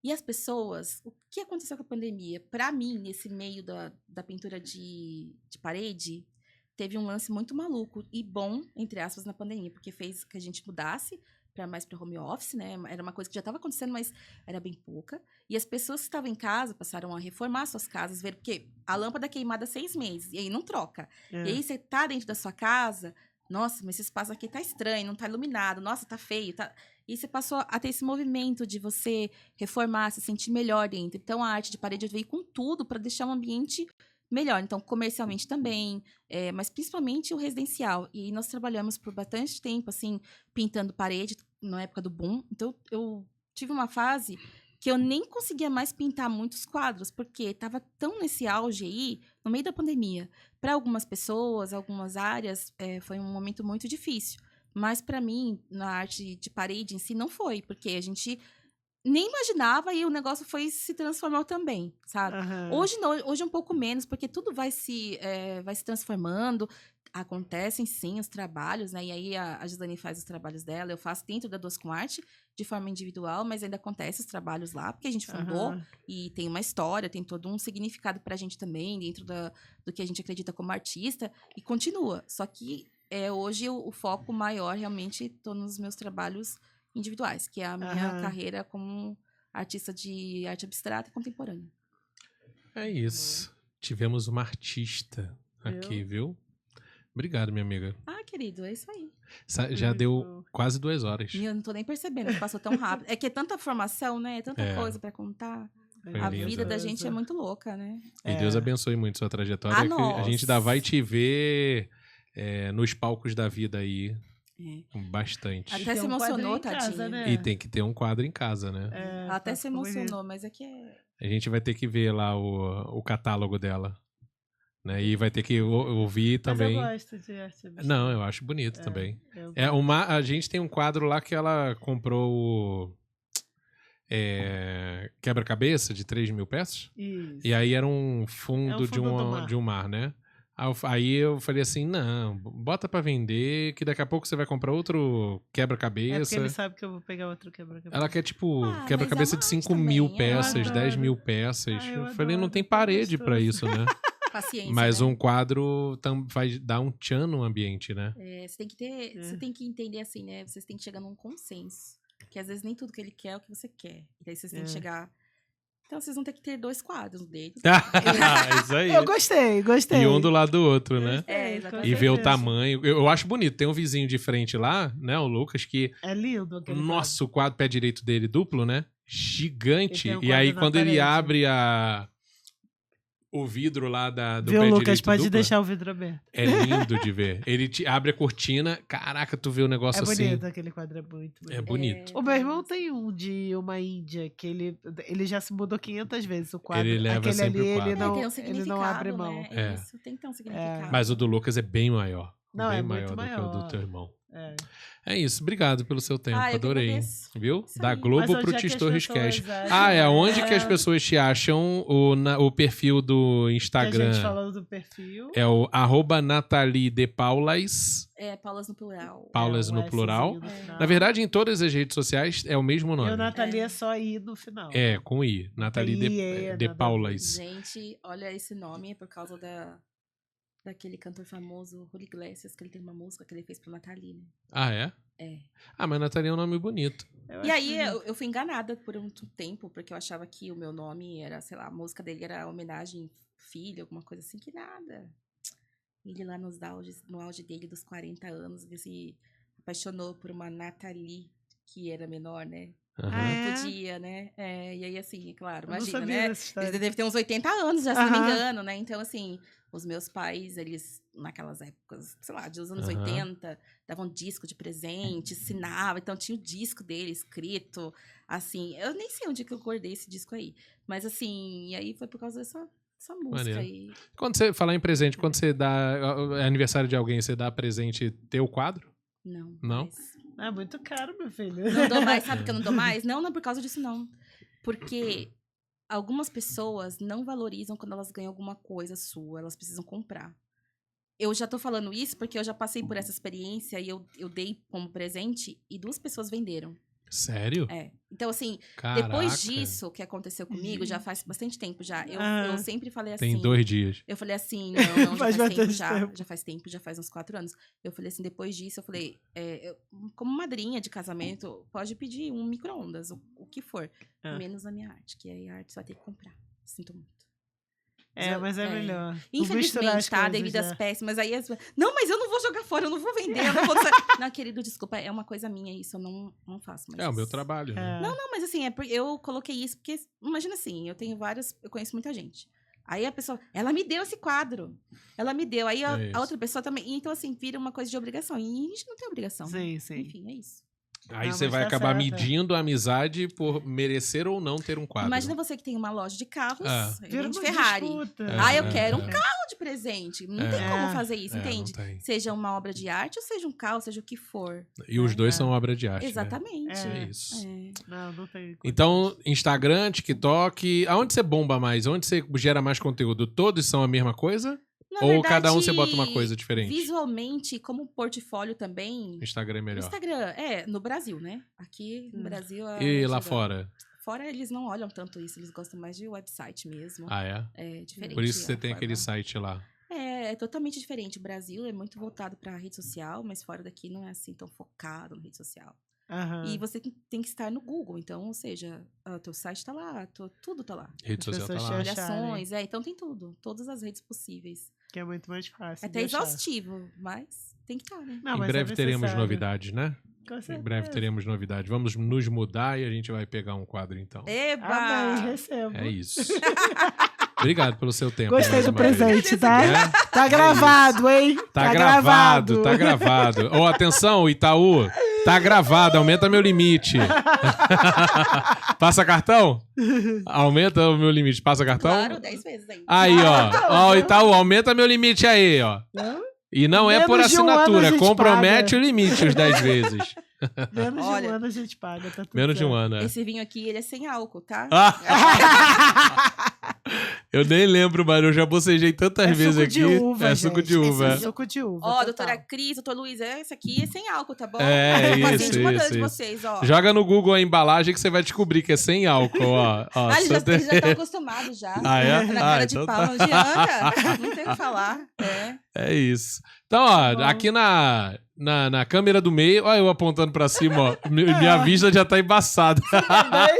E as pessoas... O que aconteceu com a pandemia? Para mim, nesse meio da pintura de parede, teve um lance muito maluco e bom, entre aspas, na pandemia, porque fez que a gente mudasse mais para home office, né? Era uma coisa que já estava acontecendo, mas era bem pouca. E as pessoas que estavam em casa passaram a reformar suas casas, ver porque a lâmpada é queimada há 6 meses, e aí não troca. E aí você tá dentro da sua casa, nossa, mas esse espaço aqui tá estranho, não tá iluminado, nossa, tá feio, tá... E você passou a ter esse movimento de você reformar, se sentir melhor dentro. Então, a arte de parede veio com tudo para deixar um ambiente melhor. Então, comercialmente também, mas principalmente o residencial. E nós trabalhamos por bastante tempo, assim, pintando parede, na época do boom. Então, eu tive uma fase que eu nem conseguia mais pintar muitos quadros, porque estava tão nesse auge aí, no meio da pandemia. Para algumas pessoas, algumas áreas, foi um momento muito difícil. Mas, para mim, na arte de parede em si, não foi, porque a gente... nem imaginava e o negócio foi se transformar também, sabe? Hoje não, hoje um pouco menos, porque tudo vai se transformando, acontecem sim os trabalhos, né? E aí a Gislaine faz os trabalhos dela, eu faço dentro da Duas com Arte, de forma individual, mas ainda acontece os trabalhos lá, porque a gente fundou e tem uma história, tem todo um significado pra gente também, dentro do que a gente acredita como artista, e continua. Só que hoje o foco maior realmente tô nos meus trabalhos individuais, que é a minha carreira como artista de arte abstrata e contemporânea. É isso. Tivemos uma artista aqui, viu? Obrigado, minha amiga. Ah, querido, é isso aí. Já deu quase 2 horas. E eu não tô nem percebendo que passou tão rápido. É que é tanta formação, né? É tanta coisa pra contar. A vida da gente é muito louca, né? E Deus abençoe muito sua trajetória. Que a gente ainda vai te ver nos palcos da vida aí. Bastante. Até se emocionou, tadinha. Né? E tem que ter um quadro em casa, né? Ela até se emocionou, mas é que A gente vai ter que ver lá o catálogo dela. Né? E vai ter que ouvir também. Mas eu gosto de arte abstrata. Não, eu acho bonito também. A gente tem um quadro lá que ela comprou quebra-cabeça de 3 mil peças. Isso. E aí era um fundo, de um mar, né? Aí eu falei assim, não, bota pra vender, que daqui a pouco você vai comprar outro quebra-cabeça. Porque ele sabe que eu vou pegar outro quebra-cabeça. Ela quer, tipo, quebra-cabeça de 5 mil peças, 10 mil peças. Eu falei, não tem parede pra isso, né? Paciência, mas né? um quadro vai dar um tchan no ambiente, né? Você tem que entender assim, né? Vocês têm que chegar num consenso. Que às vezes nem tudo que ele quer é o que você quer. E daí vocês têm que chegar... Então vocês vão ter que ter 2 quadros dele. Isso aí. Eu gostei. E um do lado do outro, né? Exatamente. E ver o tamanho. Eu acho bonito. Tem um vizinho de frente lá, né? O Lucas, que... É lindo aquele Nossa, o quadro pé direito dele duplo, né? Gigante. Ele tem um e aí quadro na quando ele parede. abre o vidro lá do Viu, pé Lucas? direito Pode dupla. deixar o vidro aberto. É lindo de ver. Ele te abre a cortina, caraca, tu vê o negócio É assim. bonito, aquele quadro é muito bonito. É bonito. O meu irmão tem um de uma Índia, que ele já se mudou 500 vezes o quadro. Ele leva aquele sempre ali, o quadro. ele não, tem um ele significado, não abre mão. né? É. Isso, tem que ter um significado. Mas o do Lucas é bem maior. Não, bem é maior muito do que o do maior. teu irmão. É. É isso. Obrigado pelo seu tempo. Ah, eu que Adorei. agradeço. Viu? Isso Da aí. Globo Mas onde pro é que as Tistorres pessoas Cast. acham? Ah, é onde que as pessoas te acham o perfil do Que a Instagram. gente falou do perfil. É o @NathalieDePaulas. É, Paulas no plural. Paulas É, no um plural. Szinho no final. Na verdade, em todas as redes sociais é o mesmo E nome. o Nathalie é só I no final. É, com I. Nathalie Tem I, é, de nada a Paulas. Gente, olha esse nome, é por causa daquele cantor famoso, Julio Iglesias, que ele tem uma música que ele fez pra Nathalie, né? Ah, é? É. Ah, mas Nathalie é um nome bonito. Eu E acho aí bonito. eu fui enganada por um tempo, porque eu achava que o meu nome era, sei lá, a música dele era homenagem filho, alguma coisa assim, que nada. Ele lá no auge dele dos 40 anos, ele se apaixonou por uma Nathalie, que era menor, né? Aham. Ah, é? Não podia, né? É, e aí, assim, claro, Eu não imagina, sabia né? dessa história. Ele deve ter uns 80 anos já, se não me Aham. engano, né? Então, assim, os meus pais, eles, naquelas épocas, sei lá, dos anos Aham. 80, davam disco de presente, ensinavam, então tinha o disco dele escrito, assim, eu nem sei onde que eu guardei esse disco aí, mas assim, e aí foi por causa dessa música Maneiro. aí. Quando você falar em presente, quando você dá é aniversário de alguém, você dá presente teu quadro? Não. Não? mas- É muito caro, meu filho. Não dou mais, sabe por que eu não dou mais? Não, não é por causa disso, não. Porque algumas pessoas não valorizam quando elas ganham alguma coisa sua, elas precisam comprar. Eu já tô falando isso porque eu já passei por essa experiência e eu dei como presente e 2 pessoas venderam. Sério? É. Então, assim, Caraca. depois disso que aconteceu comigo, já faz bastante tempo já. Eu Ah. sempre falei assim. Tem 2 dias. Eu falei assim, não, Faz já faz tempo bastante já. tempo. Já faz tempo, já faz uns 4 anos. Eu falei assim, depois disso, eu falei, como madrinha de casamento, pode pedir um micro-ondas, o que for. Ah. Menos a minha arte, que aí a arte você vai ter que comprar. Sinto muito. É, mas é melhor. Não misturar Infelizmente, as tá? coisas, Devido às né? péssimas. Aí não, mas eu não vou jogar fora, eu não vou vender, eu não vou... Não, querido, desculpa, é uma coisa minha isso, eu não faço mais É o meu isso. trabalho. Né? É. Não, mas assim, eu coloquei isso porque, imagina assim, eu conheço muita gente. Aí a pessoa, ela me deu esse quadro. Ela me deu. Aí É isso. a outra pessoa também. Então, assim, vira uma coisa de obrigação. E a gente não tem obrigação. Sim, sim. Enfim, é isso. Aí Não, você mas vai tá acabar certo, é. medindo a amizade por merecer ou não ter um quadro. Imagina você que tem uma loja de carros, Vira de uma Ferrari. disputa. Eu quero um é. carro de presente. Não tem É. como fazer isso, É, entende? não tem. Seja uma obra de arte ou seja um carro, seja o que for. E os dois É. são obra de arte. Né? Exatamente. É isso. É. Não tem. Então, Instagram, TikTok, aonde você bomba mais? Onde você gera mais conteúdo? Todos são a mesma coisa? Na Ou verdade, cada um você bota uma coisa diferente? Visualmente, como portfólio também. Instagram é melhor. Instagram, no Brasil, né? Aqui no Brasil. E lá chega- fora? Fora eles não olham tanto isso, eles gostam mais de website mesmo. Ah, é? É diferente. Por isso que você a tem forma. aquele site lá. É totalmente diferente. O Brasil é muito voltado pra rede social, mas fora daqui não é assim tão focado na rede social. Aham. E você tem que estar no Google, então, ou seja, o teu site tá lá, tudo tá lá. Rede As social tá pessoas lá. te acharem. Avaliações, então tem tudo. Todas as redes possíveis. Que é muito mais fácil. É até de achar. exaustivo, mas tem que estar, né? Não, Em mas é breve teremos necessário. novidades, né? Com Em certeza. breve teremos novidades. Vamos nos mudar e a gente vai pegar um quadro, então. Eba! Amém, recebo. É isso. Obrigado pelo seu tempo. Gostei mais do uma vez. presente, tá? É? Tá gravado, hein? Tá gravado, tá gravado. Ô, atenção, Itaú. Tá gravado, aumenta meu limite. Passa cartão? Aumenta o meu limite. Passa cartão? Claro, 10 vezes ainda. Aí, ó. Ó, Itaú, aumenta meu limite aí, ó. Não? E não é por Menos de um ano a assinatura, gente compromete paga. o limite os 10 vezes. Menos de Olha, um ano a gente paga, tá tudo Menos de um certo. ano, né? Esse vinho aqui, ele é sem álcool, tá? Eu nem lembro, mas eu já bocejei tantas É vezes suco aqui. de uva, É suco de gente. uva. Esse é suco de uva. Ó, total. doutora Cris, doutor Luiz, esse aqui é sem álcool, tá bom? É, Um isso, de isso, de isso. vocês, ó. Joga no Google a embalagem que você vai descobrir que é sem álcool, ó. Ó, Eles já Santa- estão acostumados já. Ah, é? Na cara de então pau, tá. não adianta. Não tem o que falar. É isso. Então, ó, bom. aqui na câmera do meio, ó, eu apontando pra cima, ó. Minha vista já tá embaçada. Também?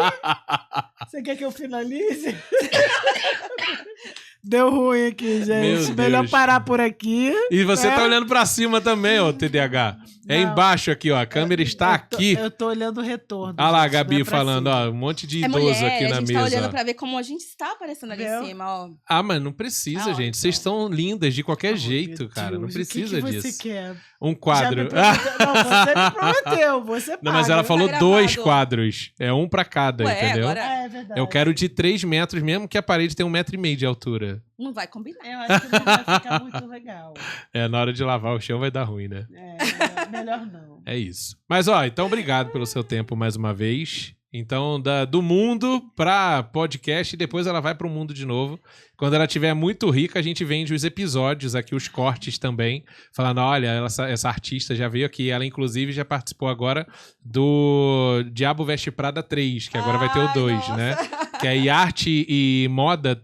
Você quer que eu finalize? Deu ruim aqui, gente. Melhor Deus. parar por aqui. E você né? tá olhando pra cima também, ó, TDAH. É Não. embaixo aqui, ó. A câmera está aqui. Eu tô olhando o retorno. Olha lá a gente, não Gabi é pra falando, cima. ó, um monte de É idoso mulher, aqui a na gente mesa. tá olhando ó. pra ver como a gente está aparecendo ali Viu? em cima, ó. Ah, mas não precisa, Tá gente. ótimo. Vocês estão lindas de qualquer Oh, jeito, meu cara. Não Deus, precisa o que disso. Você quer? Um Já quadro. me prometeu. Não, você me prometeu. Você paga. Não, mas ela falou Tá 2 gravado. quadros. É um pra cada, Ué, entendeu? agora- É verdade. Eu quero de 3 metros, mesmo que a parede tenha 1,5 metro de altura. Não vai combinar. Eu acho que não vai ficar muito legal. É, na hora de lavar o chão vai dar ruim, né? Melhor não. É isso. Mas, ó, então obrigado pelo seu tempo mais uma vez. Então, do mundo pra podcast e depois ela vai pro mundo de novo. Quando ela estiver muito rica, a gente vende os episódios aqui, os cortes também. Falando, olha, essa artista já veio aqui. Ela, inclusive, já participou agora do Diabo Veste Prada 3, que agora vai ter o Ai, 2, nossa. né? Que aí arte e moda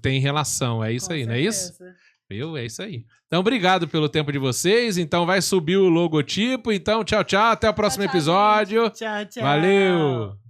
tem relação. É isso Com aí, não é isso? certeza. Viu? É isso aí. Então, obrigado pelo tempo de vocês. Então, vai subir o logotipo. Então, tchau, tchau. Até o próximo tchau, episódio. Tchau, tchau. Valeu!